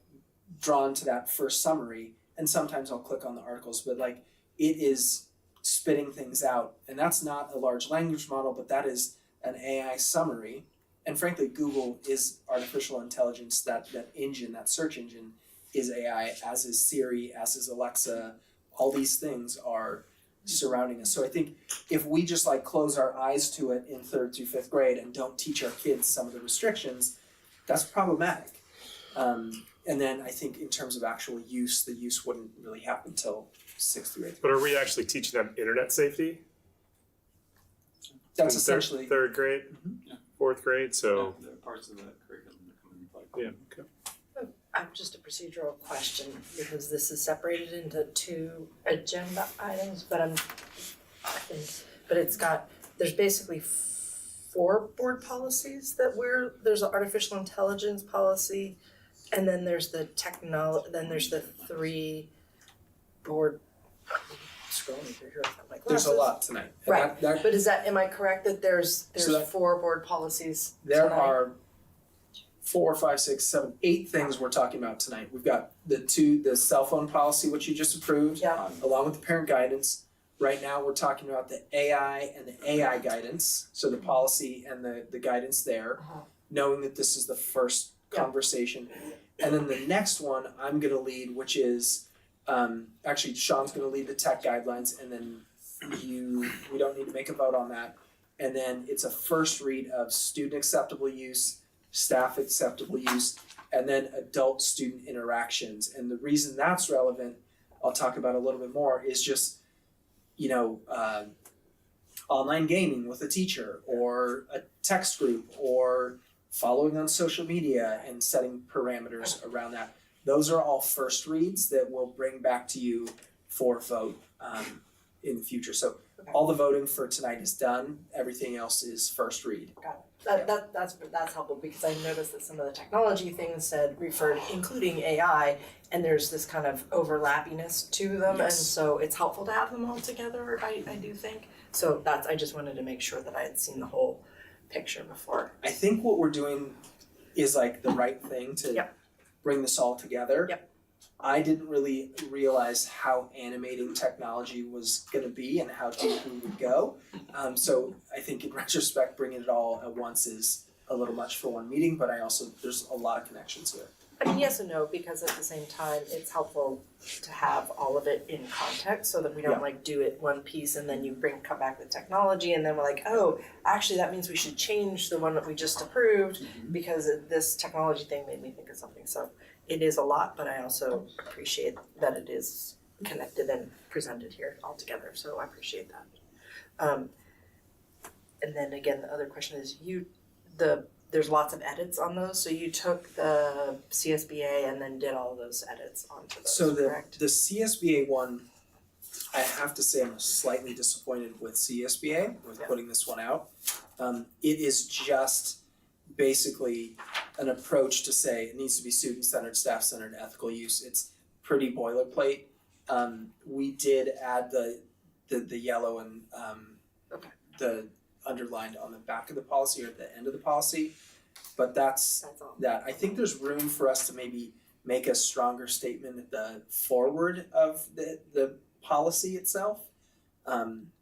G: drawn to that first summary, and sometimes I'll click on the articles, but like it is spitting things out. And that's not a large language model, but that is an AI summary. And frankly, Google is artificial intelligence. That engine, that search engine is AI, as is Siri, as is Alexa. All these things are surrounding us. So I think if we just like close our eyes to it in 3rd through 5th grade and don't teach our kids some of the restrictions, that's problematic. And then I think in terms of actual use, the use wouldn't really happen until 6th through 8th grade.
I: But are we actually teaching them internet safety?
G: That's
I: in
G: essentially
I: third grade,
L: Yeah.
I: 4th grade. So
L: There are parts of that curriculum that come into play.
I: yeah, okay.
K: I have just a procedural question, because this is separated into 2 agenda items, but there's basically 4 board policies there's an artificial intelligence policy, and then there's the then there's the 3 board, scrolling through here with my glasses.
G: there's a lot tonight. And
K: Right,
G: that-
K: but am I correct that there's
G: So that-
K: 4 board policies
G: there
K: tonight?
G: are 4, 5, 6, 7, 8 things we're talking about tonight. We've got the cell phone policy, which you just approved,
K: Yeah.
G: along with the parent guidance. Right now, we're talking about the AI and the AI guidance, so the policy and the guidance there, knowing that this is the first conversation. And then the next one I'm gonna lead, which is, actually Sean's gonna lead the tech guidelines, and then we don't need to make a vote on that. And then it's a first read of student acceptable use, staff acceptable use, and then adult student interactions. And the reason that's relevant, I'll talk about a little bit more, is just, online gaming with a teacher, or a text group, or following on social media and setting parameters around that. Those are all first reads that we'll bring back to you for vote in the future. So all the voting for tonight is done. Everything else is first read.
K: Got it. That's helpful, because I noticed that some of the technology things referred including AI, and there's this kind of overlappiness to them, and
G: Yes.
K: so it's helpful to have them all together, I do think. So I just wanted to make sure that I had seen the whole picture before.
G: I think what we're doing is like the right thing to
K: Yep.
G: bring this all together.
K: Yep.
G: I didn't really realize how animating technology was gonna be and how deep we would go. So I think in retrospect, bringing it all at once is a little much for one meeting, but there's a lot of connections here.
K: I mean, yes and no, because at the same time, it's helpful to have all of it in context, so that we don't like do it one piece and then you come back with technology, and then we're like, oh, actually that means we should change the one that we just approved because this technology thing made me think of something. So it is a lot, but I also appreciate that it is connected and presented here all together, so I appreciate that. And then again, the other question is there's lots of edits on those, so you took the CSBA and then did all those edits onto those,
G: So
K: correct?
G: the CSBA one, I have to say I'm slightly disappointed with CSBA, with putting this one out. It is just basically an approach to say it needs to be student-centered, staff-centered, ethical use. It's pretty boilerplate. We did add the yellow and the underlined on the back of the policy or at the end of the policy, but that's
K: all.
G: that. I think there's room for us to maybe make a stronger statement at the forward of the policy itself.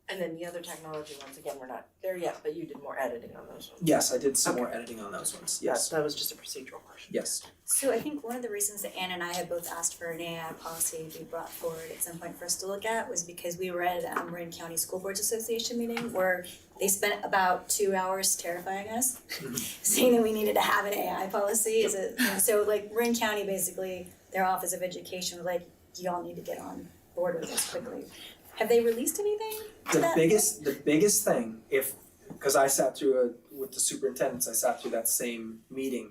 K: And then the other technology ones, again, we're not there yet, but you did more editing on those ones.
G: Yes, I did some more editing on those ones, yes.
K: That was just a procedural question.
G: Yes.
B: So I think one of the reasons that Anne and I had both asked for an AI policy to be brought forward at some point for us to look at was because we were at a Marin County School Boards Association meeting where they spent about 2 hours terrifying us, saying that we needed to have an AI policy. So like Marin County, basically, their Office of Education was like, y'all need to get on board with this quickly. Have they released anything to that?
G: The biggest thing, because I sat through with the superintendents, I sat through that same meeting.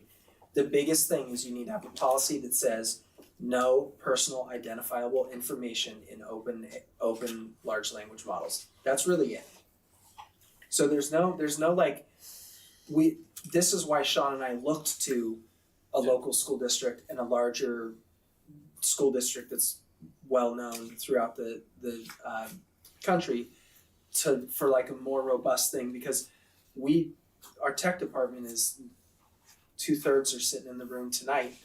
G: The biggest thing is you need to have a policy that says no personal identifiable information in open large language models. That's really it. So there's no like, this is why Sean and I looked to a local school district and a larger school district that's well known throughout the country for like a more robust thing, because our tech department is 2/3 are sitting in the room tonight,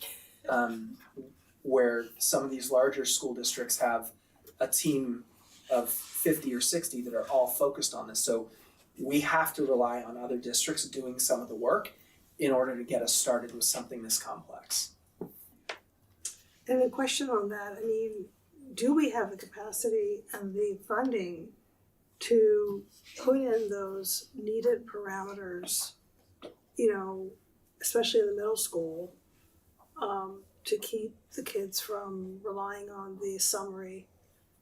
G: where some of these larger school districts have a team of 50 or 60 that are all focused on this. So we have to rely on other districts doing some of the work in order to get us started with something this complex.
C: And a question on that, I mean, do we have the capacity and the funding to put in those needed parameters, you know, especially in the middle school, to keep the kids from relying on the summary,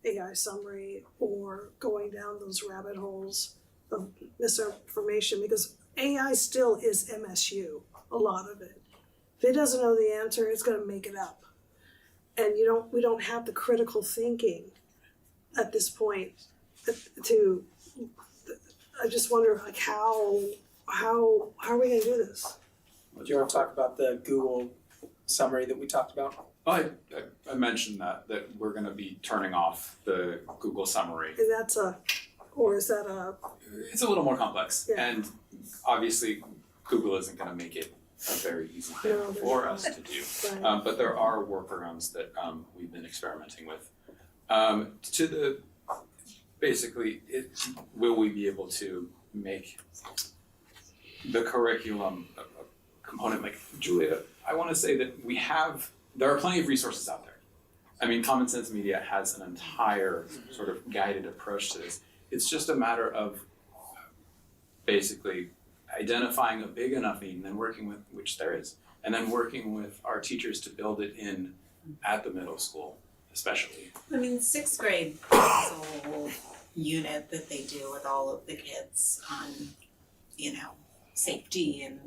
C: AI summary, or going down those rabbit holes of misinformation? Because AI still is MSU, a lot of it. If it doesn't know the answer, it's gonna make it up. And we don't have the critical thinking at this point I just wonder, like, how are we gonna do this?
G: Do you want to talk about the Google summary that we talked about?
L: I mentioned that we're going to be turning off the Google summary.
C: And that's
L: It's a little more complex,
C: Yeah.
L: and obviously Google isn't going to make it a very easy thing for us to do.
C: Right.
L: But there are workarounds that we've been experimenting with. Basically, will we be able to make the curriculum a component? Like, Julia, I want to say that there are plenty of resources out there. I mean, Common Sense Media has an entire sort of guided approach to this. It's just a matter of basically identifying a big enough need and then working with, which there is, and then working with our teachers to build it in at the middle school, especially.
E: I mean, 6th grade is a whole unit that they do with all of the kids on, safety and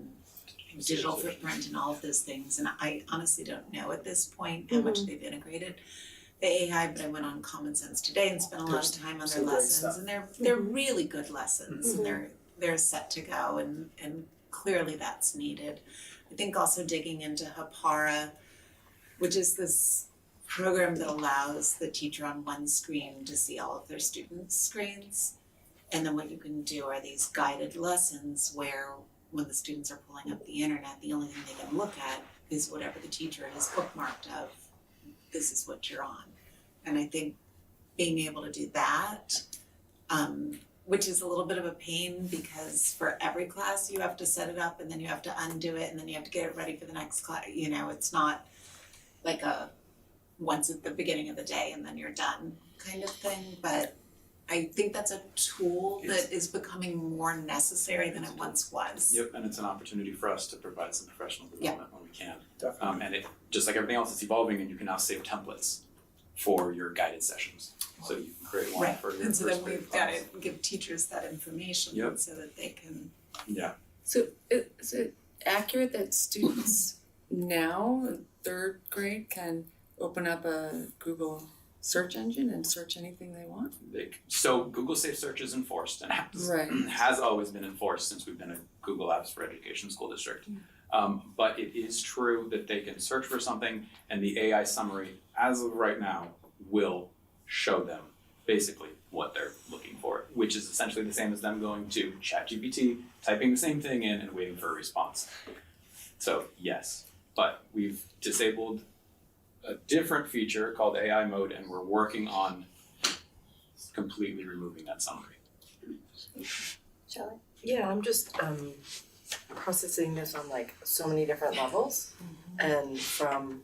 E: digital footprint and all of those things. And I honestly don't know at this point how much they've integrated the AI, but I went on Common Sense today and spent a lot of time on their lessons, and they're really good lessons, and they're set to go, and clearly that's needed. I think also digging into Hapara, which is this program that allows the teacher on one screen to see all of their students' screens. And then what you can do are these guided lessons where when the students are pulling up the internet, the only thing they can look at is whatever the teacher has bookmarked of, this is what you're on. And I think being able to do that, which is a little bit of a pain because for every class you have to set it up and then you have to undo it and then you have to get it ready for the next class. It's not like a once at the beginning of the day and then you're done kind of thing. But I think that's a tool that is becoming more necessary than it once was.
L: Yep, and it's an opportunity for us to provide some professional development when we can.
G: Definitely.
L: And it, just like everything else, it's evolving, and you can now save templates for your guided sessions. So you can create one for your
E: And so
L: first
E: then
L: grade
E: we've got
L: class.
E: to give teachers that information
L: Yep.
E: so that they can.
L: Yeah.
H: So is it accurate that students now, in 3rd grade, can open up a Google search engine and search anything they want?
L: So Google Safe Search is enforced and
H: Right.
L: has always been enforced since we've been a Google Apps for Education school district. But it is true that they can search for something and the AI summary, as of right now, will show them basically what they're looking for, which is essentially the same as them going to ChatGPT, typing the same thing in and waiting for a response. So yes, but we've disabled a different feature called AI mode, and we're working on completely removing that summary.
K: Shelley? Yeah, I'm just processing this on like so many different levels, and from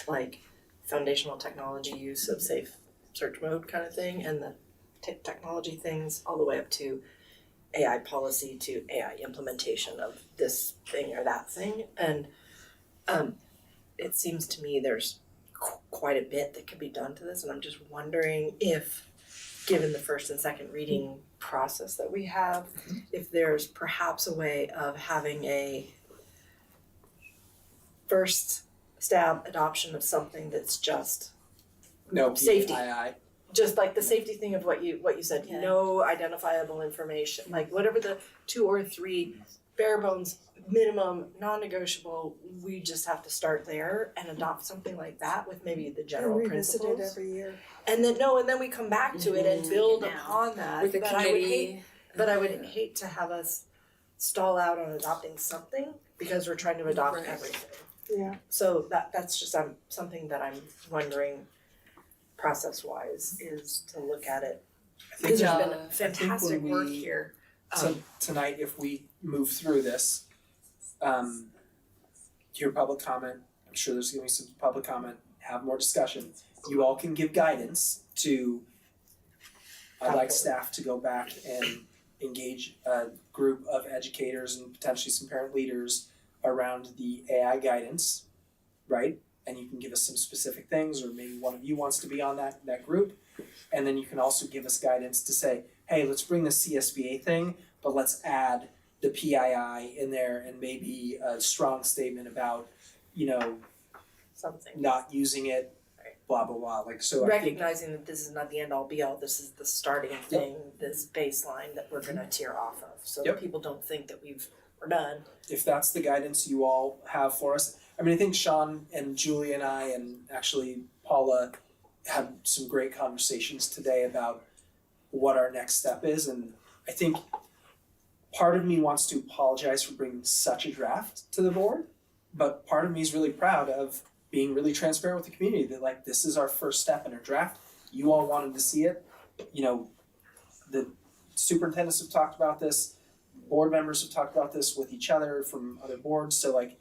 K: like foundational technology use of safe search mode kind of thing, and the technology things, all the way up to AI policy to AI implementation of this thing or that thing. And it seems to me there's quite a bit that could be done to this, and I'm just wondering if, given the first and second reading process that we have, if there's perhaps a way of having a first stab adoption of something that's just
G: No
K: safety.
G: PII.
K: just like the safety thing of what you said,
B: Yeah.
K: no identifiable information, like whatever the 2 or 3 bare bones minimum non-negotiable, we just have to start there and adopt something like that with maybe the general
C: And revisit it
K: principles.
C: every year.
K: And then we come back to it and build
B: Now.
K: upon that.
H: With a
K: But I would hate
H: committee.
K: But I would hate to have us stall out on adopting something because we're trying to adopt
H: Right.
K: everything.
C: Yeah.
K: So that's just something that I'm wondering process wise is to look at it.
G: I think
K: Because there's
H: Yeah.
K: been fantastic
G: when
K: work
G: we-
K: here.
G: So tonight, if we move through this, hear public comment, I'm sure there's gonna be some public comment, have more discussion. You all can give guidance to, I'd like staff to go back and engage a group of educators and potentially some parent leaders around the AI guidance, right? And you can give us some specific things, or maybe one of you wants to be on that group. And then you can also give us guidance to say, hey, let's bring the CSBA thing, but let's add the PII in there and maybe a strong statement about,
K: Something.
G: not using it, blah, blah, blah. Like, so I think,
K: Recognizing that this is not the end all be all, this is the starting thing, this baseline that we're gonna tear off of. So that
G: Yep.
K: people don't think that we're done.
G: if that's the guidance you all have for us, I mean, I think Sean and Julie and I, and actually Paula, had some great conversations today about what our next step is, and I think part of me wants to apologize for bringing such a draft to the board, but part of me is really proud of being really transparent with the community that like this is our first step in our draft. You all wanted to see it. The superintendents have talked about this, board members have talked about this with each other from other boards, so like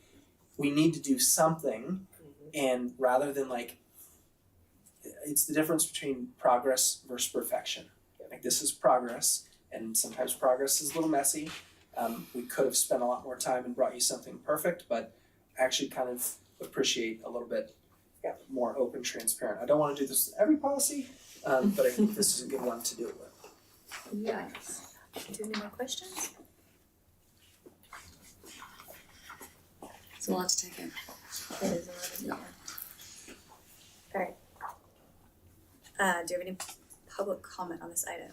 G: we need to do something, and rather than like it's the difference between progress versus perfection. Like this is progress, and sometimes progress is a little messy. We could have spent a lot more time and brought you something perfect, but I actually kind of appreciate a little bit more open, transparent. I don't want to do this with every policy, but I think this is a good one to do it with.
H: Yes.
B: Do you have any more questions?
H: It's a lot to take in.
B: It is 11, yeah. Alright. Do you have any public comment on this item?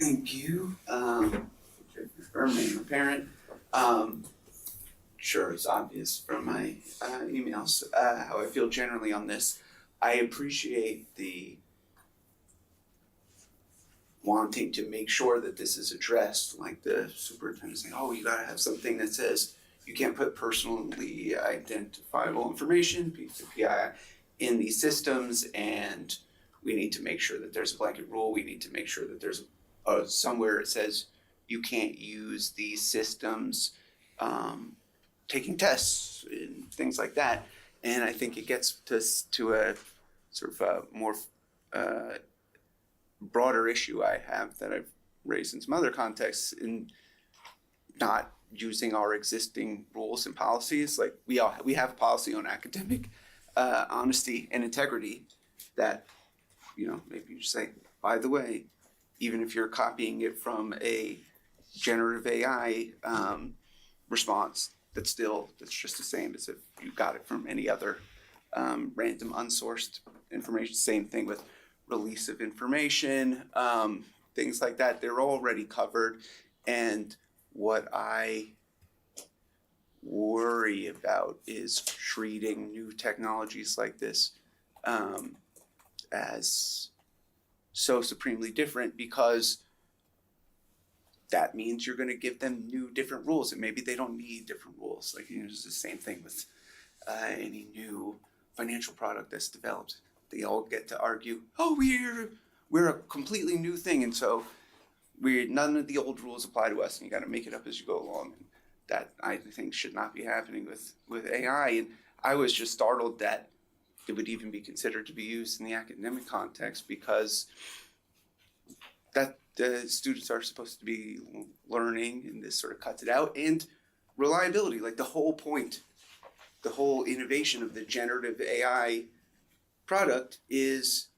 N: Thank you. For me, a parent. Sure, it's obvious from my emails how I feel generally on this. I appreciate the wanting to make sure that this is addressed, like the superintendent saying, oh, you gotta have something that says you can't put personally identifiable information, PII, in these systems, and we need to make sure that there's a blanket rule. We need to make sure that there's somewhere it says you can't use these systems taking tests and things like that. And I think it gets to a sort of a more broader issue I have that I've raised in some other contexts in not using our existing rules and policies. Like we have a policy on academic honesty and integrity that, maybe you just say, by the way, even if you're copying it from a generative AI response, that's just the same as if you got it from any other random unsourced information. Same thing with release of information, things like that. They're already covered. And what I worry about is treating new technologies like this as so supremely different, because that means you're going to give them new different rules, and maybe they don't need different rules. Like, it's the same thing with any new financial product that's developed. They all get to argue, oh, we're a completely new thing, and so none of the old rules apply to us, and you got to make it up as you go along. And that, I think, should not be happening with AI. And I was just startled that it would even be considered to be used in the academic context, because that the students are supposed to be learning, and this sort of cuts it out. And reliability, like the whole point, the whole innovation of the generative AI product is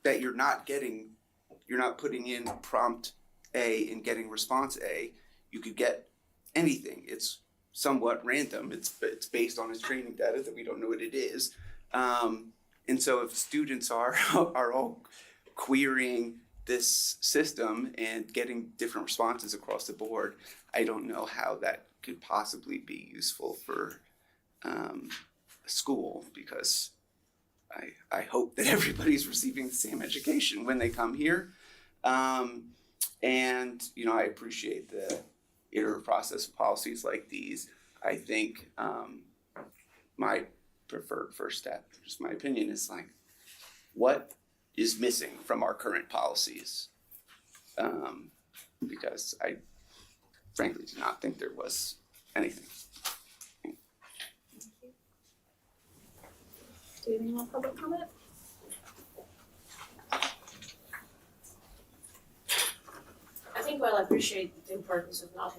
N: that you're not putting in prompt A and getting response A, you could get anything. It's somewhat random. It's based on his training data that we don't know what it is. And so if students are all querying this system and getting different responses across the board, I don't know how that could possibly be useful for a school, because I hope that everybody's receiving the same education when they come here. And, you know, I appreciate the iterative process of policies like these. I think my preferred first step, just my opinion, is like, what is missing from our current policies? Because I frankly do not think there was anything.
B: Do you have any more public comment?
M: I think while I appreciate the importance of not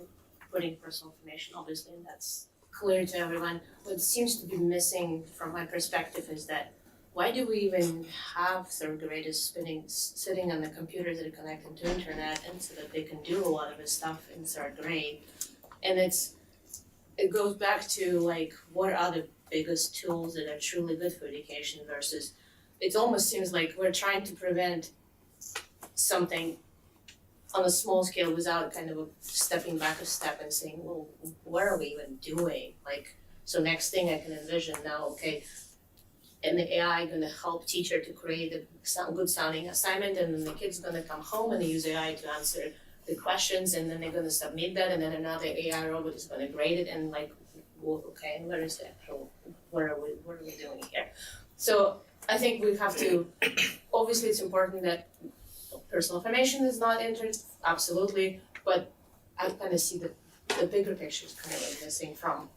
M: putting personal information, obviously, and that's clear to everyone, what seems to be missing from my perspective is that why do we even have third graders sitting on the computers that are connected to internet, and so that they can do a lot of this stuff in third grade? And it goes back to like, what are the biggest tools that are truly good for education versus, it almost seems like we're trying to prevent something on a small scale without kind of stepping back a step and saying, well, what are we even doing? Like, so next thing I can envision now, okay, and the AI gonna help teacher to create a good sounding assignment, and then the kid's gonna come home and use AI to answer the questions, and then they're gonna submit that, and then another AI robot is gonna grade it, and like, well, okay, and where is the actual, what are we doing here? So I think we have to, obviously it's important that personal information is not entered, absolutely, but I kind of see the bigger picture is kind of like missing from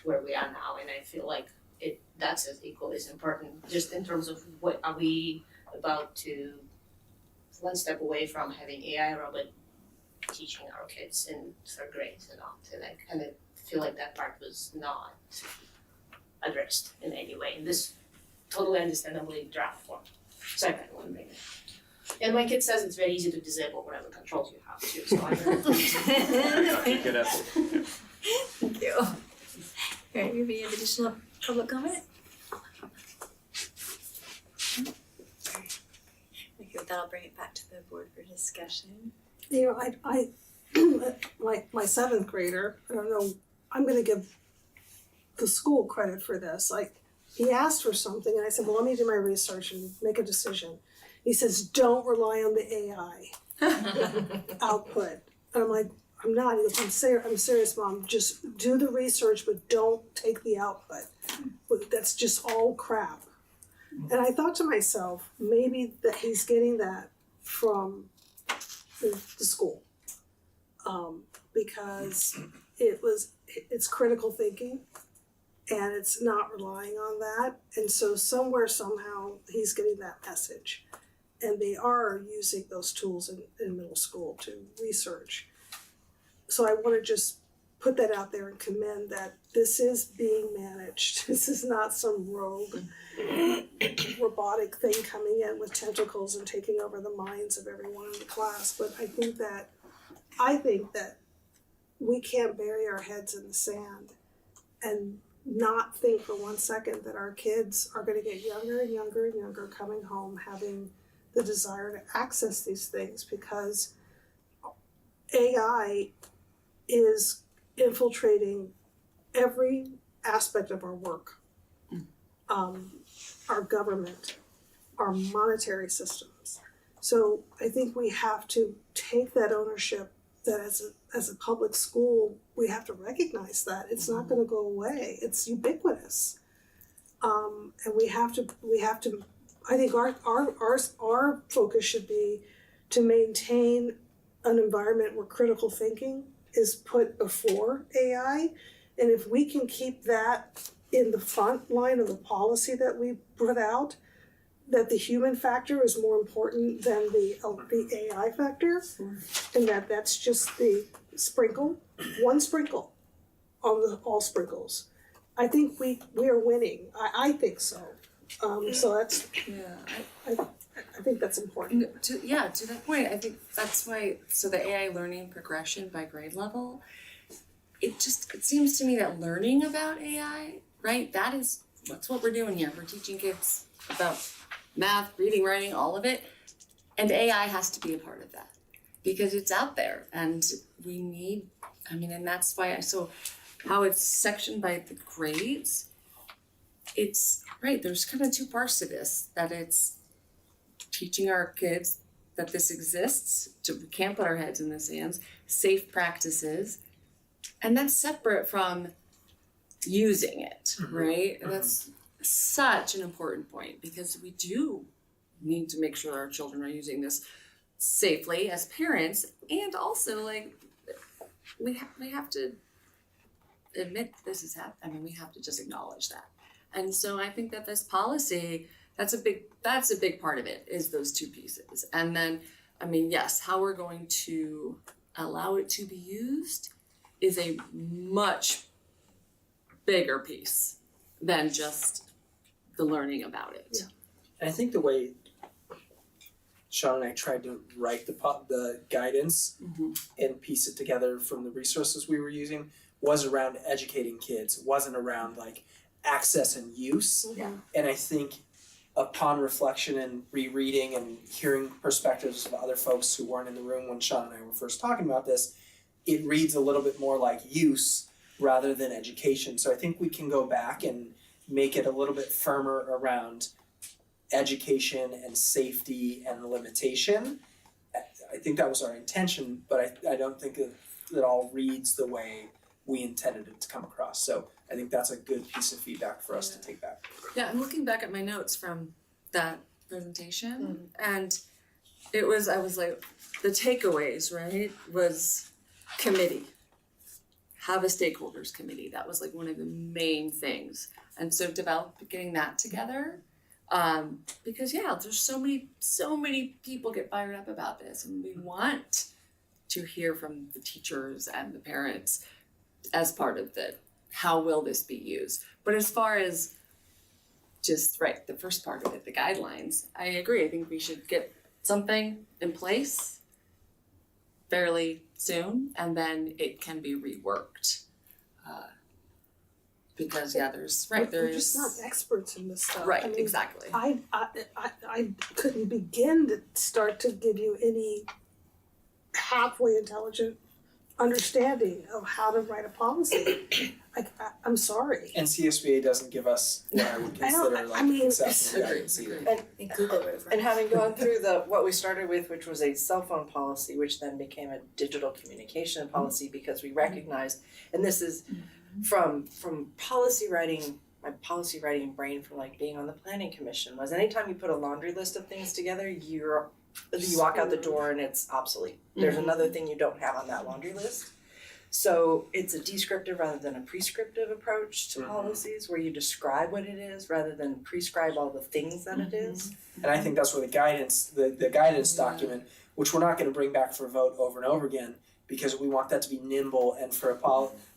M: where we are now, and I feel like that's as equally as important, just in terms of what are we about to one step away from having AI robot teaching our kids in third grade and not, and I kind of feel like that part was not addressed in any way in this totally understandably draft form. So I kind of want to bring it. And my kid says it's very easy to disable whatever controls you have too, so I
L: Keep it up.
B: Thank you. Alright, do you have additional public comment? Okay, with that, I'll bring it back to the board for discussion.
C: You know, I my seventh grader, I don't know, I'm gonna give the school credit for this. Like, he asked for something and I said, well, let me do my research and make a decision. He says, don't rely on the AI output. And I'm like, I'm not. He goes, I'm serious, Mom. Just do the research, but don't take the output. That's just all crap. And I thought to myself, maybe that he's getting that from the school, because it's critical thinking, and it's not relying on that. And so somewhere, somehow, he's getting that message. And they are using those tools in middle school to research. So I want to just put that out there and commend that this is being managed. This is not some rogue robotic thing coming in with tentacles and taking over the minds of everyone in the class. But I think that we can't bury our heads in the sand and not think for 1 second that our kids are going to get younger and younger and younger coming home having the desire to access these things, because AI is infiltrating every aspect of our work, our government, our monetary systems. So I think we have to take that ownership, that as a public school, we have to recognize that it's not going to go away. It's ubiquitous, and we have to. I think our focus should be to maintain an environment where critical thinking is put before AI, and if we can keep that in the front line of the policy that we put out, that the human factor is more important than the AI factor, and that's just the one sprinkle on all sprinkles. I think we are winning. I think so. So that's, I think that's important.
H: To that point, I think that's why, so the AI learning progression by grade level, it seems to me that learning about AI, right, that's what we're doing here. We're teaching kids about math, reading, writing, all of it. And AI has to be a part of that because it's out there and we need, and that's why how it's sectioned by the grades, it's, right, there's kind of two parts to this, that it's teaching our kids that this exists, we can't put our heads in the sands, safe practices, and that's separate from using it, right? And that's such an important point because we do need to make sure our children are using this safely as parents, and also like we have to admit this is happening. We have to just acknowledge that. And so I think that this policy, that's a big part of it, is those two pieces. And then, yes, how we're going to allow it to be used is a much bigger piece than just the learning about it.
G: Yeah. And I think the way Sean and I tried to write the guidance and piece it together from the resources we were using was around educating kids. It wasn't around like access and use.
C: Yeah.
G: And I think upon reflection and rereading and hearing perspectives of other folks who weren't in the room when Sean and I were first talking about this, it reads a little bit more like use rather than education. So I think we can go back and make it a little bit firmer around education and safety and limitation. I think that was our intention, but I don't think it all reads the way we intended it to come across. So I think that's a good piece of feedback for us to take back.
H: Yeah, I'm looking back at my notes from that presentation, and I was like, the takeaways, right, was committee. Have a stakeholders committee. That was like one of the main things. And so getting that together, because there's so many people get fired up about this, and we want to hear from the teachers and the parents as part of how will this be used. But as far as just, right, the first part of it, the guidelines, I agree. I think we should get something in place fairly soon, and then it can be reworked. Because
C: we're just not experts in this stuff.
H: Right, exactly.
C: I couldn't begin to start to give you any halfway intelligent understanding of how to write a policy. I'm sorry.
G: And CSBA doesn't give us what I would consider acceptable guidance either.
K: And having gone through what we started with, which was a cell phone policy, which then became a digital communication policy, because we recognized, and this is from policy writing, my policy writing brain from like being on the planning commission, was anytime you put a laundry list of things together, you walk out the door and it's obsolete. There's another thing you don't have on that laundry list. So it's a descriptive rather than a prescriptive approach to policies, where you describe what it is rather than prescribe all the things that it is.
G: And I think that's where the guidance document, which we're not going to bring back for a vote over and over again, because we want that to be nimble, and for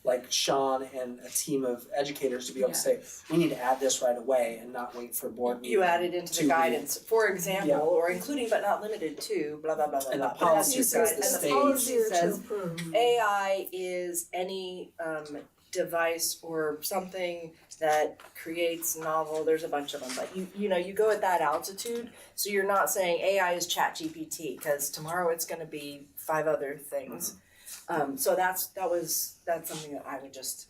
G: like Sean and a team of educators to be able to say, we need to add this right away and not wait for a board meeting.
K: You add it into the guidance, for example, or including but not limited to, blah, blah, blah, blah,
G: and
K: blah.
G: The policy says
K: and the policy says AI is any device or something that creates novel, there's a bunch of them, but you go at that altitude, so you're not saying AI is ChatGPT, because tomorrow it's gonna be 5 other things. So that's something that I would just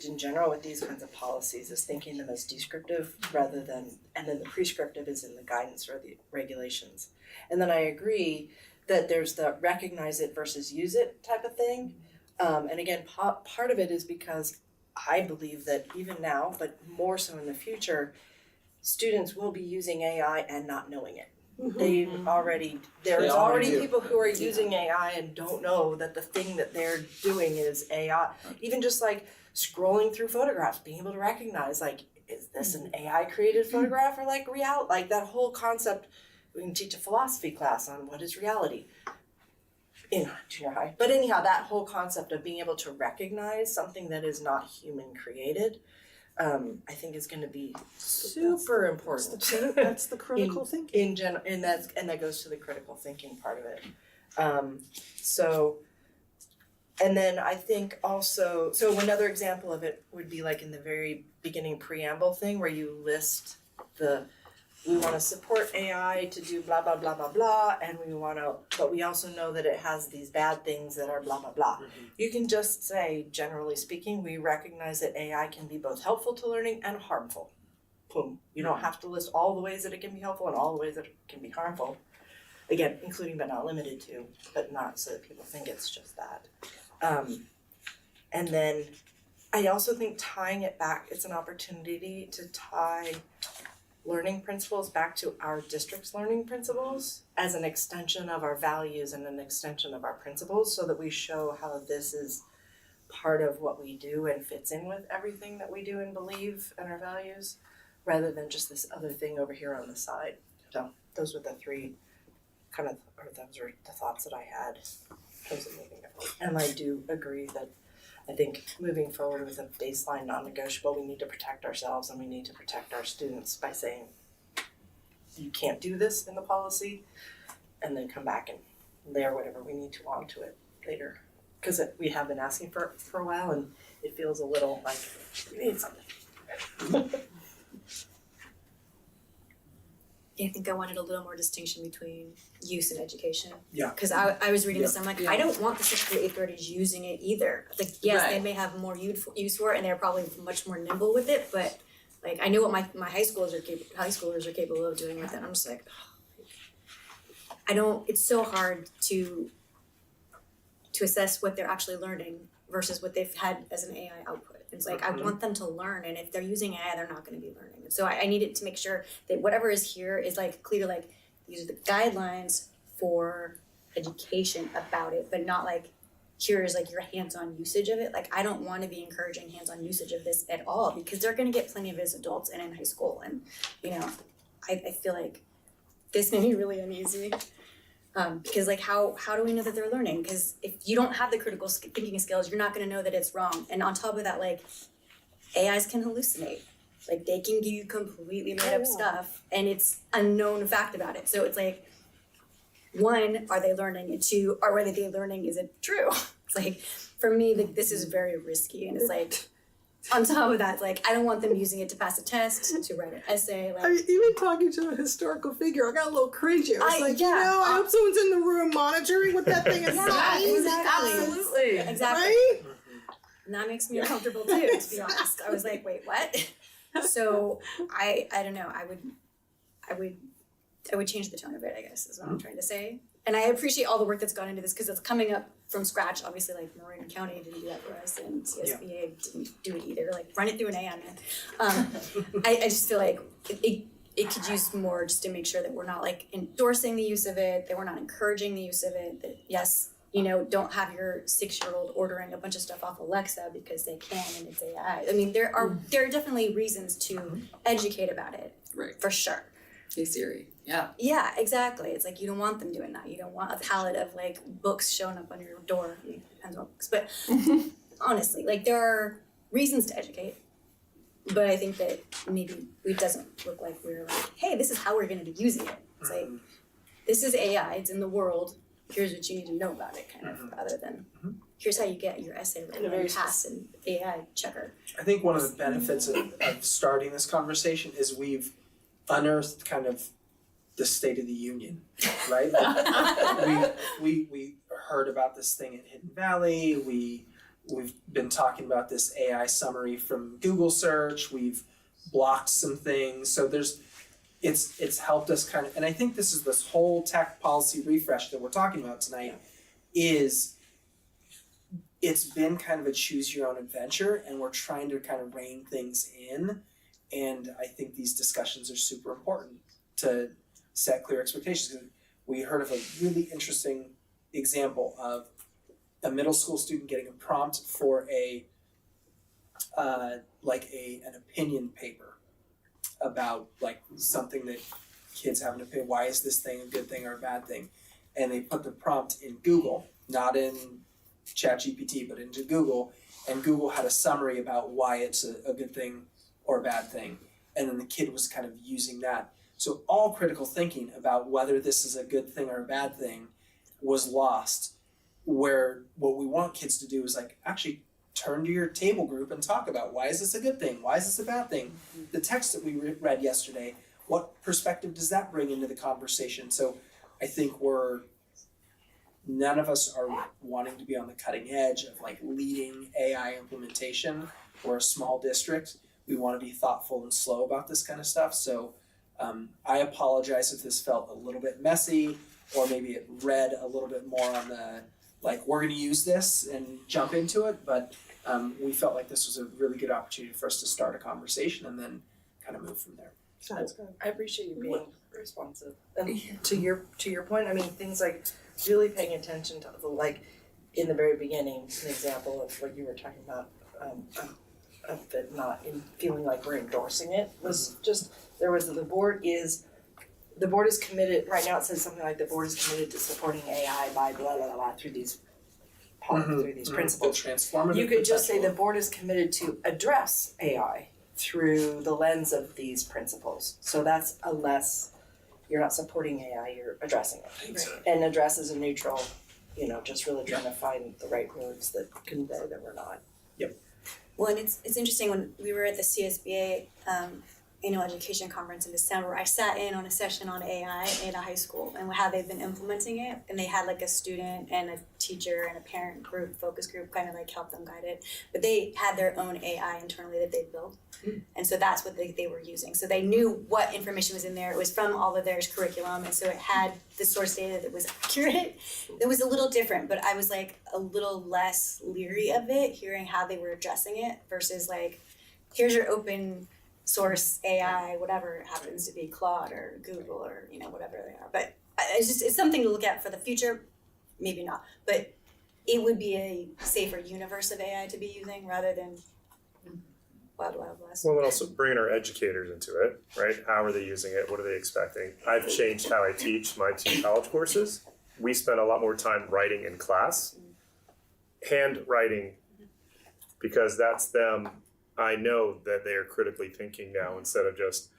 K: in general with these kinds of policies, is thinking them as descriptive rather than, and then the prescriptive is in the guidance or the regulations. And then I agree that there's the recognize it versus use it type of thing. And again, part of it is because I believe that even now, but more so in the future, students will be using AI and not knowing it. There's already people who are using AI and don't know that the thing that they're doing is AI. Even just like scrolling through photographs, being able to recognize, like, is this an AI created photograph or like reality? Like that whole concept, we can teach a philosophy class on what is reality in junior high. But anyhow, that whole concept of being able to recognize something that is not human created, I think is gonna be super important.
C: That's the critical thinking.
K: And that goes to the critical thinking part of it. And then I think also, so another example of it would be like in the very beginning preamble thing where you list we wanna support AI to do blah, blah, blah, blah, blah, and but we also know that it has these bad things that are blah, blah, blah. You can just say, generally speaking, we recognize that AI can be both helpful to learning and harmful. Boom. You don't have to list all the ways that it can be helpful and all the ways that it can be harmful. Again, including but not limited to, but not so that people think it's just that. And then I also think tying it back, it's an opportunity to tie learning principles back to our district's learning principles as an extension of our values and an extension of our principles, so that we show how this is part of what we do and fits in with everything that we do and believe and our values, rather than just this other thing over here on the side. So those were the three those were the thoughts that I had. And I do agree that I think moving forward with a baseline non-negotiable, we need to protect ourselves and we need to protect our students by saying, you can't do this in the policy, and then come back and layer whatever we need to onto it later. Because we have been asking for a while, and it feels a little like we need something.
B: I think I wanted a little more distinction between use and education.
G: Yeah.
B: Because I was reading this, I'm like, I don't want the 6th grade, 8th graders using it either. Like, yes, they may have more use for it, and they're probably much more nimble with it, but like, I know what my high schoolers are capable of doing with it. I'm just like, it's so hard to assess what they're actually learning versus what they've had as an AI output. It's like, I want them to learn, and if they're using AI, they're not gonna be learning. So I needed to make sure that whatever is here is like clear, like these are the guidelines for education about it, but not like here's like your hands-on usage of it. Like, I don't wanna be encouraging hands-on usage of this at all, because they're gonna get plenty of it as adults and in high school. And, you know, I feel like this made me really uneasy. Because like how do we know that they're learning? Because if you don't have the critical thinking skills, you're not gonna know that it's wrong. And on top of that, like AIs can hallucinate. Like they can give you completely made up stuff, and it's unknown fact about it. So it's like, one, are they learning? And two, are what they learning, is it true? It's like, for me, like, this is very risky, and it's like, on top of that, like, I don't want them using it to pass a test, to write an essay. Like,
C: I mean, even talking to a historical figure, I got a little cringy. I was like,
B: yeah.
C: I hope someone's in the room monitoring what that thing is saying.
B: Exactly.
H: Absolutely.
B: Exactly.
C: Right?
B: And that makes me uncomfortable too, to be honest. I was like, wait, what? So I don't know. I would change the tone of it, I guess, is what I'm trying to say. And I appreciate all the work that's gone into this, because it's coming up from scratch. Obviously, like Marin County didn't do that for us, and CSBA didn't do it either. Like, run it through an AI, man. I just feel like it could use more, just to make sure that we're not like endorsing the use of it, that we're not encouraging the use of it. That yes, you know, don't have your 6-year-old ordering a bunch of stuff off Alexa because they can and it's AI. I mean, there are definitely reasons to educate about it,
H: Right.
B: for sure.
H: Hey Siri. Yeah.
B: Yeah, exactly. It's like, you don't want them doing that. You don't want a pallet of like books showing up on your door. I mean, it depends on books, but honestly, like, there are reasons to educate. But I think that maybe it doesn't look like we're like, hey, this is how we're gonna be using it. It's like, this is AI, it's in the world, here's what you need to know about it, kind of, rather than here's how you get your essay written and pass an AI checker.
G: I think one of the benefits of starting this conversation is we've unearthed kind of the state of the union, right? Like, we heard about this thing at Hidden Valley, we've been talking about this AI summary from Google search, we've blocked some things, so it's helped us kind of, and I think this whole tech policy refresh that we're talking about tonight it's been kind of a choose your own adventure, and we're trying to kind of rein things in, and I think these discussions are super important to set clear expectations. We heard of a really interesting example of a middle school student getting a prompt for an opinion paper about like something that kids have an opinion. Why is this thing a good thing or a bad thing? And they put the prompt in Google, not in ChatGPT, but into Google, and Google had a summary about why it's a good thing or a bad thing, and then the kid was kind of using that. So all critical thinking about whether this is a good thing or a bad thing was lost, where what we want kids to do is like actually turn to your table group and talk about, why is this a good thing? Why is this a bad thing? The text that we read yesterday, what perspective does that bring into the conversation? So I think none of us are wanting to be on the cutting edge of like leading AI implementation. We're a small district. We want to be thoughtful and slow about this kind of stuff. So I apologize if this felt a little bit messy, or maybe it read a little bit more on the, like, we're gonna use this and jump into it, but we felt like this was a really good opportunity for us to start a conversation and then kind of move from there.
C: Sounds good.
K: I appreciate you being responsive. And to your point, I mean, things like really paying attention to the, like, in the very beginning, an example of what you were talking about, of it not in feeling like we're endorsing it, was just, the board is committed, right now it says something like the board is committed to supporting AI by blah, blah, blah, blah, through these principles.
G: The transformative
K: You could just say
G: potential.
K: the board is committed to address AI through the lens of these principles. So that's a less, you're not supporting AI, you're addressing it.
G: Right.
K: And address is a neutral, just really trying to find the right words that convey that we're not.
B: Well, and it's interesting, when we were at the CSBA annual education conference in December, I sat in on a session on AI at a high school and how they've been implementing it, and they had like a student and a teacher and a parent group, focus group, kind of like help them guide it, but they had their own AI internally that they built. And so that's what they were using. So they knew what information was in there. It was from all of their curriculum, and so it had the source data that was accurate. It was a little different, but I was like a little less leery of it, hearing how they were addressing it versus like, here's your open source AI, whatever it happens to be, Claude or Google or whatever they are. But it's something to look at for the future. Maybe not, but it would be a safer universe of AI to be using rather than Wild West.
I: Well, and also bringing our educators into it, right? How are they using it? What are they expecting? I've changed how I teach my 2 college courses. We spend a lot more time writing in class, handwriting, because that's them. I know that they are critically thinking now instead of just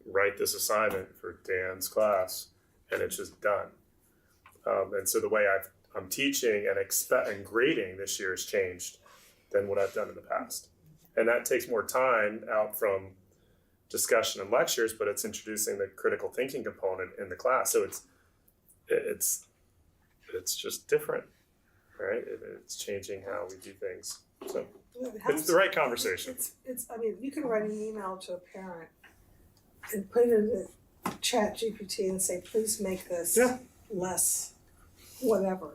I: write this assignment for Dan's class and it's just done. And so the way I'm teaching and grading this year has changed than what I've done in the past. And that takes more time out from discussion and lectures, but it's introducing the critical thinking component in the class. So it's just different, right? It's changing how we do things. So it's the right conversation.
C: I mean, you can write an email to a parent and put it into Chat GPT and say, please make this less whatever.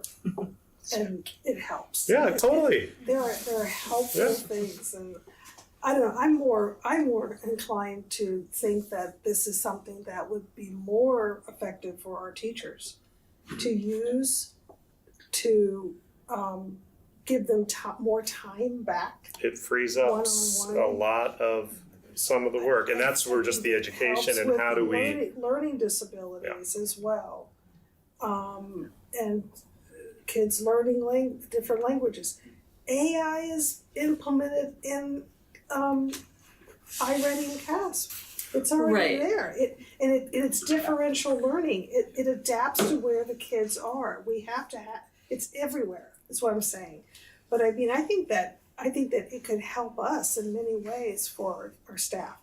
C: And it helps.
I: Yeah, totally.
C: There are helpful things, and I don't know, I'm more inclined to think that this is something that would be more effective for our teachers to use to give them more time back.
I: It frees up
C: One-on-one.
I: a lot of some of the work, and that's where just the education and how do we
C: learning disabilities as well, and kids learning different languages. AI is implemented in iWriting and CASP. It's already there. It's differential learning. It adapts to where the kids are. We have to have it's everywhere. That's what I'm saying. But I mean, I think that it could help us in many ways for our staff.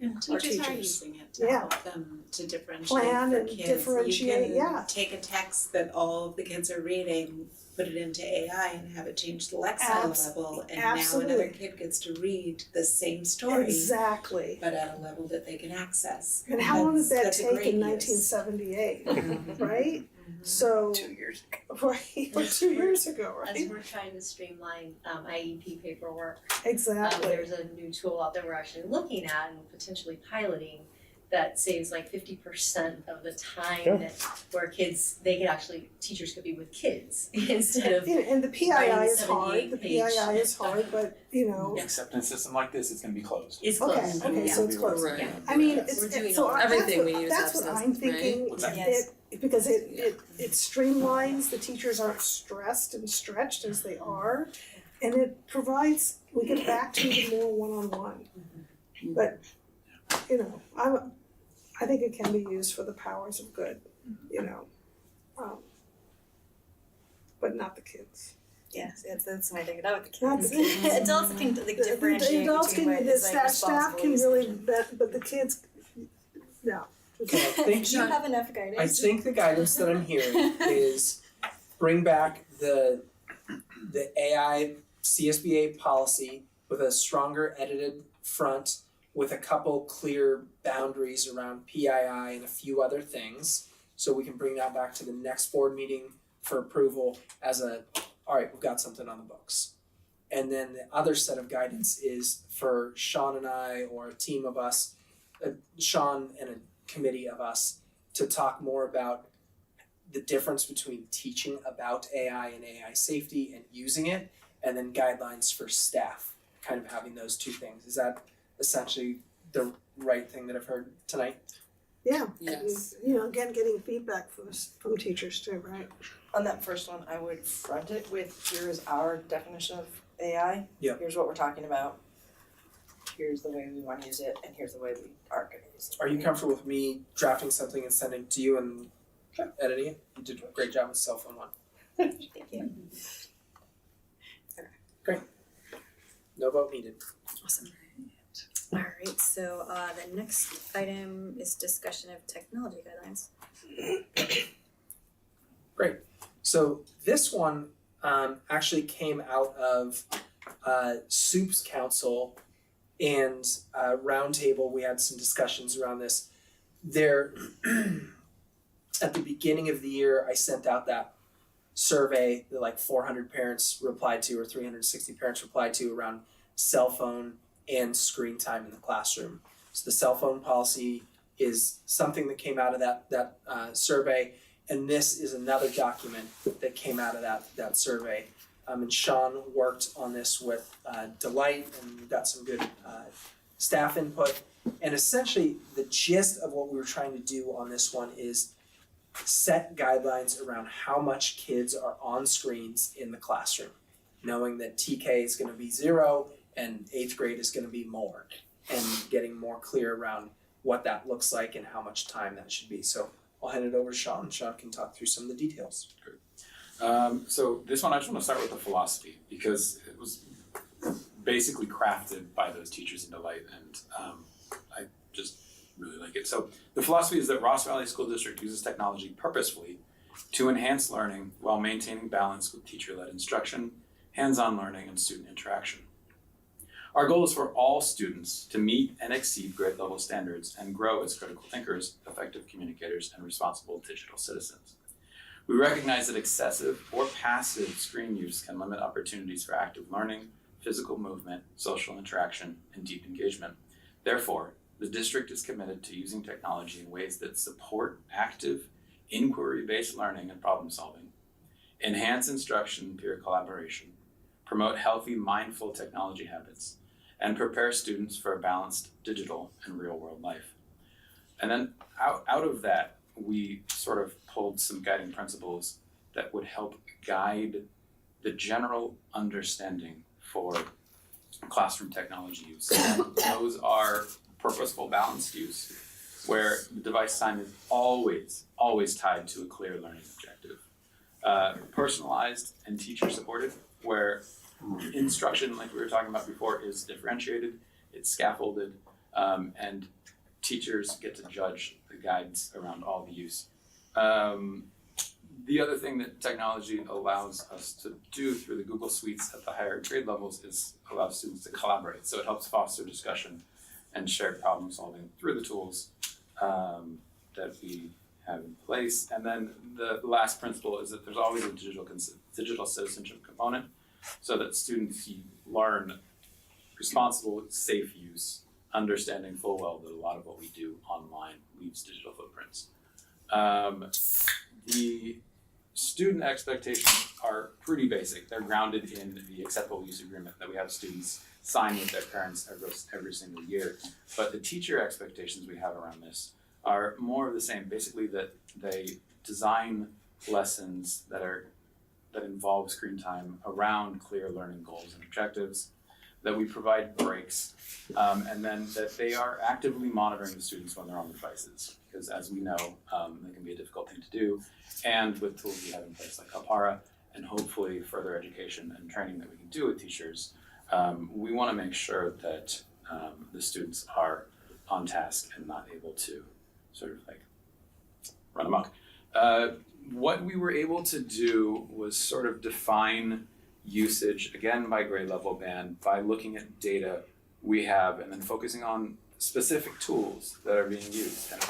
E: And teachers are using it to help them to differentiate
C: Plan
E: for
C: and
E: kids.
C: differentiate,
E: You can take a text that all of the kids are reading, put it into AI and have it change the lexile level, and now another kid gets to read the same story.
C: Exactly.
E: But at a level that they can access.
C: And how long did that take in 1978, right? So
K: 2 years ago.
C: Right, or 2 years ago, right?
J: As we're trying to streamline IEP paperwork,
C: Exactly.
J: there's a new tool out there we're actually looking at and potentially piloting that saves like 50% of the time where teachers could be with kids instead of
C: and the PII is hard. The
J: page.
C: PII is hard, but
L: Acceptance system like this is going to be closed.
J: It's closed.
C: Okay, so it's closed.
H: Right.
C: I mean,
H: We're doing
C: it's so
H: everything we use
C: that's what I'm thinking. Because it streamlines, the teachers aren't stressed and stretched as they are, and it provides, we get back to the more one-on-one. But, you know, I think it can be used for the powers of good, you know, but not the kids.
B: Yes, that's my thing. Not with the
C: Not
B: kids.
C: the kids.
B: Adults can like differentiate
C: The adults
B: between
C: can,
B: what
C: the
B: is like
C: staff can
B: responsible
C: really,
B: usage.
C: but the kids, no.
G: Okay, I think
B: Do you have enough guidance?
G: I think the guidance that I'm hearing is bring back the AI CSBA policy with a stronger edited front with a couple clear boundaries around PII and a few other things. So we can bring that back to the next board meeting for approval as all right, we've got something on the books. And then the other set of guidance is for Sean and I, or a team of us, Sean and a committee of us, to talk more about the difference between teaching about AI and AI safety and using it, and then guidelines for staff, kind of having those two things. Is that essentially the right thing that I've heard tonight?
C: Yeah,
H: Yes.
C: you know, again, getting feedback from teachers too, right?
K: On that first one, I would front it with, here's our definition of AI.
G: Yep.
K: Here's what we're talking about. Here's the way we want to use it, and here's the way we are going to use it.
G: Are you comfortable with me drafting something and sending to you and editing it? You did a great job with the cell phone one.
B: Thank you.
G: Great. No vote needed.
B: Awesome. All right, so the next item is discussion of technology guidelines.
G: Great. So this one actually came out of Soup's Council and Roundtable. We had some discussions around this. There, at the beginning of the year, I sent out that survey that like 400 parents replied to, or 360 parents replied to, around cell phone and screen time in the classroom. So the cell phone policy is something that came out of that survey, and this is another document that came out of that survey. And Sean worked on this with Delight, and we got some good staff input. And essentially, the gist of what we were trying to do on this one is set guidelines around how much kids are on screens in the classroom, knowing that TK is going to be 0 and 8th grade is going to be more, and getting more clear around what that looks like and how much time that should be. So I'll hand it over to Sean. Sean can talk through some of the details.
L: So this one, I just want to start with the philosophy, because it was basically crafted by those teachers in Delight, and I just really like it. So the philosophy is that Ross Valley School District uses technology purposefully to enhance learning while maintaining balance with teacher-led instruction, hands-on learning, and student interaction. Our goal is for all students to meet and exceed grade level standards and grow as critical thinkers, effective communicators, and responsible digital citizens. We recognize that excessive or passive screen use can limit opportunities for active learning, physical movement, social interaction, and deep engagement. Therefore, the district is committed to using technology in ways that support active, inquiry-based learning and problem solving, enhance instruction and peer collaboration, promote healthy, mindful technology habits, and prepare students for a balanced digital and real-world life. And then out of that, we sort of pulled some guiding principles that would help guide the general understanding for classroom technology use. And those are purposeful balanced use, where the device time is always tied to a clear learning objective. Personalized and teacher supported, where instruction, like we were talking about before, is differentiated, it's scaffolded, and teachers get to judge the guides around all the use. The other thing that technology allows us to do through the Google Suites at the higher grade levels is allow students to collaborate. So it helps foster discussion and shared problem solving through the tools that we have in place. And then the last principle is that there's always a digital citizenship component, so that students learn responsible, safe use, understanding full well that a lot of what we do online leaves digital footprints. The student expectations are pretty basic. They're grounded in the acceptable use agreement that we have students sign with their parents every single year. But the teacher expectations we have around this are more of the same. Basically, that they design lessons that involve screen time around clear learning goals and objectives, that we provide breaks, and then that they are actively monitoring the students when they're on the devices, because as we know, it can be a difficult thing to do. And with tools we have in place like Alpara, and hopefully further education and training that we can do with teachers, we want to make sure that the students are on task and not able to sort of like run amok. What we were able to do was sort of define usage, again by grade level band, by looking at data we have and then focusing on specific tools that are being used. And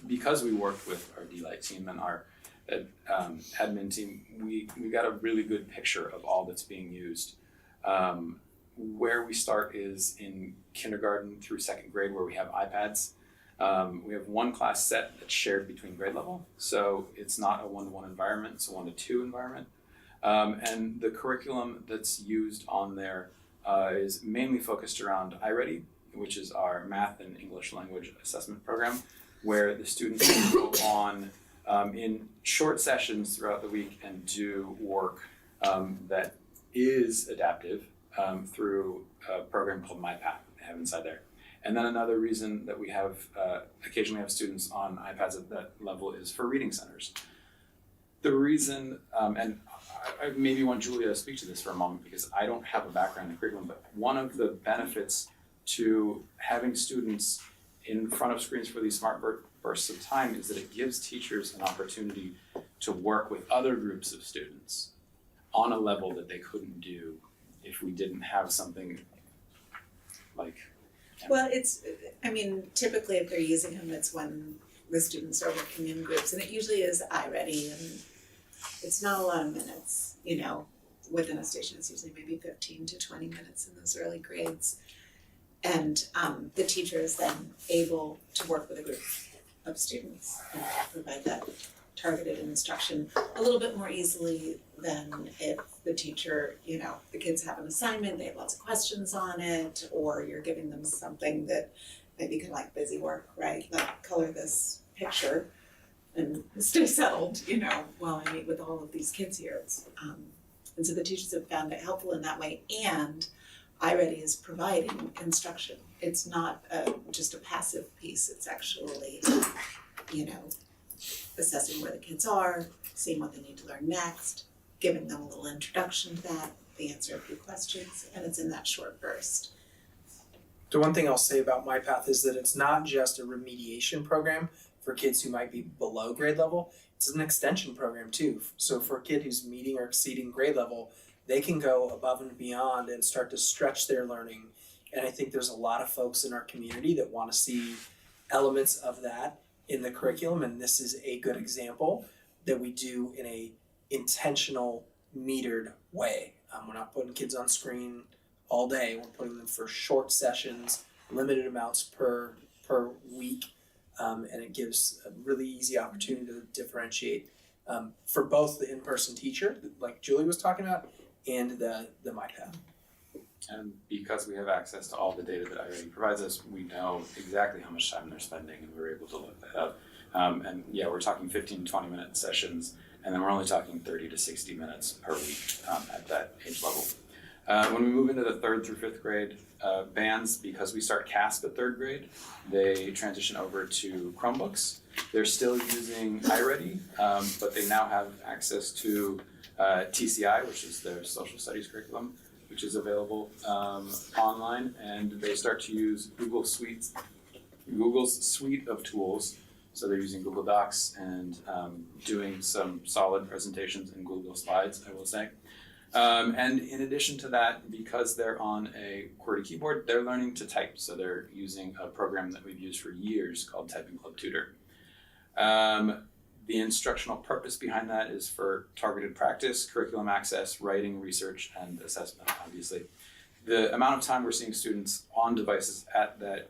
L: because we worked with our D-Light team and our admin team, we got a really good picture of all that's being used. Where we start is in kindergarten through second grade, where we have iPads. We have one class set that's shared between grade level, so it's not a one-to-one environment, it's a one-to-two environment. And the curriculum that's used on there is mainly focused around iReady, which is our math and English language assessment program, where the students can go on in short sessions throughout the week and do work that is adaptive through a program called MyPath they have inside there. And then another reason that we have occasionally have students on iPads at that level is for reading centers. The reason, and I maybe want Julia to speak to this for a moment because I don't have a background in curriculum, but one of the benefits to having students in front of screens for these smart bursts of time is that it gives teachers an opportunity to work with other groups of students on a level that they couldn't do if we didn't have something like.
E: Well, typically if they're using them, it's when the students are working in groups, and it usually is iReady, and it's not a lot of minutes, within a station. It's usually maybe 15 to 20 minutes in those early grades. And the teacher is then able to work with a group of students and provide that targeted instruction a little bit more easily than if the teacher, the kids have an assignment, they have lots of questions on it, or you're giving them something that maybe can like busy work, right? Like color this picture and stay settled, while I meet with all of these kids here. And so the teachers have found it helpful in that way, and iReady is providing instruction. It's not just a passive piece, it's actually, assessing where the kids are, seeing what they need to learn next, giving them a little introduction to that, they answer a few questions, and it's in that short burst.
G: The one thing I'll say about MyPath is that it's not just a remediation program for kids who might be below grade level, it's an extension program too. So for a kid who's meeting or exceeding grade level, they can go above and beyond and start to stretch their learning. And I think there's a lot of folks in our community that want to see elements of that in the curriculum, and this is a good example that we do in a intentional, metered way. We're not putting kids on screen all day, we're putting them for short sessions, limited amounts per week, and it gives a really easy opportunity to differentiate for both the in-person teacher, like Julie was talking about, and the MyPath.
L: And because we have access to all the data that iReady provides us, we know exactly how much time they're spending, and we're able to look that up. And yeah, we're talking 15 to 20 minute sessions, and then we're only talking 30 to 60 minutes per week at that age level. When we move into the 3rd through 5th grade bands, because we start CASP at 3rd grade, they transition over to Chromebooks. They're still using iReady, but they now have access to TCI, which is their social studies curriculum, which is available online, and they start to use Google's suite of tools. So they're using Google Docs and doing some solid presentations in Google Slides, I will say. And in addition to that, because they're on a QWERTY keyboard, they're learning to type. So they're using a program that we've used for years called Typing Club Tutor. The instructional purpose behind that is for targeted practice, curriculum access, writing, research, and assessment, obviously. The amount of time we're seeing students on devices at that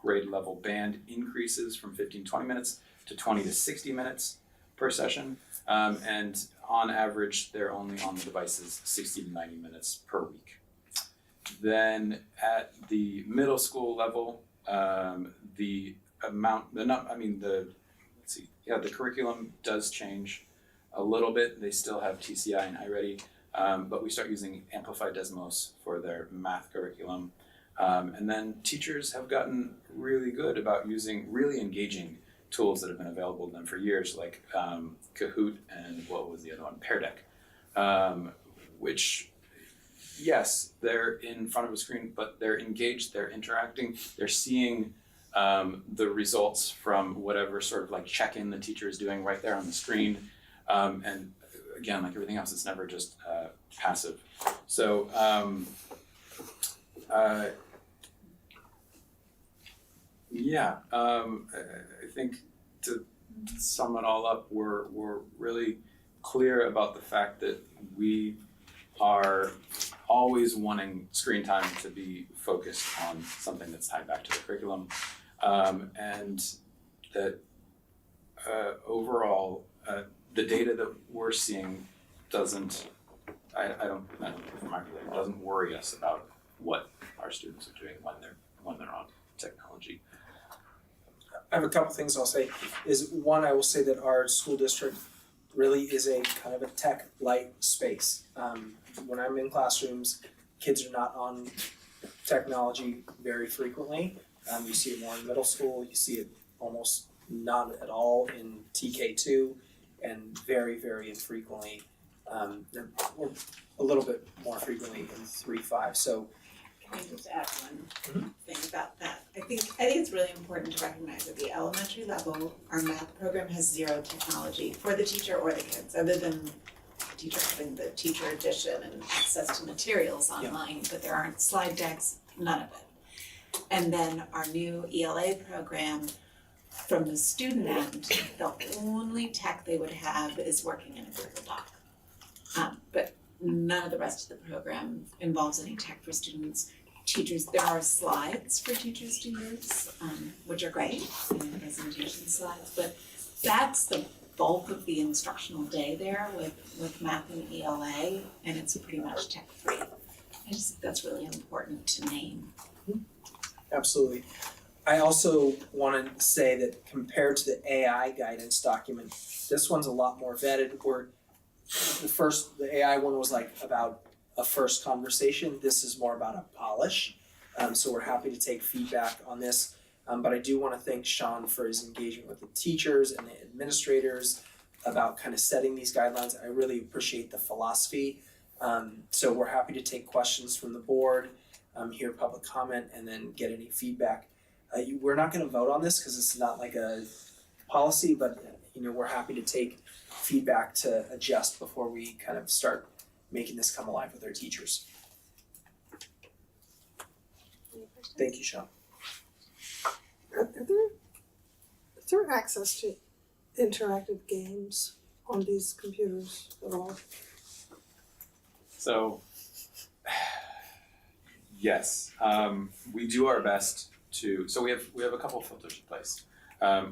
L: grade level band increases from 15-20 minutes to 20 to 60 minutes per session. And on average, they're only on the devices 60 to 90 minutes per week. Then at the middle school level, the curriculum does change a little bit. They still have TCI and iReady, But we start using Amplified Desmos for their math curriculum. And then teachers have gotten really good about using really engaging tools that have been available to them for years, like Kahoot and what was the other one, Pear Deck, which, yes, they're in front of a screen, but they're engaged, they're interacting, they're seeing the results from whatever sort of like check-in the teacher is doing right there on the screen. And again, like everything else, it's never just passive. So I think to sum it all up, we're really clear about the fact that we are always wanting screen time to be focused on something that's tied back to the curriculum, and that overall the data that we're seeing doesn't worry us about what our students are doing when they're on technology.
G: I have a couple things I'll say. Is one, I will say that our school district really is a kind of a tech light space. When I'm in classrooms, kids are not on technology very frequently. You see it more in middle school. You see it almost not at all in TK2, and very, very infrequently, or a little bit more frequently in 3-5. So,
E: can I just add one thing about that? I think it's really important to recognize at the elementary level, our math program has zero technology for the teacher or the kids, other than the teacher having the teacher edition and access to materials online, but there aren't slide decks, none of it. And then our new ELA program, from the student end, the only tech they would have is working in a Google Doc. But none of the rest of the program involves any tech for students. Teachers, there are slides for teachers to use, which are great, presentation slides, but that's the bulk of the instructional day there with math and ELA, and it's pretty much tech free. I just think that's really important to name.
G: absolutely. I also want to say that compared to the AI guidance document, this one's a lot more vetted. Where the AI one was like about a first conversation. This is more about a polish. So we're happy to take feedback on this. But I do want to thank Sean for his engagement with the teachers and the administrators about kind of setting these guidelines. I really appreciate the philosophy. So we're happy to take questions from the board, hear public comment, and then get any feedback. We're not going to vote on this because it's not like a policy, but we're happy to take feedback to adjust before we kind of start making this come alive with our teachers. Thank you, Sean.
C: Is there access to interactive games on these computers at all?
L: So, yes, we do our best to. So we have a couple filters in place.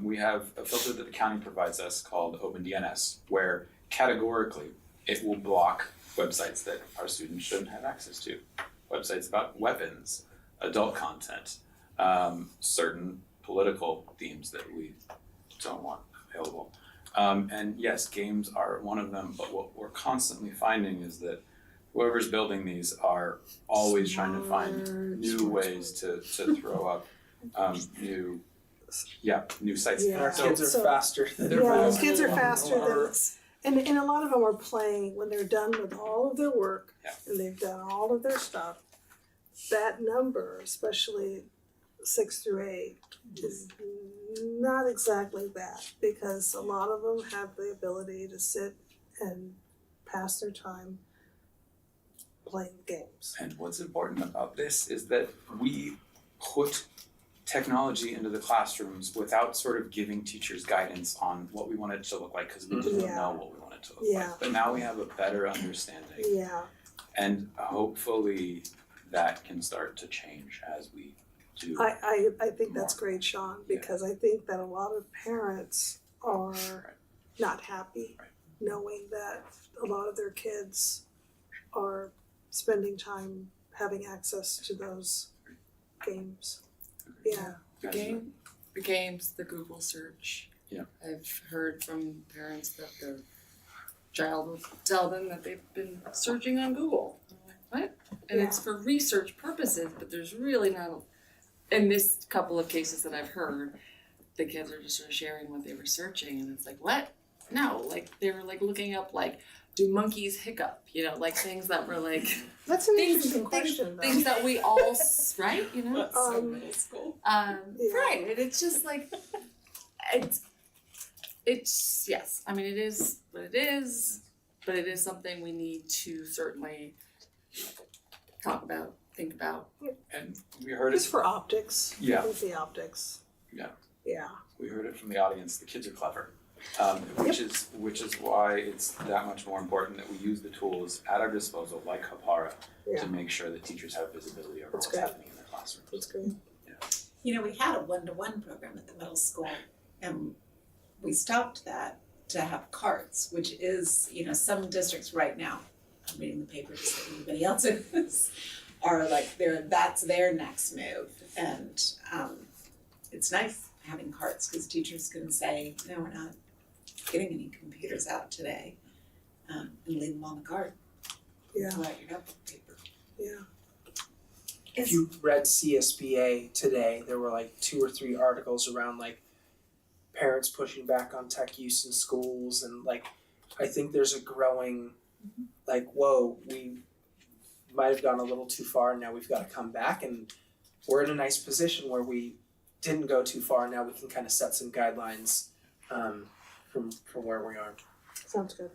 L: We have a filter that the county provides us called OpenDNS, where categorically it will block websites that our students shouldn't have access to. Websites about weapons, adult content, certain political themes that we don't want available. And yes, games are one of them, but what we're constantly finding is that whoever's building these are always trying to find new ways to throw up new sites.
G: And our kids are faster than
C: kids are faster than us. And a lot of them are playing when they're done with all of their work and they've done all of their stuff. That number, especially 6 through 8, is not exactly that, because a lot of them have the ability to sit and pass their time playing games.
L: And what's important about this is that we put technology into the classrooms without sort of giving teachers guidance on what we want it to look like, because we didn't know what we wanted to look like. But now we have a better understanding.
C: Yeah.
L: And hopefully that can start to change as we do.
C: I think that's great, Sean, because I think that a lot of parents are not happy knowing that a lot of their kids are spending time having access to those games. Yeah.
H: The games, the Google search.
L: Yeah.
H: I've heard from parents that they're child will tell them that they've been searching on Google. I'm like, what? And it's for research purposes, but there's really not, in this couple of cases that I've heard, the kids are just sort of sharing what they were searching, and it's like, what? No, like they were like looking up like, do monkeys hiccup? You know, like things that were like
C: That's an interesting question, though.
H: things that we all right, you know.
E: That's so middle school.
H: Right, and it's just like it's yes. I mean, it is what it is, but it is something we need to certainly talk about, think about.
L: And we heard
C: Just
L: it,
C: for optics.
L: Yeah.
C: I think the optics.
L: Yeah.
C: Yeah.
L: we heard it from the audience, the kids are clever. Which is why it's that much more important that we use the tools at our disposal, like Hapara,
C: Yeah.
L: to make sure that teachers have visibility over
C: That's
L: what's
C: great.
L: happening in their classrooms.
C: That's great.
E: You know, we had a one-to-one program at the middle school, and we stopped that to have carts, which is, you know, some districts right now, I'm reading the paper just like everybody else is, are like, that's their next move. And it's nice having carts, because teachers can say, no, we're not getting any computers out today, and leave them on the cart.
C: Yeah.
E: Pull out your notebook paper.
C: Yeah.
G: If you read CSBA today, there were like 2 or 3 articles around like parents pushing back on tech use in schools, and like I think there's a growing like, whoa, we might have gone a little too far and now we've got to come back, and we're in a nice position where we didn't go too far, and now we can kind of set some guidelines from where we are.
C: Sounds good.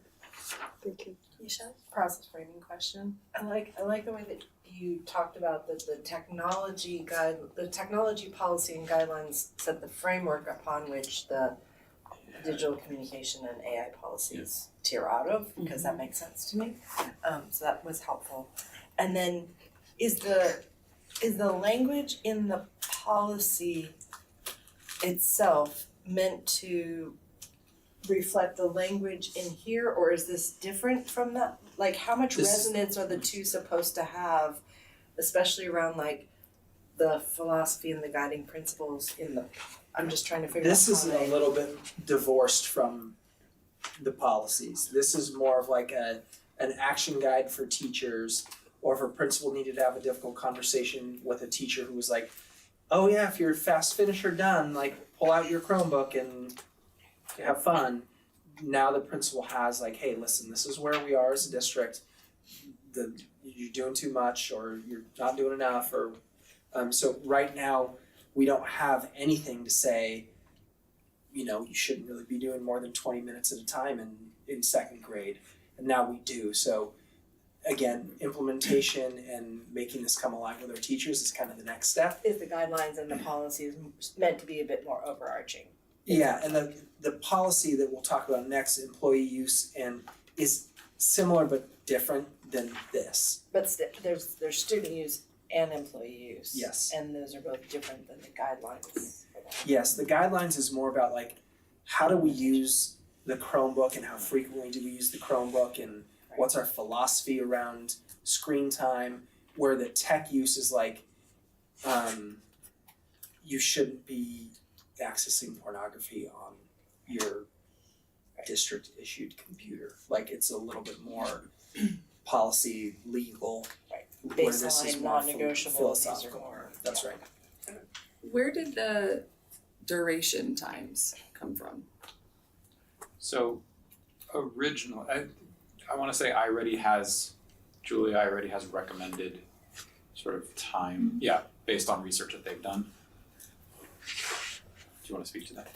C: Thank you.
K: Michelle? Process framing question. I like the way that you talked about that the technology policy and guidelines set the framework upon which the digital communication and AI policies tier out of, because that makes sense to me. So that was helpful. And then is the language in the policy itself meant to reflect the language in here, or is this different from that? Like, how much resonance are the two supposed to have, especially around like the philosophy and the guiding principles in the, I'm just trying to figure
G: This
K: out
G: is
K: how
G: a little bit divorced from the policies. This is more of like an action guide for teachers, or if a principal needed to have a difficult conversation with a teacher who was like, oh yeah, if you're fast finished or done, like pull out your Chromebook and have fun. Now the principal has like, hey, listen, this is where we are as a district. You're doing too much, or you're not doing enough, or so right now we don't have anything to say, you know, you shouldn't really be doing more than 20 minutes at a time in second grade, and now we do. So again, implementation and making this come alive with our teachers is kind of the next step.
K: is the guidelines and the policies meant to be a bit more overarching.
G: Yeah, and the policy that we'll talk about next, employee use, and is similar but different than this.
K: But there's student use and employee use.
G: Yes.
K: And those are both different than the guidelines for that.
G: Yes, the guidelines is more about like, how do we use the Chromebook and how frequently do we use the Chromebook, and what's our philosophy around screen time, where the tech use is like, you shouldn't be accessing pornography on your district issued computer. Like, it's a little bit more policy, legal, where this is
K: Baseline,
G: more
K: non-negotiable,
G: philosophical.
K: these are more.
G: That's right.
H: Where did the duration times come from?
L: So original, I want to say Julia already has recommended sort of time, based on research that they've done. Do you want to speak to that?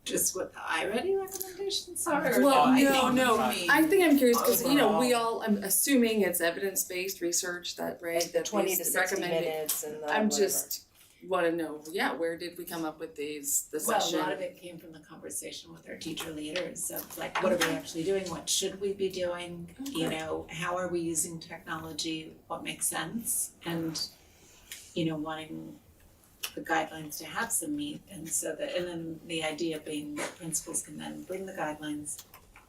E: Just what the iReady recommendations are?
H: Well, no.
E: I
H: I think I'm curious because
E: overall.
H: we all. I'm assuming it's evidence-based research that that
K: 20
H: these
K: to 60
H: recommended.
K: minutes and the
H: I'm
K: whatever.
H: just want to know. Yeah, where did we come up with the
E: Well,
H: session?
E: a lot of it came from the conversation with our teacher leaders of like, what are we actually doing? What should we be doing? You know, how are we using technology? What makes sense? And, you know, wanting the guidelines to have some meat, and then the idea being that principals can then bring the guidelines,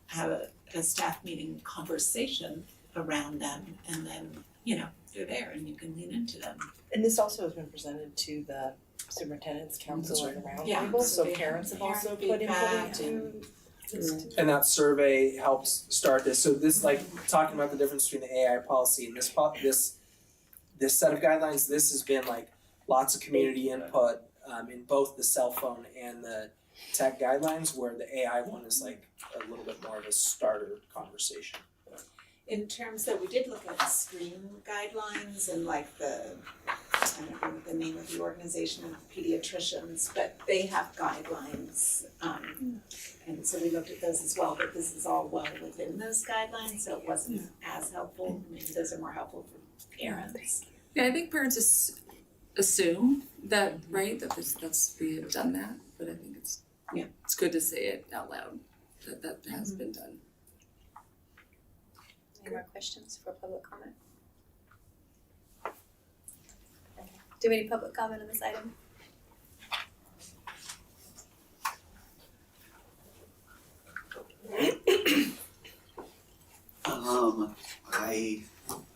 E: have a staff meeting conversation around them, and then, you know, they're there and you can lean into them.
K: And this also has been presented to the superintendent's council and the
E: Yeah,
K: roundtable,
E: so
K: so
E: they
K: parents have
E: have
K: also
E: parent
K: put input
E: feedback
K: into
G: And that survey helped start this. So this, like, talking about the difference between the AI policy and this set of guidelines, this has been like lots of community input in both the cell phone and the tech guidelines, where the AI one is like a little bit more of a starter conversation.
E: In terms that we did look at the screen guidelines and like I don't know the name of the organization of pediatricians, but they have guidelines. And so we looked at those as well, but this is all well within those guidelines, so it wasn't as helpful. Maybe those are more helpful for parents.
H: Yeah, I think parents assume that, right, that's we have done that, but I think it's good to say it out loud that has been done.
B: Any more questions for public comment? Okay. Do we have any public comment on this item?
N: I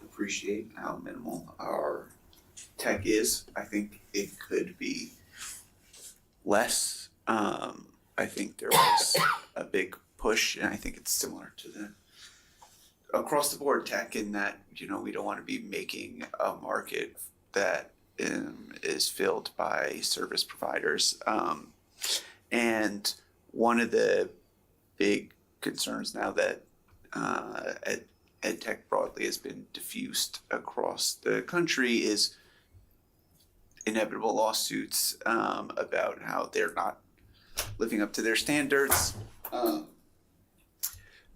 N: appreciate how minimal our tech is. I think it could be less. I think there was a big push, and I think it's similar to the across the board tech in that, we don't want to be making a market that is filled by service providers. And one of the big concerns now that ed tech broadly has been diffused across the country is inevitable lawsuits about how they're not living up to their standards.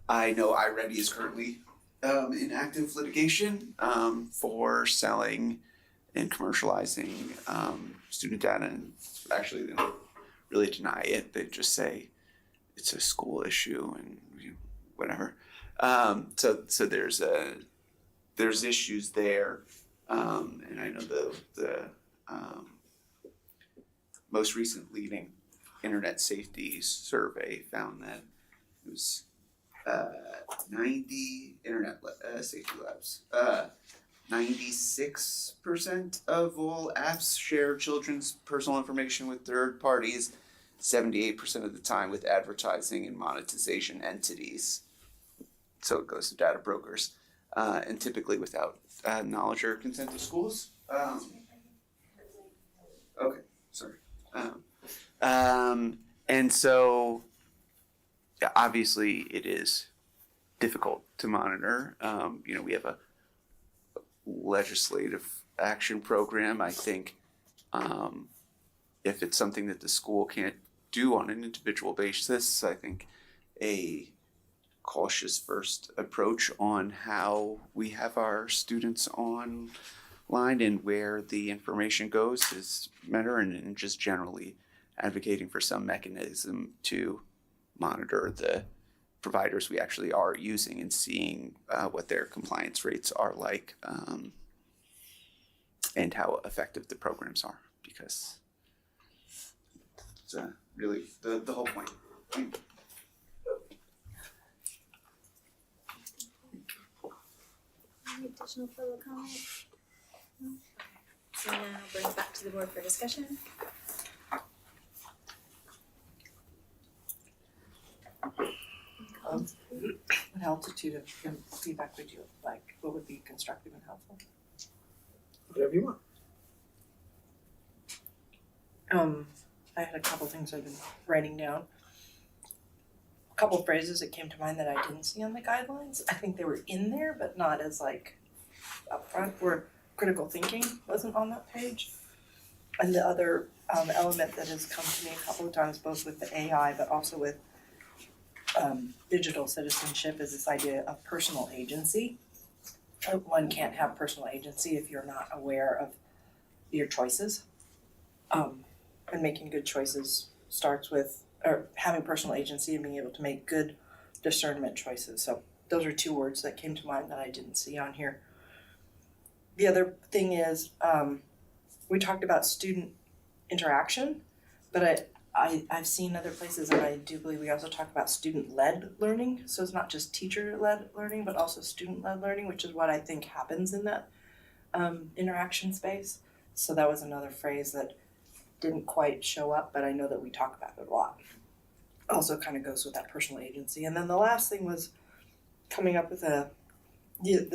N: I know iReady is currently in active litigation for selling and commercializing student data, and actually they don't really deny it. They just say it's a school issue and whatever. So there's issues there, and I know the most recent leading internet safety survey found that it was 90 internet safety labs. 96% of all apps share children's personal information with third parties, 78% of the time with advertising and monetization entities. So it goes to data brokers, and typically without knowledge or consent of schools. Okay, sorry. And so, yeah, obviously it is difficult to monitor. We have a legislative action program. I think if it's something that the school can't do on an individual basis, I think a cautious first approach on how we have our students online and where the information goes is better, and just generally advocating for some mechanism to monitor the providers we actually are using and seeing what their compliance rates are like, and how effective the programs are, because it's really the whole point.
B: Any additional public comment? No? So now bring it back to the board for discussion.
K: What altitude of feedback would you like? What would be constructive and helpful?
G: Whatever you want.
K: I had a couple things I've been writing down. A couple of phrases that came to mind that I didn't see on the guidelines. I think they were in there, but not as like upfront. Where critical thinking wasn't on that page. And the other element that has come to me a couple of times, both with the AI, but also with digital citizenship, is this idea of personal agency. One can't have personal agency if you're not aware of your choices. And making good choices starts with, or having personal agency and being able to make good discernment choices. So those are two words that came to mind that I didn't see on here. The other thing is, we talked about student interaction, but I've seen other places, and I do believe we also talk about student-led learning. So it's not just teacher-led learning, but also student-led learning, which is what I think happens in that interaction space. So that was another phrase that didn't quite show up, but I know that we talk about it a lot. also kind of goes with that personal agency. And then the last thing was coming up with the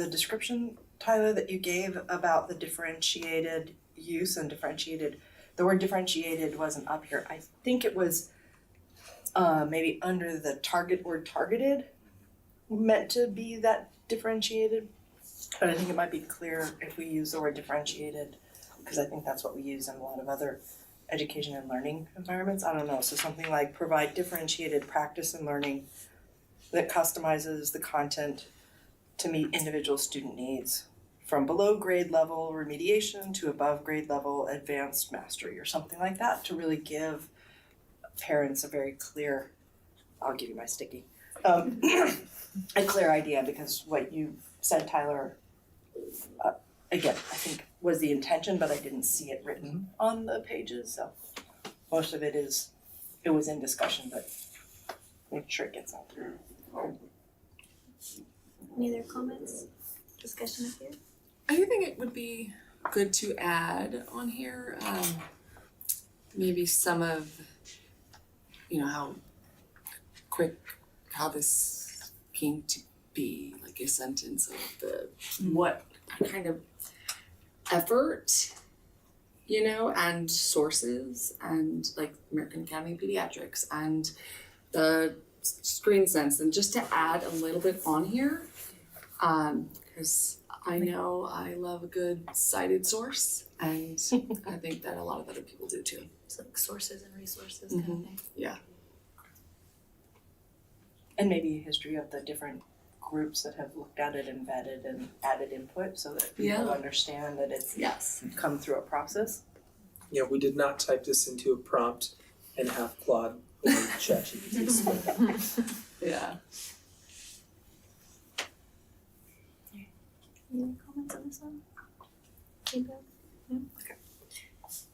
K: description, Tyler, that you gave about the differentiated use and differentiated. The word differentiated wasn't up here. I think it was maybe under the word targeted, meant to be that differentiated. But I think it might be clear if we use the word differentiated, because I think that's what we use in a lot of other education and learning environments. I don't know, so something like provide differentiated practice and learning that customizes the content to meet individual student needs, from below grade level remediation to above grade level advanced mastery, or something like that, to really give parents a very clear, I'll give you my sticky, a clear idea, because what you said, Tyler, again, I think was the intention, but I didn't see it written on the pages, so most of it was in discussion, but make sure it gets out there.
B: Any other comments, discussion up here?
H: I do think it would be good to add on here, maybe some of, how this came to be, like a sentence of what kind of effort, and sources, and like American Academy of Pediatrics and the Screen Sense, and just to add a little bit on here, because I know I love a good cited source, and I think that a lot of other people do too.
B: So like sources and resources kind of thing.
H: Yeah.
K: And maybe a history of the different groups that have looked at it and vetted and added input, so that people understand that it's come through a process.
G: Yeah, we did not type this into a prompt and have Claude or ChatGPT explain it.
H: Yeah.
B: Any comments on this one? Feedback? No? Okay.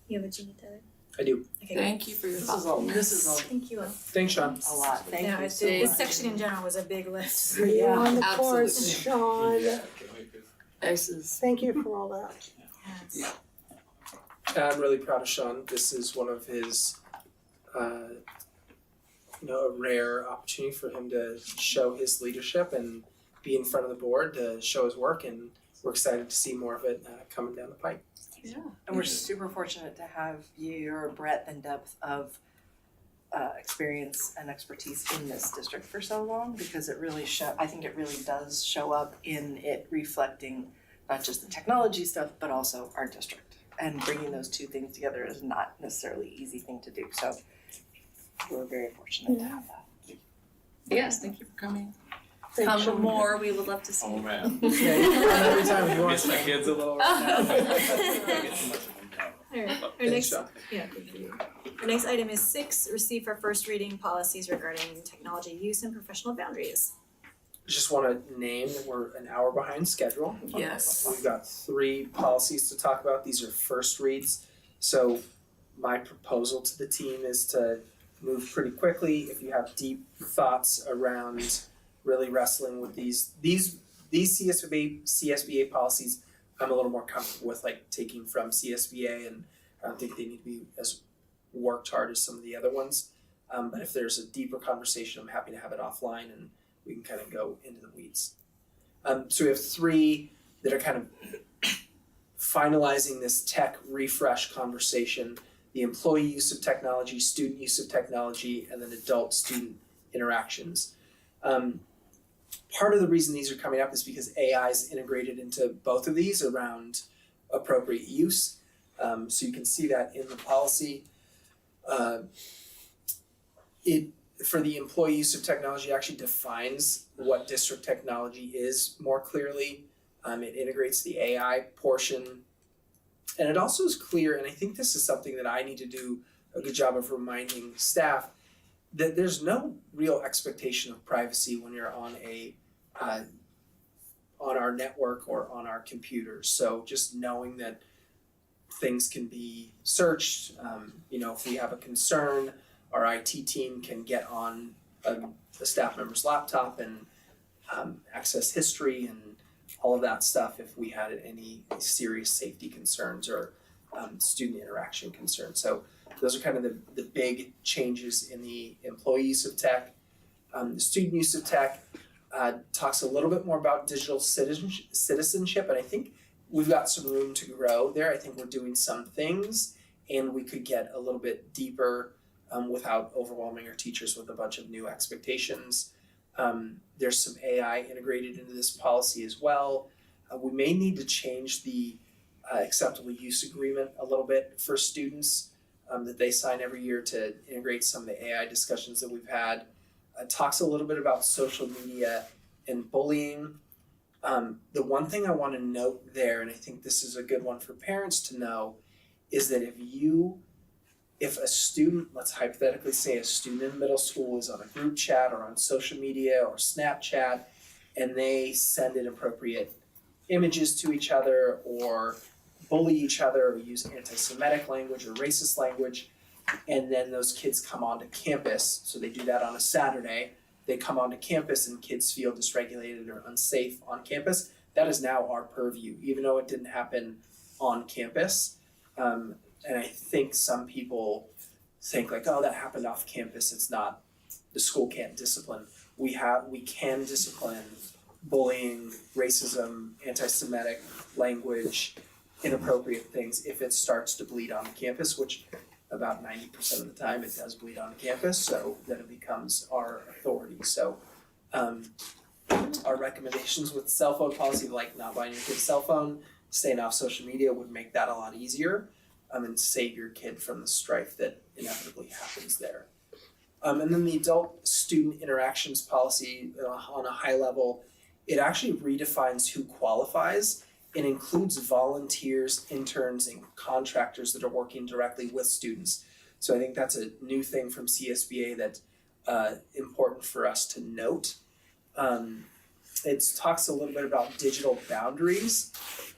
B: You have what you need, Tyler?
G: I do.
B: Okay.
H: Thank you for your
K: This
H: thoughtfulness.
K: is all
B: Thank you all.
G: Thanks, Sean.
K: a lot. Thank you so
B: This
K: much.
B: section in general was a big list.
C: You're on the
H: absolutely.
C: course, Sean.
H: This is
C: Thank you for all that.
B: Yes.
G: I'm really proud of Sean. This is one of his, a rare opportunity for him to show his leadership and be in front of the board to show his work, and we're excited to see more of it coming down the pipe.
H: Yeah.
K: And we're super fortunate to have your breadth and depth of experience and expertise in this district for so long, because it really I think it really does show up in it reflecting not just the technology stuff, but also our district. And bringing those two things together is not necessarily an easy thing to do. So we're very fortunate to have that.
H: Yes, thank you for coming.
C: Thanks,
H: Come
C: Sean.
H: more, we would love to see
L: Oh
H: you.
L: man.
G: Yeah, you can come every time you want.
L: Miss my kids a little right now. I get too much of them now.
B: Alright, our
G: Thanks,
B: next,
G: Sean.
B: thank you. Our next item is 6, receive for first reading policies regarding technology use and professional boundaries.
G: Just want to name that we're an hour behind schedule.
H: Yes.
G: We've got 3 policies to talk about. These are first reads. So my proposal to the team is to move pretty quickly. If you have deep thoughts around really wrestling with these CSBA policies, I'm a little more comfortable with, like taking from CSBA, and I don't think they need to be as worked hard as some of the other ones. But if there's a deeper conversation, I'm happy to have it offline and we can kind of go into the weeds. So we have 3 that are kind of finalizing this tech refresh conversation: the employee use of technology, student use of technology, and then adult-student interactions. Part of the reason these are coming up is because AI is integrated into both of these around appropriate use. So you can see that in the policy. For the employee use of technology, actually defines what district technology is more clearly. It integrates the AI portion. And it also is clear, and I think this is something that I need to do a good job of reminding staff, that there's no real expectation of privacy when you're on our network or on our computers. So just knowing that things can be searched, if we have a concern, our IT team can get on a staff member's laptop and access history and all of that stuff if we had any serious safety concerns or student interaction concerns. So those are kind of the big changes in the employee use of tech. The student use of tech talks a little bit more about digital citizenship, and I think we've got some room to grow there. I think we're doing some things, and we could get a little bit deeper without overwhelming our teachers with a bunch of new expectations. There's some AI integrated into this policy as well. We may need to change the acceptable use agreement a little bit for students that they sign every year to integrate some of the AI discussions that we've had. Talks a little bit about social media and bullying. The one thing I want to note there, and I think this is a good one for parents to know, is that if a student, let's hypothetically say a student in middle school is on a group chat or on social media or Snapchat, and they send inappropriate images to each other or bully each other or use anti-Semitic language or racist language, and then those kids come onto campus, so they do that on a Saturday, they come onto campus and kids feel dysregulated or unsafe on campus, that is now our purview, even though it didn't happen on campus. And I think some people think like, oh, that happened off campus, it's not, the school can't discipline. We can discipline bullying, racism, anti-Semitic language, inappropriate things if it starts to bleed on the campus, which about 90% of the time it does bleed on the campus, so then it becomes our authority. So our recommendations with cell phone policy, like not buying your kid's cell phone, staying off social media, would make that a lot easier and save your kid from the strife that inevitably happens there. And then the adult student interactions policy on a high level, it actually redefines who qualifies and includes volunteers, interns, and contractors that are working directly with students. So I think that's a new thing from CSBA that's important for us to note. It talks a little bit about digital boundaries,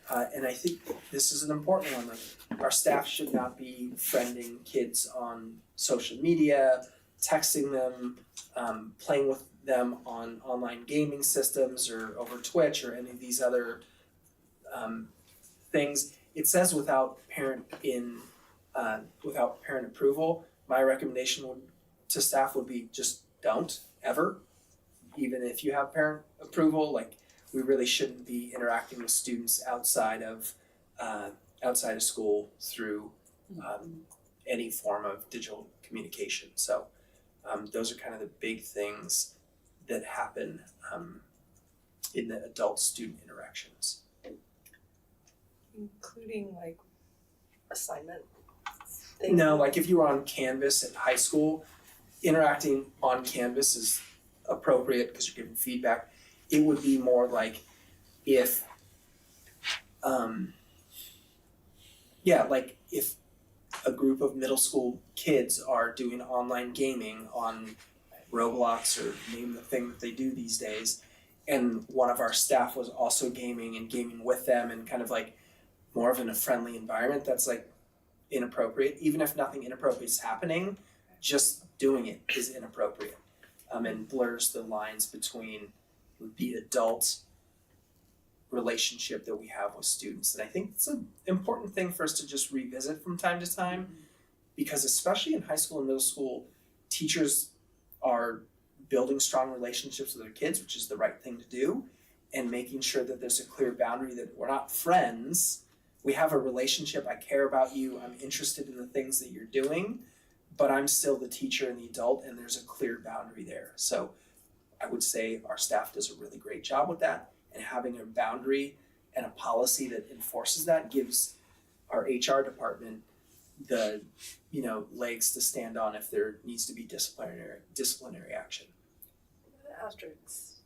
G: and I think this is an important one. Like, our staff should not be friending kids on social media, texting them, playing with them on online gaming systems or over Twitch or any of these other things. It says without parent approval. My recommendation to staff would be just don't ever. Even if you have parent approval, like, we really shouldn't be interacting with students outside of school through any form of digital communication. So those are kind of the big things that happen in the adult student interactions.
K: Including like assignment
G: things? No, like if you were on Canvas at high school, interacting on Canvas is appropriate because you're giving feedback. It would be more like if if a group of middle school kids are doing online gaming on Roblox or name the thing that they do these days, and one of our staff was also gaming with them and kind of like more of in a friendly environment, that's like inappropriate. Even if nothing inappropriate is happening, just doing it is inappropriate, and blurs the lines between the adult relationship that we have with students. And I think it's an important thing for us to just revisit from time to time, because especially in high school and middle school, teachers are building strong relationships with their kids, which is the right thing to do, and making sure that there's a clear boundary that we're not friends. We have a relationship, I care about you, I'm interested in the things that you're doing, but I'm still the teacher and the adult, and there's a clear boundary there. So I would say our staff does a really great job with that, and having a boundary and a policy that enforces that gives our HR department the legs to stand on if there needs to be disciplinary action.
K: Asterisks.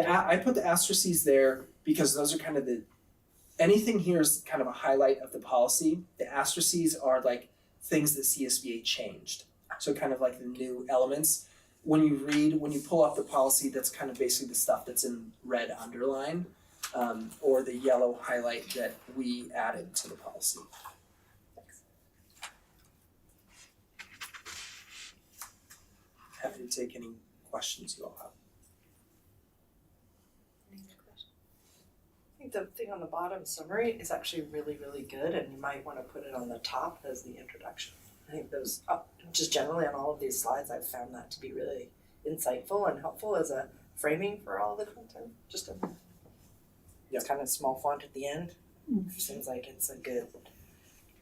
G: I put the asterisks there because those are kind of anything here is kind of a highlight of the policy. The asterisks are like things that CSBA changed. So kind of like the new elements. When you pull up the policy, that's kind of basically the stuff that's in red underline, or the yellow highlight that we added to the policy. Happy to take any questions you all have.
K: Any other questions? think the thing on the bottom summary is actually really, really good, and you might want to put it on the top as the introduction. I think those, just generally on all of these slides, I've found that to be really insightful and helpful as a framing for all the content. Just a it's kind of small font at the end. Seems like it's a good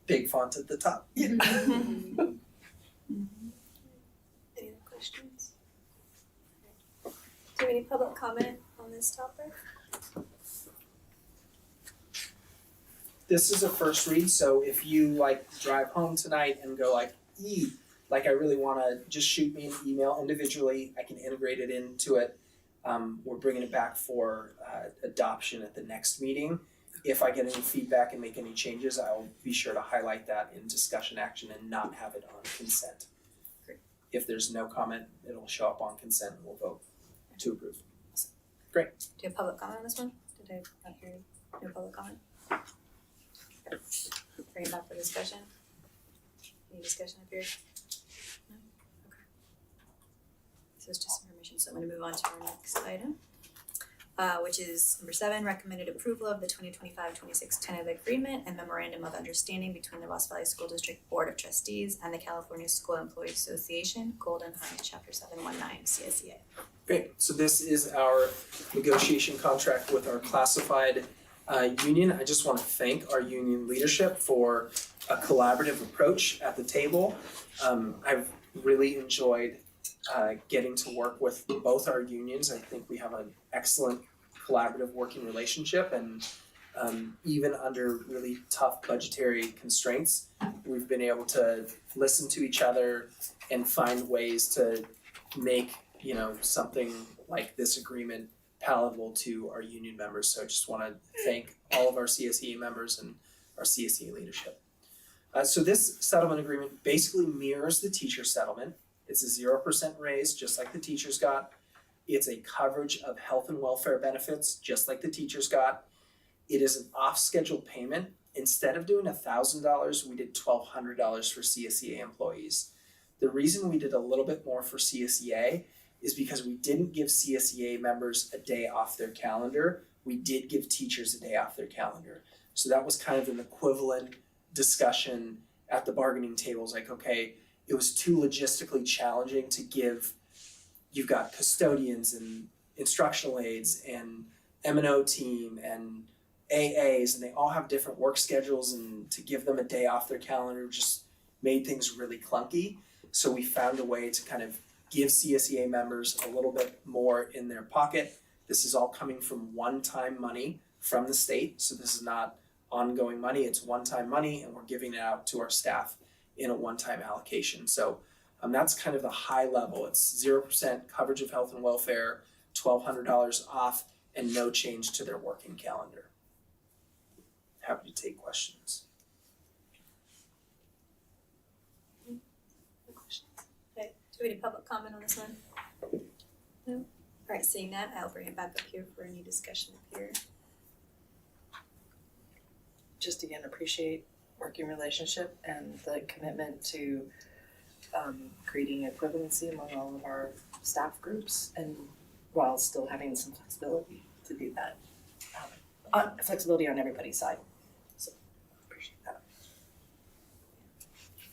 G: Big font at the top.
B: Any other questions? Do we have any public comment on this topic?
G: This is a first read, so if you like drive home tonight and go like, like I really wanna just shoot me an email individually, I can integrate it into it. We're bringing it back for adoption at the next meeting. If I get any feedback and make any changes, I'll be sure to highlight that in discussion action and not have it on consent.
B: Great.
G: If there's no comment, it'll show up on consent and we'll vote to approve.
B: Do you have public comment on this one? Did I not hear you? No public comment? Bring it back for discussion. Any discussion up here? No? Okay. So it's just information, so I'm gonna move on to our next item. Which is number 7, recommended approval of the 2025-26 tentative agreement and memorandum of understanding between the Ross Valley School District Board of Trustees and the California School Employees Association, Golden Highway Chapter 719 CSEA.
G: Great, so this is our negotiation contract with our classified union. I just want to thank our union leadership for a collaborative approach at the table. I've really enjoyed getting to work with both our unions. I think we have an excellent collaborative working relationship, and even under really tough budgetary constraints, we've been able to listen to each other and find ways to make, you know, something like this agreement palatable to our union members. So I just want to thank all of our CSE members and our CSE leadership. So this settlement agreement basically mirrors the teacher settlement. It's a 0% raise, just like the teachers got. It's a coverage of health and welfare benefits, just like the teachers got. It is an off-schedule payment. Instead of doing $1,000, we did $1,200 for CSEA employees. The reason we did a little bit more for CSEA is because we didn't give CSEA members a day off their calendar. We did give teachers a day off their calendar. So that was kind of an equivalent discussion at the bargaining tables, like, okay, it was too logistically challenging to give, you've got custodians and instructional aides and M&O team and AAs, and they all have different work schedules, and to give them a day off their calendar just made things really clunky. So we found a way to kind of give CSEA members a little bit more in their pocket. This is all coming from one-time money from the state, so this is not ongoing money, it's one-time money, and we're giving it out to our staff in a one-time allocation. So that's kind of the high level. It's 0% coverage of health and welfare, $1,200 off, and no change to their working calendar. Happy to take questions.
B: No questions. Okay, do we have any public comment on this one? No? All right, seeing that, I'll bring it back up here for any discussion up here.
K: just again appreciate working relationship and the commitment to creating equivalency among all of our staff groups, and while still having some flexibility to do that. Flexibility on everybody's side, so appreciate that.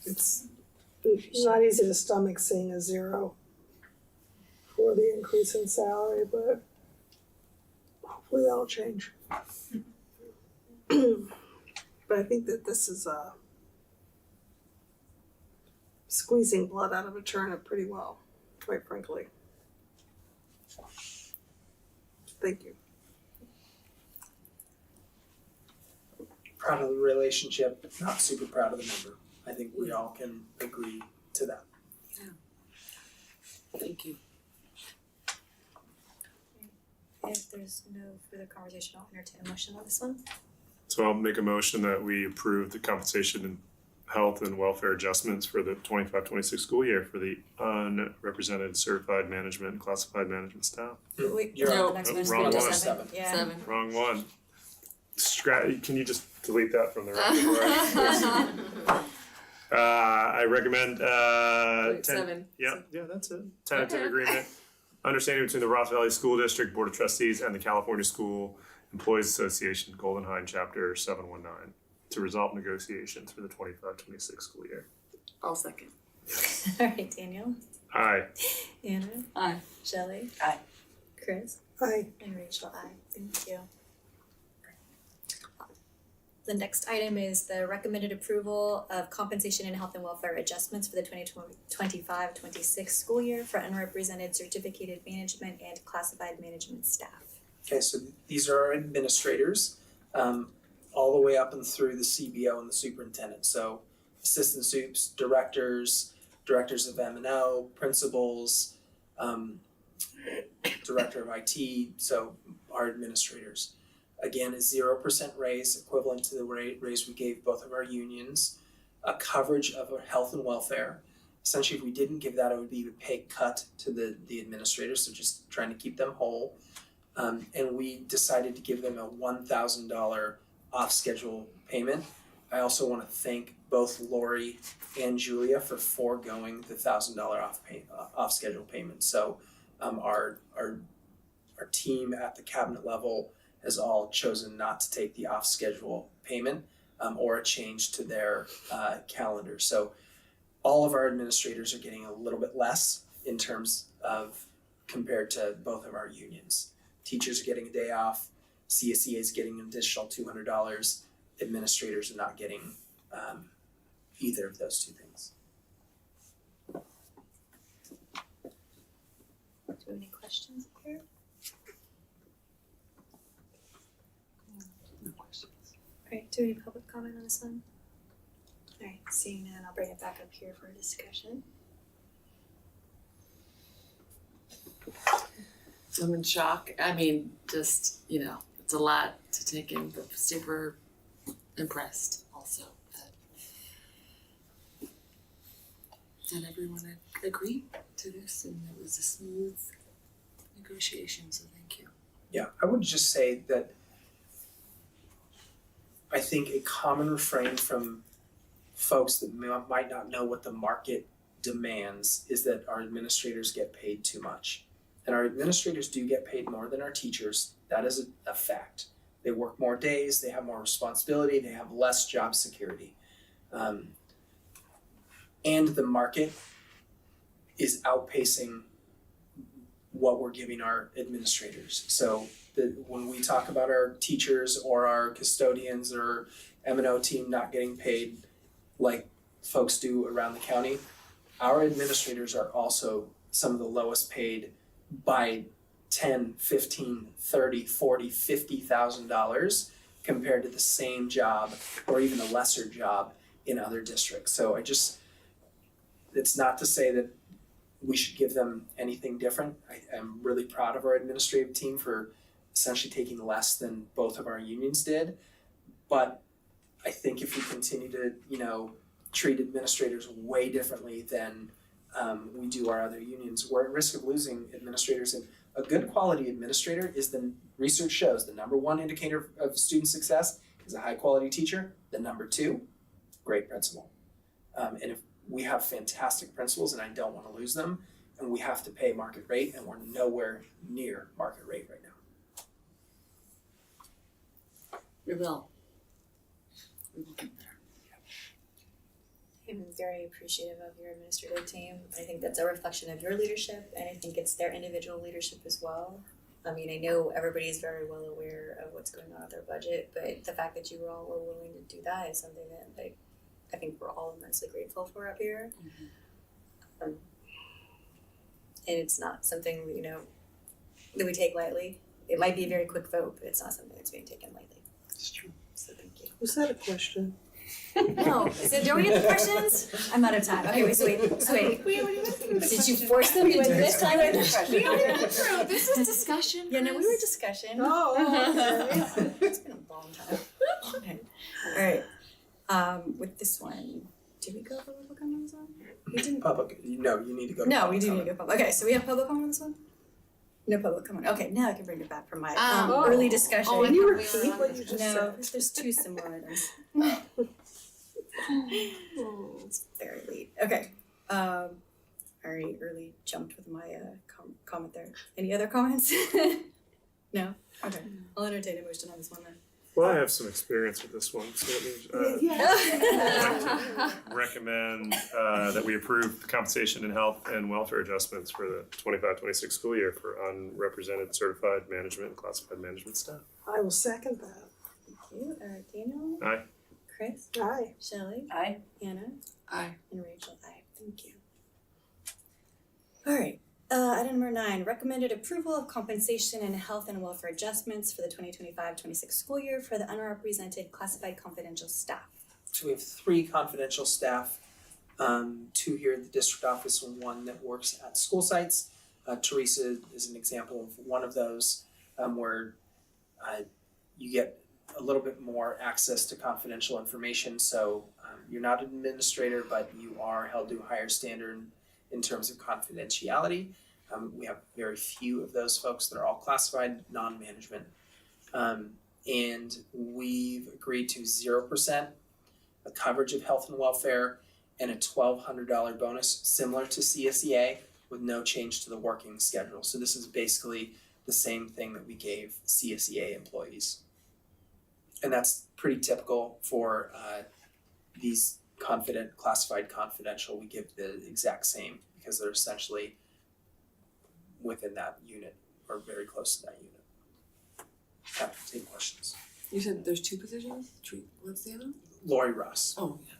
C: It's not easy to stomach seeing a zero for the increase in salary, but hopefully that'll change. But I think that this is squeezing blood out of a turnip pretty well, quite frankly. Thank you.
G: Proud of the relationship, not super proud of the number. I think we all can agree to that.
H: Thank you.
B: If there's no further conversation, I'll entertain a motion on this one.
I: So I'll make a motion that we approve the compensation and health and welfare adjustments for the 25-26 school year for the unrepresented certified management and classified management staff.
B: Wait,
G: You're
B: no,
G: on.
B: the next
I: Oh,
B: one's
I: wrong
B: page
I: one.
B: 7. Yeah.
H: 7.
I: Wrong one. Can you just delete that from the record? I recommend 10.
H: 7.
I: Yeah, that's it. Tentative agreement. Understanding between the Ross Valley School District Board of Trustees and the California School Employees Association, Golden Hind Chapter 719, to resolve negotiations for the 25-26 school year.
H: I'll second.
B: All right, Daniel,
I: Aye.
B: Anna,
H: Aye.
B: Shelley.
K: Aye.
B: Chris.
C: Aye.
B: And Rachel, aye. Thank you. The next item is the recommended approval of compensation and health and welfare adjustments for the 2025-26 school year for unrepresented certificated management and classified management staff.
G: Okay, so these are our administrators, all the way up and through the CBO and the superintendent. So assistant soups, directors of M&O, principals, director of IT, so our administrators. Again, a 0% raise, equivalent to the raise we gave both of our unions, a coverage of our health and welfare. Essentially, if we didn't give that, it would be a pay cut to the administrators, so just trying to keep them whole. And we decided to give them a $1,000 off-schedule payment. I also want to thank both Lori and Julia for foregoing the $1,000 off-schedule payment. So our team at the cabinet level has all chosen not to take the off-schedule payment or a change to their calendar. So all of our administrators are getting a little bit less in terms of compared to both of our unions. Teachers are getting a day off, CSEA is getting an additional $200, administrators are not getting either of those two things.
B: Do you have any questions here?
H: No questions.
B: Alright, do we have any public comment on this one? Alright, seeing none, I'll bring it back up here for a discussion.
H: I'm in shock. I mean, just, it's a lot to take in, but super impressed also that everyone had agreed to this and it was a smooth negotiation, so thank you.
G: Yeah, I would just say that I think a common refrain from folks that might not know what the market demands is that our administrators get paid too much. And our administrators do get paid more than our teachers. That is a fact. They work more days, they have more responsibility, they have less job security. And the market is outpacing what we're giving our administrators. So when we talk about our teachers or our custodians or M&O team not getting paid like folks do around the county, our administrators are also some of the lowest paid by $10, $15, $30, $40, $50,000 compared to the same job or even a lesser job in other districts. So it's not to say that we should give them anything different. I'm really proud of our administrative team for essentially taking less than both of our unions did. But I think if we continue to, treat administrators way differently than we do our other unions, we're at risk of losing administrators. And a good quality administrator is, the research shows, the number one indicator of student success is a high quality teacher. The number two, great principal. And if we have fantastic principals and I don't want to lose them, and we have to pay market rate, and we're nowhere near market rate right now.
H: We will get there.
B: I'm very appreciative of your administrative team. I think that's a reflection of your leadership, and I think it's their individual leadership as well. I mean, I know everybody's very well aware of what's going on with their budget, but the fact that you all were willing to do that is something that I think we're all immensely grateful for up here. Mm-hmm. And it's not something, that we take lightly. It might be a very quick vote, but it's not something that's being taken lightly.
H: It's true.
B: So thank you.
C: Was that a question?
B: No. So do we get the questions? I'm out of time. Okay, wait.
J: We already went through the
B: Did you force them to do this?
J: We already went through. This is discussion.
B: Yeah, no, we were discussion.
C: Oh,
B: okay. It's been a long time. Okay. All right. With this one, did we go public comment on this one? We didn't.
G: Public, no, you need to go to
B: No,
G: public
B: we do need
G: comment.
B: to go public. Okay, so we have public comment on this one? No public comment. Okay, now I can bring it back from my
C: Oh.
B: early discussion.
C: Can you repeat what you just
B: No,
C: said?
B: there's two similar items. It's very late. Okay. I already early jumped with my comment there. Any other comments? No? Okay, I'll entertain a motion on this one then.
I: Well, I have some experience with this one, so let me recommend that we approve the compensation and health and welfare adjustments for the 25-26 school year for unrepresented certified management and classified management staff.
C: I will second that.
B: Thank you. Daniel?
I: Aye.
B: Chris?
C: Aye.
B: Shelley?
K: Aye.
B: Anna?
H: Aye.
B: And Rachel? Aye. Thank you. Alright, item number 9, recommended approval of compensation and health and welfare adjustments for the 2025-26 school year for the unrepresented classified confidential staff.
G: So we have 3 confidential staff, 2 here at the district office and 1 that works at school sites. Teresa is an example of one of those, where you get a little bit more access to confidential information. So you're not an administrator, but you are held to a higher standard in terms of confidentiality. We have very few of those folks that are all classified, non-management. And we've agreed to 0% a coverage of health and welfare and a $1,200 bonus similar to CSEA with no change to the working schedule. So this is basically the same thing that we gave CSEA employees. And that's pretty typical for these classified confidential. We give the exact same because they're essentially within that unit or very close to that unit. Happy to take questions.
H: You said there's 2 positions? What's the other one?
G: Lori Russ.
H: Oh, yeah.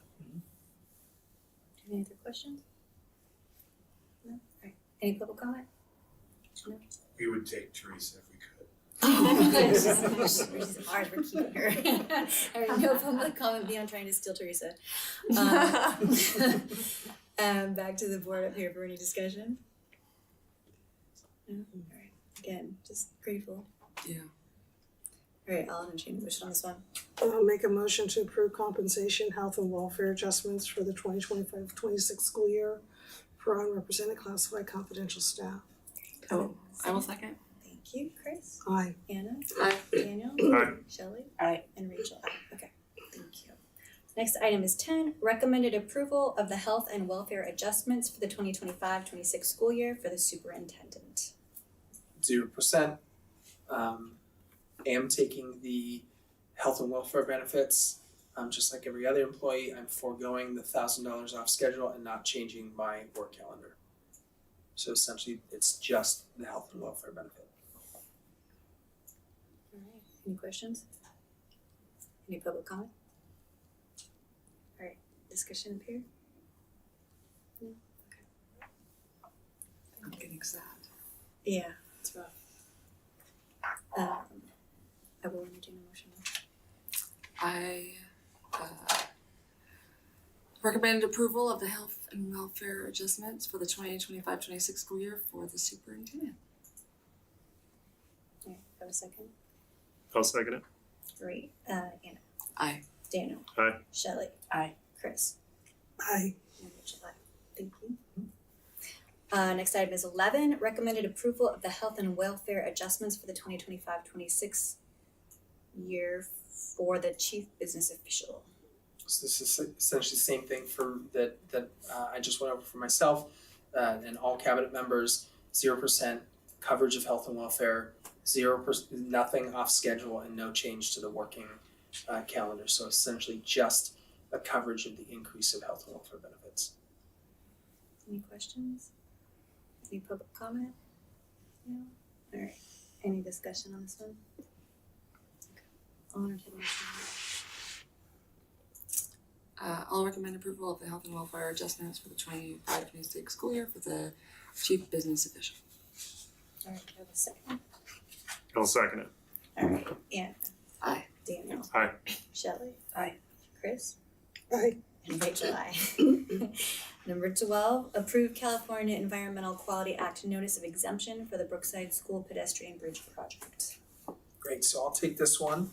B: Any other questions? No? Alright, any public comment? No?
O: We would take Teresa if we could.
B: She's ours, we're keeping her. Alright, no public comment beyond trying to steal Teresa. Back to the board up here for any discussion. No? Alright, again, just grateful.
H: Yeah.
B: Alright, I'll entertain a motion on this one.
C: I'll make a motion to approve compensation, health and welfare adjustments for the 2025-26 school year for unrepresented classified confidential staff.
H: Oh, I will second.
B: Thank you, Chris.
C: Aye.
B: Anna.
H: Aye.
B: Daniel.
I: Aye.
B: Shelley.
K: Aye.
B: And Rachel. Aye. Okay, thank you. Next item is 10, recommended approval of the health and welfare adjustments for the 2025-26 school year for the superintendent.
G: 0%. Am taking the health and welfare benefits. Just like every other employee, I'm foregoing the $1,000 off schedule and not changing my work calendar. So essentially, it's just the health and welfare benefit.
B: Alright, any questions? Any public comment? Alright, discussion up here? No? Okay.
H: I'm getting sad.
B: Yeah, it's rough. I will entertain a motion.
H: I recommend approval of the health and welfare adjustments for the 2025-26 school year for the superintendent.
B: Alright, have a second?
I: I'll second it.
B: Great, Anna.
H: Aye.
B: Daniel.
I: Aye.
B: Shelley.
K: Aye.
B: Chris.
C: Aye.
B: And Rachel. Aye. Thank you. Next item is 11, recommended approval of the health and welfare adjustments for the 2025-26 year for the chief business official.
G: So this is essentially the same thing for that I just went over for myself and all cabinet members. 0% coverage of health and welfare, 0%, nothing off schedule, and no change to the working calendar. So essentially, just a coverage of the increase of health and welfare benefits.
B: Any questions? Any public comment? No? Alright, any discussion on this one? Okay. I'll entertain a motion.
H: I'll recommend approval of the health and welfare adjustments for the 25-26 school year for the chief business official.
B: Alright, have a second.
I: I'll second it.
B: Alright, Anna.
H: Aye.
B: Daniel.
I: Aye.
B: Shelley.
K: Aye.
B: Chris.
C: Aye.
B: And Rachel. Aye. Number 12, approve California Environmental Quality Act notice of exemption for the Brookside School pedestrian bridge project.
G: Great, so I'll take this one.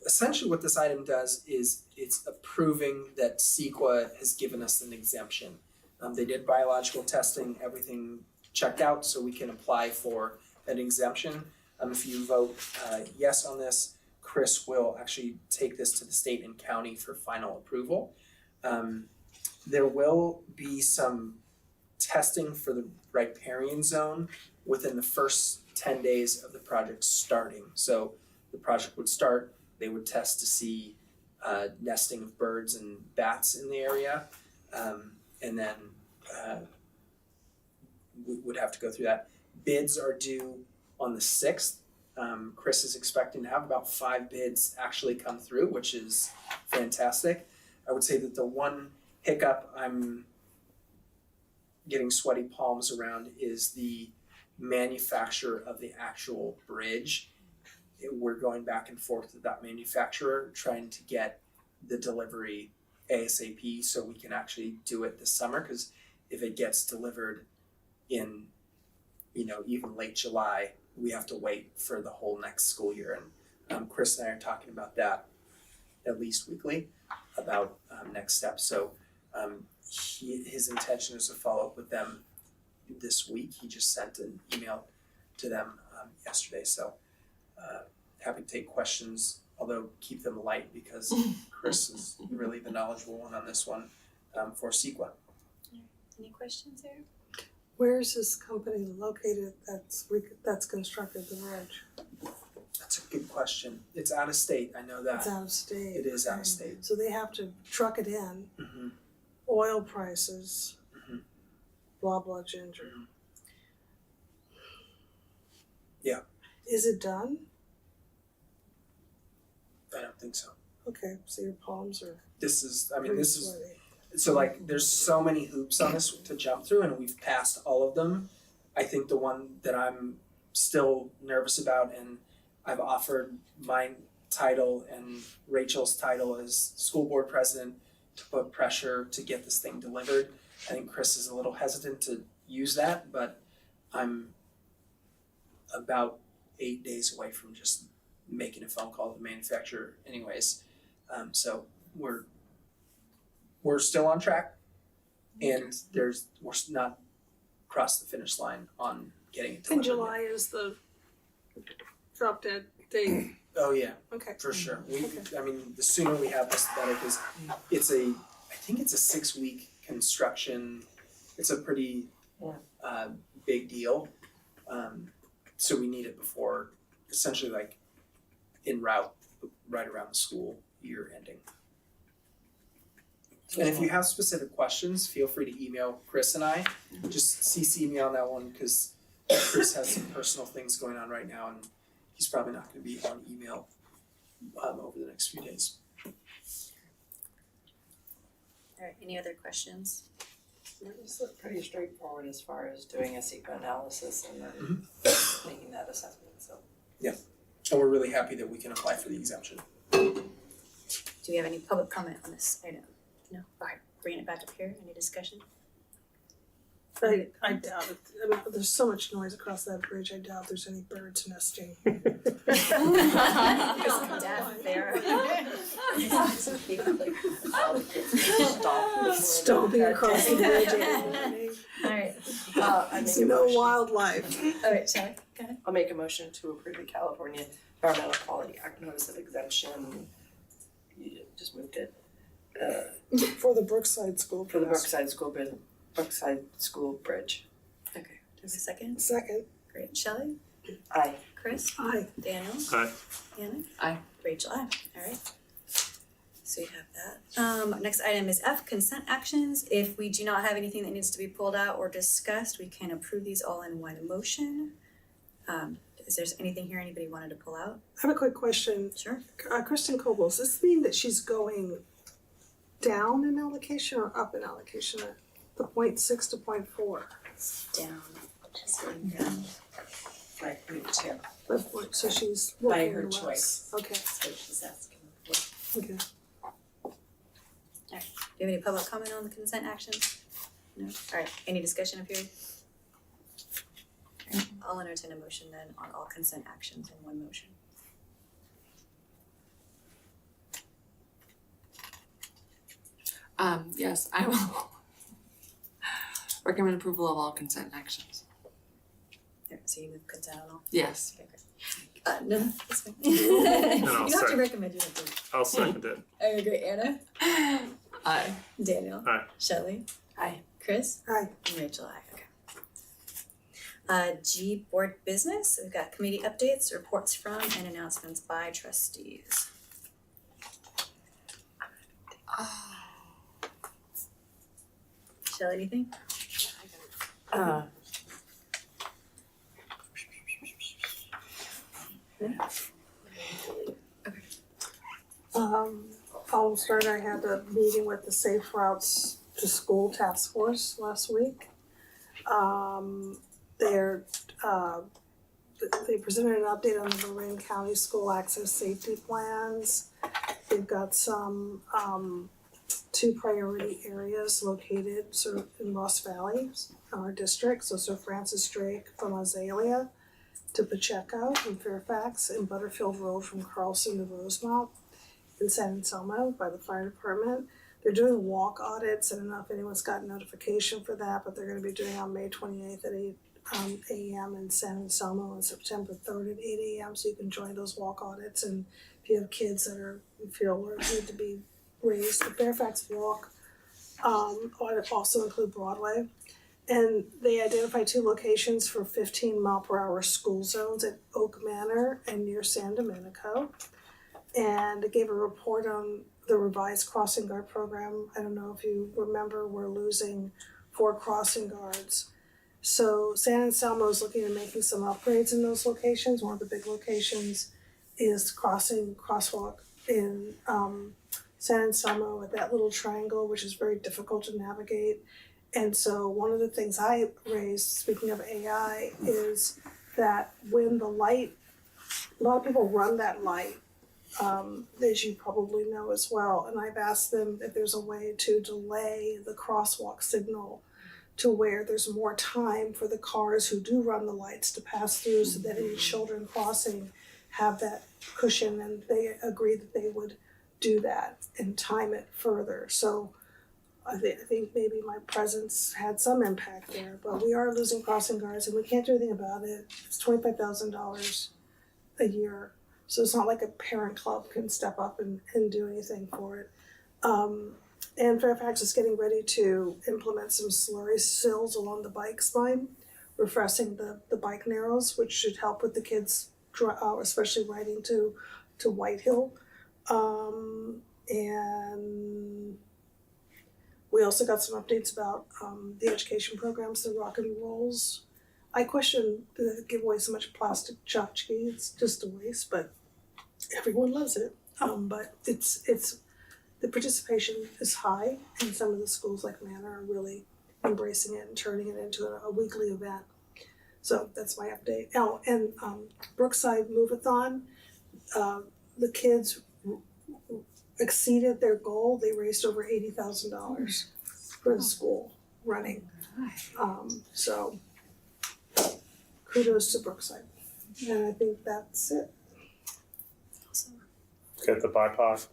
G: Essentially what this item does is it's approving that CEQA has given us an exemption. They did biological testing, everything checked out, so we can apply for an exemption. If you vote yes on this, Chris will actually take this to the state and county for final approval. There will be some testing for the riparian zone within the first 10 days of the project starting. So the project would start, they would test to see nesting of birds and bats in the area, and then we would have to go through that. Bids are due on the 6th. Chris is expecting to have about 5 bids actually come through, which is fantastic. I would say that the one hiccup I'm getting sweaty palms around is the manufacturer of the actual bridge. We're going back and forth with that manufacturer, trying to get the delivery ASAP so we can actually do it this summer, because if it gets delivered in, even late July, we have to wait for the whole next school year. And Chris and I are talking about that at least weekly, about next steps. So his intention is to follow up with them this week. He just sent an email to them yesterday. So happy to take questions, although keep them light because Chris is really the knowledgeable one on this one for CEQA.
B: Any questions there?
C: Where is this company located that's constructed the bridge?
G: That's a good question. It's out of state, I know that.
C: It's out of state.
G: It is out of state.
C: So they have to truck it in,
G: Mm-hmm.
C: oil prices,
G: Mhm.
C: blah, blah, ginger.
G: Mhm. Yeah.
C: Is it done?
G: I don't think so.
C: Okay, so your palms are
G: This is
C: pretty sweaty.
G: so like there's so many hoops on this to jump through, and we've passed all of them. I think the one that I'm still nervous about, and I've offered my title and Rachel's title as school board president to put pressure to get this thing delivered. I think Chris is a little hesitant to use that, but I'm about 8 days away from just making a phone call to the manufacturer anyways. So we're still on track, and we're not crossed the finish line on getting it delivered.
C: In July is the drop dead date.
G: Oh yeah,
C: Okay.
G: for sure.
C: Okay.
G: I mean, the sooner we have this, the better, because I think it's a 6-week construction. It's a pretty big deal. So we need it before, essentially like en route, right around the school year ending. And if you have specific questions, feel free to email Chris and I. Just CC me on that one, because Chris has some personal things going on right now, and he's probably not going to be on email over the next few days.
B: Alright, any other questions?
K: It's pretty straightforward as far as doing a CEQA analysis and then making that assessment, so.
G: And we're really happy that we can apply for the exemption.
B: Do we have any public comment on this item? No? Alright, bringing it back up here, any discussion?
C: I doubt it. I mean, there's so much noise across that bridge, I doubt there's any birds nesting.
B: There's some death there.
C: Stomping across the bridge every morning.
B: Alright,
K: I make a
C: No
K: motion,
C: wildlife.
B: alright, Shelley, go ahead.
K: I'll make a motion to approve the California Environmental Quality Act Notice of Exemption. You just moved it.
C: For the Brookside School.
K: For the
C: Press.
K: Brookside School Bridge.
B: Okay, do we have a second?
C: Second.
B: Great, Shelley,
K: Aye.
B: Chris,
C: Aye.
B: Daniel,
I: Aye.
B: Anna?
H: Aye.
B: Rachel, aye, alright. So you have that. Next item is F, consent actions. If we do not have anything that needs to be pulled out or discussed, we can approve these all in one motion. Is there anything here anybody wanted to pull out?
C: I have a quick question.
B: Sure.
C: Kristen Coble, does this mean that she's going down in allocation or up in allocation at the 0.6 to 0.4?
B: It's down, just going down.
K: By her too.
C: That's what, so she's
K: By
C: working
K: her
C: less.
K: choice.
C: Okay,
K: That's what she's asking for.
C: okay.
B: Do you have any public comment on the consent actions? No? Alright, any discussion up here? Alright, I'll entertain a motion then on all consent actions in one motion.
H: Yes, I will recommend approval of all consent actions.
B: There, so you move consent on all?
H: Yes.
B: Okay, great. No, that's fine.
I: I'll
B: You don't have to
I: second.
B: recommend, you don't have to.
I: I'll second it.
B: Okay, great, Anna,
H: Aye.
B: Daniel.
I: Aye.
B: Shelley.
K: Aye.
B: Chris.
C: Aye.
B: And Rachel, aye, okay. G, board business. We've got committee updates, reports from, and announcements by trustees. Shall anything?
C: I'll start. I had a meeting with the Safe Routes to School Task Force last week. They presented an update on the Marin County School Access Safety Plans. They've got some 2 priority areas located sort of in Ross Valley, our district. So Sir Francis Drake from Azalea to Pacheco in Fairfax, and Butterfield Road from Carlson to Rosemont in San Anselmo by the fire department. They're doing walk audits. I don't know if anyone's got notification for that, but they're going to be doing on May 28th at 8 a.m. in San Anselmo and September 3rd at 8 a.m. So you can join those walk audits. And if you have kids that you feel need to be raised, the Fairfax walk audit also include Broadway. And they identified 2 locations for 15-mile-per-hour school zones at Oak Manor and near San Domenico. And it gave a report on the revised crossing guard program. I don't know if you remember, we're losing 4 crossing guards. So San Anselmo is looking at making some upgrades in those locations. One of the big locations is crosswalk in San Anselmo at that little triangle, which is very difficult to navigate. And so one of the things I raised, speaking of AI, is that when the light, a lot of people run that light, as you probably know as well, and I've asked them if there's a way to delay the crosswalk signal to where there's more time for the cars who do run the lights to pass through, so that any children crossing have that cushion, and they agreed that they would do that and time it further. So I think maybe my presence had some impact there, but we are losing crossing guards and we can't do anything about it. It's $25,000 a year. So it's not like a parent club can step up and do anything for it. And Fairfax is getting ready to implement some slurry sills along the bike spine, refreshing the bike narrows, which should help with the kids, especially riding to Whitehill. And we also got some updates about the education programs, the rock and rolls. I question that they give away so much plastic tchotchke. It's just a waste, but everyone loves it. But it's the participation is high, and some of the schools like Manor are really embracing it and turning it into a weekly event. So that's my update. Oh, and Brookside Move-a-thon, the kids exceeded their goal. They raised over $80,000 for the school running. So kudos to Brookside. And I think that's it.
I: Got the BIPOC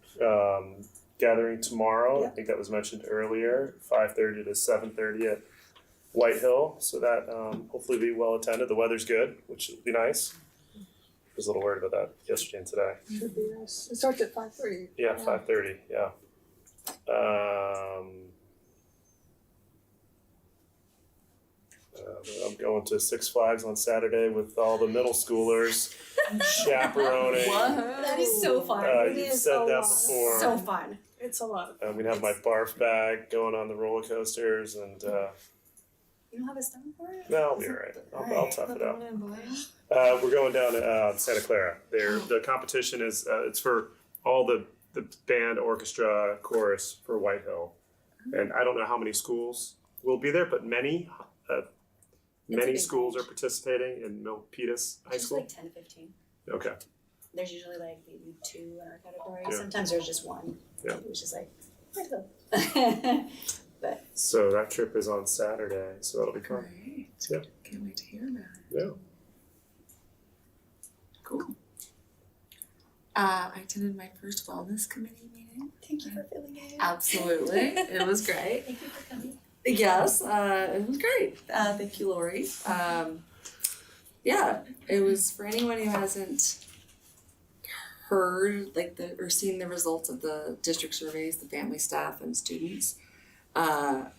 I: gathering tomorrow.
C: Yeah.
I: I think that was mentioned earlier, 5:30 to 7:30 at Whitehill. So that hopefully be well attended. The weather's good, which would be nice. I was a little worried about that yesterday and today.
C: Should be nice. It starts at 5:30.
I: Yeah, 5:30. Yeah. I'm going to Six Flags on Saturday with all the middle schoolers, chaperoning.
B: That is so fun.
I: You've said that before.
B: So fun.
C: It's a lot of fun.
I: I'm gonna have my barf bag going on the roller coasters, and
B: You don't have a stomach for it?
I: no, I'll be alright. I'll tough it out. We're going down to Santa Clara. The competition is it's for all the band, orchestra, chorus for Whitehill, and I don't know how many schools will be there, but many schools are participating in Milpitas High
B: Just
I: School.
B: like 10 to 15.
I: Okay.
B: There's usually like maybe 2 in our category.
I: Yeah.
B: Sometimes there's just 1.
I: Yeah.
B: Which is like, where'd it go? But
I: So that trip is on Saturday, so that'll be fun.
H: Great.
I: Yep.
H: Can't wait to hear about it.
I: Yeah.
H: Cool. I attended my first wellness committee meeting.
B: thank you for filling in.
H: Absolutely. It was great.
B: Thank you for coming.
H: Yes, it was great. Thank you, Lori. Yeah, it was for anyone who hasn't heard or seen the results of the district surveys, the family, staff, and students. I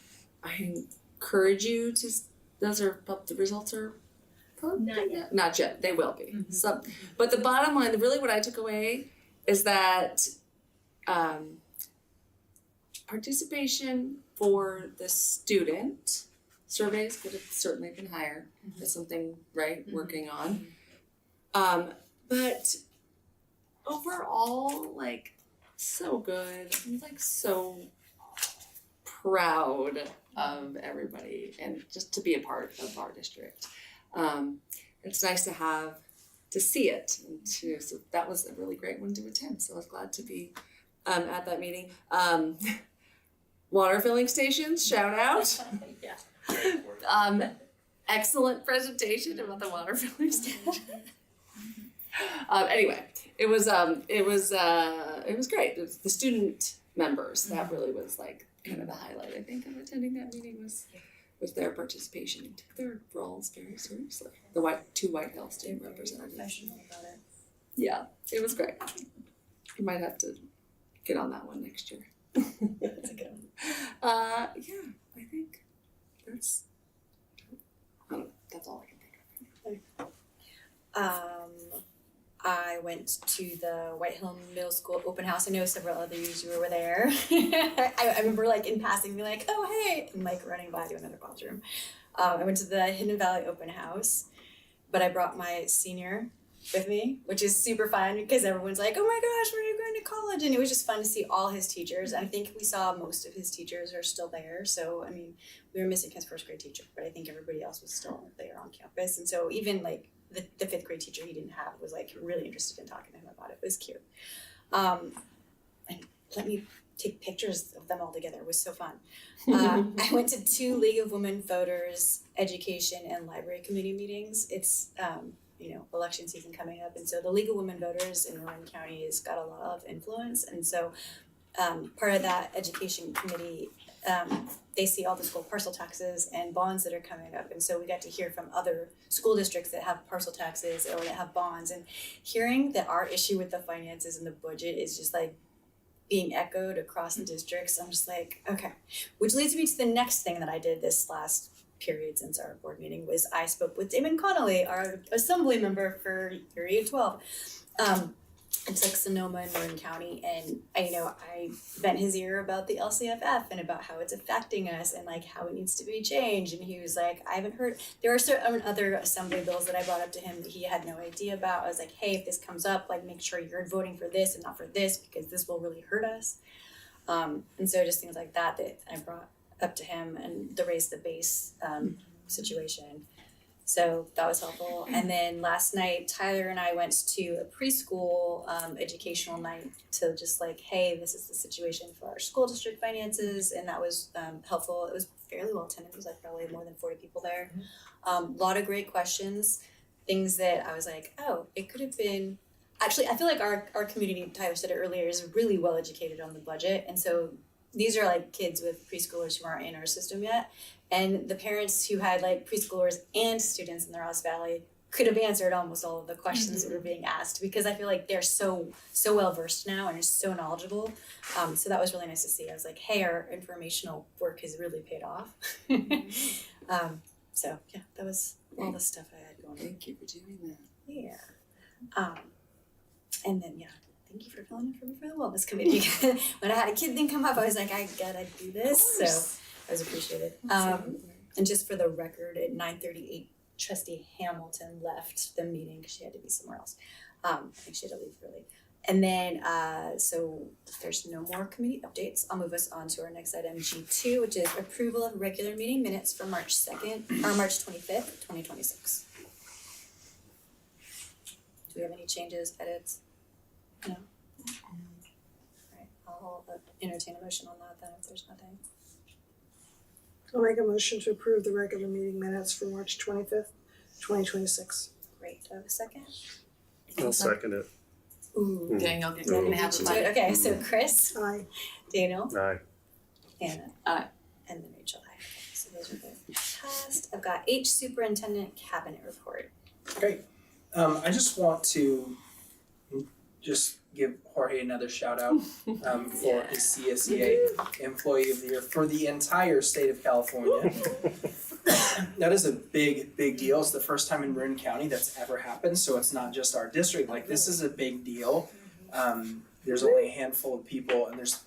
H: encourage you to. The results are
J: Not yet.
H: Not yet, they will be. So, but the bottom line, really what I took away is that participation for the student, surveys could have certainly been higher. That's something, right, working on. But overall, like, so good. I'm like so proud of everybody and just to be a part of our district. It's nice to see it and so that was a really great one to attend. So I was glad to be at that meeting. Water filling stations, shout out.
J: Yeah.
H: Excellent presentation about the water filling station. Anyway, it was great. It was the student members that really was like kind of the highlight, I think, of attending that meeting was their participation and took their roles very seriously. The two White Hill student representatives.
B: Professional about it.
H: Yeah, it was great. You might have to get on that one next year.
B: That's a good one.
H: Yeah, I think that's all I can think of.
B: I went to the White Hill Middle School open house. I know several others you were there. I remember like in passing being like, oh hey, and like running by to another classroom. I went to the Hidden Valley open house, but I brought my senior with me, which is super fun because everyone's like, oh my gosh, where are you going to college? And it was just fun to see all his teachers. I think we saw most of his teachers are still there. So, I mean, we were missing his first grade teacher, but I think everybody else was still there on campus. And so even like the fifth grade teacher he didn't have was like really interested in talking to him about it. It was cute. And let me take pictures of them all together. It was so fun. I went to 2 League of Women Voters education and library committee meetings. It's election season coming up, and so the League of Women Voters in Marin County has got a lot of influence, and so part of that education committee, they see all the school parcel taxes and bonds that are coming up, and so we got to hear from other school districts that have parcel taxes or that have bonds, and hearing that our issue with the finances and the budget is just like being echoed across the districts. I'm just like, okay, which leads me to the next thing that I did this last period since our board meeting was I spoke with Damon Connolly, our assembly member for Area 12. It's like Sonoma and Marin County, and I bent his ear about the LCFF and about how it's affecting us and like how it needs to be changed. And he was like, I haven't heard. There are certain other assembly bills that I brought up to him that he had no idea about. I was like, hey, if this comes up, like make sure you're voting for this and not for this because this will really hurt us. And so just things like that I brought up to him, and the raise the base situation. So that was helpful. And then last night, Tyler and I went to a preschool educational night to just like, hey, this is the situation for our school district finances, and that was helpful. It was fairly well attended. It was like probably more than 40 people there. A lot of great questions, things that I was like, oh, it could have been. Actually, I feel like our community, Tyler said it earlier, is really well educated on the budget, and so these are like kids with preschoolers who aren't in our system yet. And the parents who had like preschoolers and students in the Ross Valley could have answered almost all of the questions that were being asked, because I feel like they're so well versed now and are so knowledgeable. So that was really nice to see. I was like, hey, our informational work has really paid off. So yeah, that was all the stuff I had going on.
H: Thank you for doing that.
B: Yeah. And then thank you for filling in for me for the wellness committee. When I had a kid thing come up, I was like, I gotta do this. So that was appreciated. And just for the record, at 9:38, Trustee Hamilton left the meeting because she had to be somewhere else. I think she had to leave early. And then, so if there's no more committee updates, I'll move us on to our next item, G2, which is approval of regular meeting minutes for March 2nd, or March 25th, 2026. Do we have any changes, edits? No? Alright, I'll entertain a motion on that then if there's nothing.
C: I'll make a motion to approve the regular meeting minutes for March 25th, 2026.
B: Great, do I have a second?
I: I'll second it.
B: Ooh.
H: Daniel,
B: Daniel beat you to it. Okay, so Chris?
C: Aye.
B: Daniel?
I: Aye.
B: Anna?
H: Aye.
B: And then Rachel, aye. So those are the passed. I've got H Superintendent Cabinet Report.
G: Great. I just want to just give Jorge another shout out for his CSEA Employee of the Year for the entire state of California. that is a big deal. It's the first time in Marin County that's ever happened, so it's not just our district. Like, this is a big deal. There's only a handful of people, and there's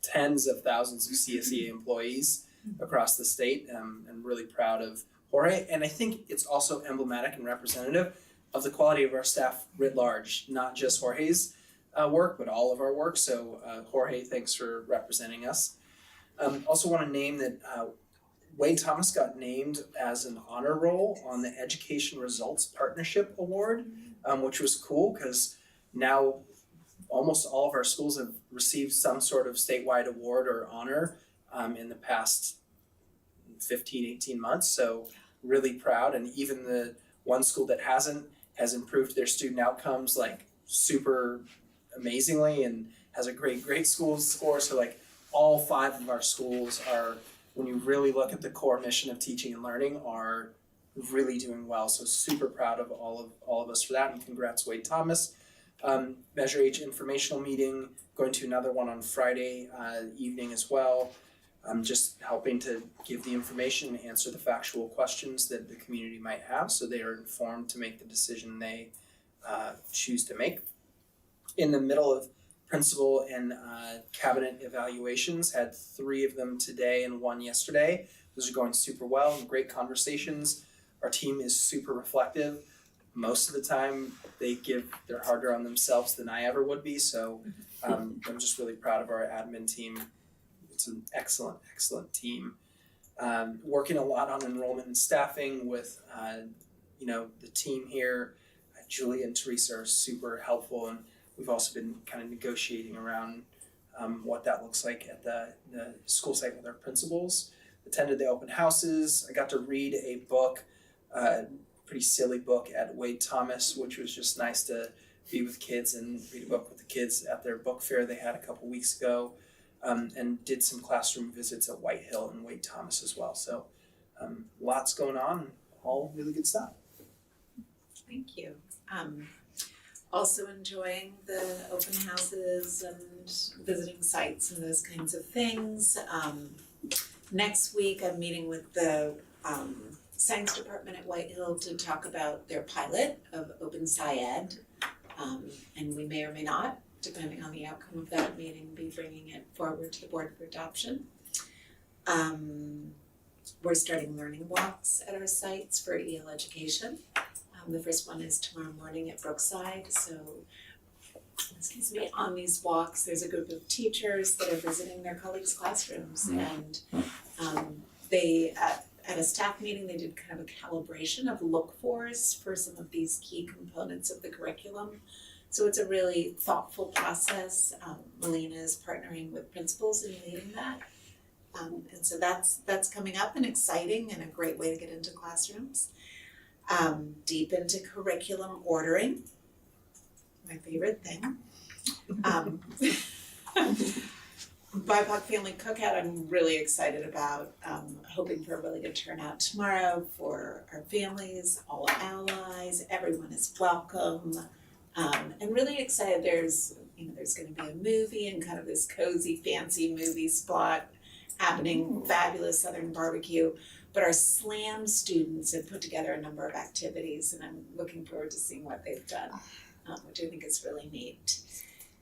G: tens of thousands of CSEA employees across the state. I'm really proud of Jorge, and I think it's also emblematic and representative of the quality of our staff writ large, not just Jorge's work, but all of our work. So Jorge, thanks for representing us. Also want to name that Wade Thomas got named as an honor roll on the Education Results Partnership Award, which was cool because now almost all of our schools have received some sort of statewide award or honor in the past 15, 18 months. So really proud. And even the one school that hasn't has improved their student outcomes like super amazingly and has a great school score. So like all 5 of our schools are, when you really look at the core mission of teaching and learning, are really doing well. So super proud of all of us for that, and congrats Wade Thomas. Measure Age informational meeting, going to another one on Friday evening as well. Just helping to give the information and answer the factual questions that the community might have, so they are informed to make the decision they choose to make. In the middle of principal and cabinet evaluations, had 3 of them today and 1 yesterday. Those are going super well and great conversations. Our team is super reflective. Most of the time they're harder on themselves than I ever would be. So I'm just really proud of our admin team. It's an excellent team. Working a lot on enrollment and staffing with the team here. Julie and Teresa are super helpful, and we've also been kind of negotiating around what that looks like at the school site with our principals. Attended the open houses. I got to read a book, pretty silly book at Wade Thomas, which was just nice to be with kids and read a book with the kids at their book fair they had a couple weeks ago, and did some classroom visits at White Hill and Wade Thomas as well. So lots going on, all really good stuff.
E: Thank you. Also enjoying the open houses and visiting sites and those kinds of things. Next week I'm meeting with the science department at White Hill to talk about their pilot of Open SciEd, and we may or may not, depending on the outcome of that meeting, be bringing it forward to the board for adoption. We're starting learning walks at our sites for EL education. The first one is tomorrow morning at Brookside. So, on these walks, there's a group of teachers that are visiting their colleagues' classrooms, and they at a staff meeting they did kind of a calibration of look-fors for some of these key components of the curriculum. So it's a really thoughtful process. Melina is partnering with principals and leading that. And so that's coming up and exciting and a great way to get into classrooms. Deep into curriculum ordering, my favorite thing. BIPOC Family Cookout I'm really excited about, hoping for a really good turnout tomorrow for our families, all allies, everyone is welcome. And really excited, there's going to be a movie and kind of this cozy fancy movie spot happening, fabulous Southern barbecue. But our SLAM students have put together a number of activities, and I'm looking forward to seeing what they've done, which I think is really neat.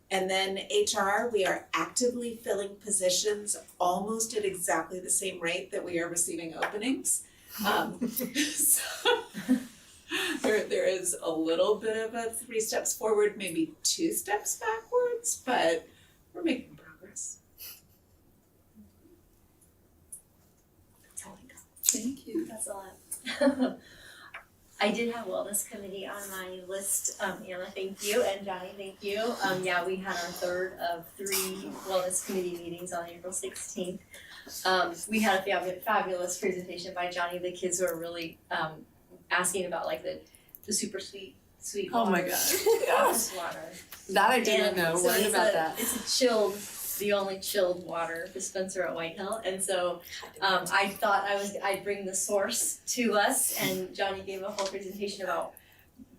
E: And then HR, we are actively filling positions almost at exactly the same rate that we are receiving openings. So there is a little bit of a 3 steps forward, maybe 2 steps backwards, but we're making progress. That's all I got.
H: Thank you.
J: That's a lot. I did have wellness committee on my list. Anna, thank you, and Johnny, thank you. We had our 3rd of 3 wellness committee meetings on April 16th. We had a fabulous presentation by Johnny. The kids were really asking about like the super sweet water.
H: Oh my gosh.
J: Water.
H: That I didn't know.
J: So
H: Learned about that.
J: It's the only chilled water dispenser at White Hill, and so I thought I'd bring the source to us, and Johnny gave a whole presentation about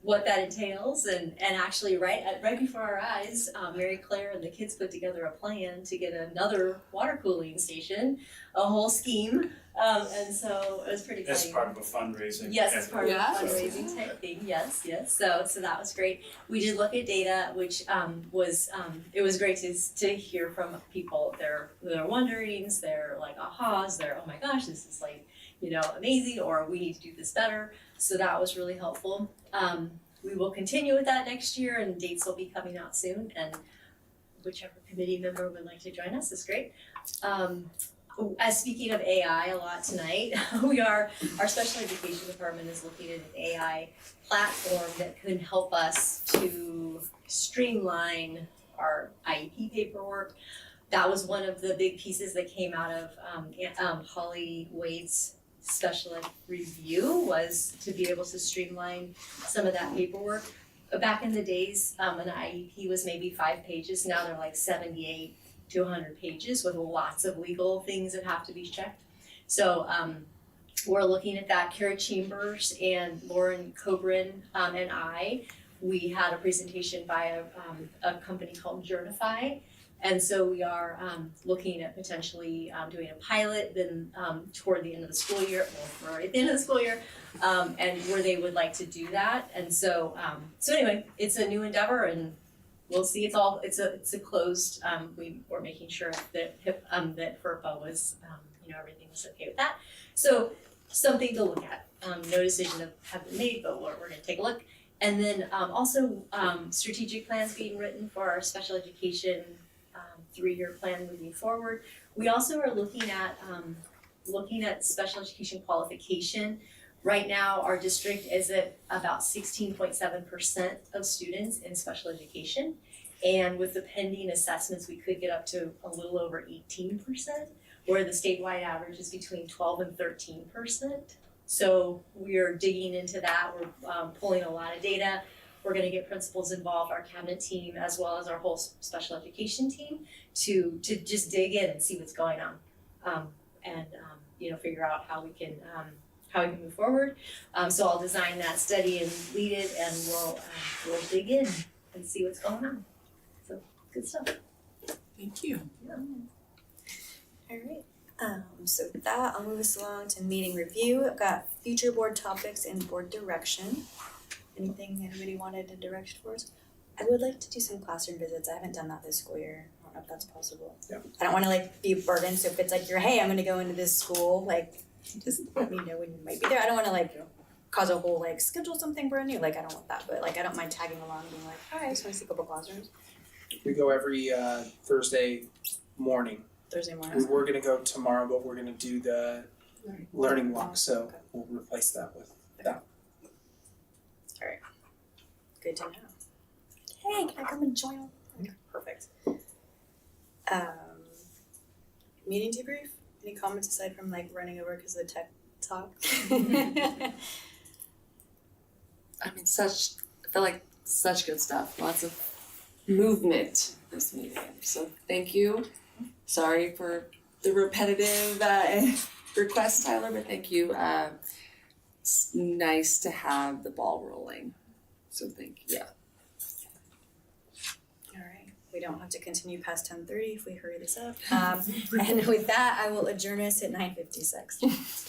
J: what that entails, and actually right before our eyes, Mary Claire and the kids put together a plan to get another water cooling station, a whole scheme, and so it was pretty exciting.
O: As part of a fundraising.
J: Yes, as part of a
H: Yes.
J: fundraising type thing, yes. So that was great. We did look at data, which it was great to hear from people their wonderings, their like ahas, their oh my gosh, this is like, amazing, or we need to do this better. So that was really helpful. We will continue with that next year, and dates will be coming out soon, and whichever committee member would like to join us is great. As speaking of AI a lot tonight, our special education department is looking at an AI platform that can help us to streamline our IEP paperwork. That was one of the big pieces that came out of Holly Wade's special ed review, was to be able to streamline some of that paperwork. Back in the days, an IEP was maybe 5 pages. Now they're like 78 to 100 pages with lots of legal things that have to be checked. So we're looking at that. Kara Chambers and Lauren Cobran and we had a presentation by a company called Journify. And so we are looking at potentially doing a pilot then toward the end of the school year, well, we're at the end of the school year, and where they would like to do that. And so anyway, it's a new endeavor, and we'll see. It's a closed. We're making sure that FERPA was everything was okay with that. So something to look at. No decision have been made, but we're going to take a look. And then also strategic plans being written for our special education 3-year plan moving forward. We also are looking at special education qualification. Right now, our district is at about 16.7% of students in special education. And with the pending assessments, we could get up to a little over 18%, where the statewide average is between 12 and 13%. So we're digging into that. We're pulling a lot of data. We're going to get principals involved, our cabinet team, as well as our whole special education team, to just dig in and see what's going on, and figure out how we can move forward. So I'll design that study and lead it, and we'll dig in and see what's going on. So good stuff.
H: Thank you.
J: Yeah.
B: All right. So with that, I'll move us along to meeting review. I've got future board topics and board direction. Anything anybody wanted a direction for us? I would like to do some classroom visits. I haven't done that this school year. I don't know if that's possible.
G: Yeah.
B: I don't want to be a burden. So if it's like hey, I'm going to go into this school, just let me know when you might be there. I don't want to cause a whole schedule something brand new. I don't want that, but I don't mind tagging along and being hi, I just want to see a couple classrooms.
G: We go every Thursday morning.
B: Thursday morning.
G: We're gonna go tomorrow, but we're gonna do the learning walk, so we'll replace that with that.
B: Alright. Good to know. Hey, can I come and join? Okay, perfect. Meeting debrief? Any comments aside from running over because of the tech talk?
H: I feel like such good stuff. Lots of movement this meeting. So thank you. Sorry for the repetitive request, Tyler, but thank you. It's nice to have the ball rolling. So thank you. Yeah.
B: Alright. We don't have to continue past 10:30 if we hurry this up. And with that, I will adjourn us at 9:56.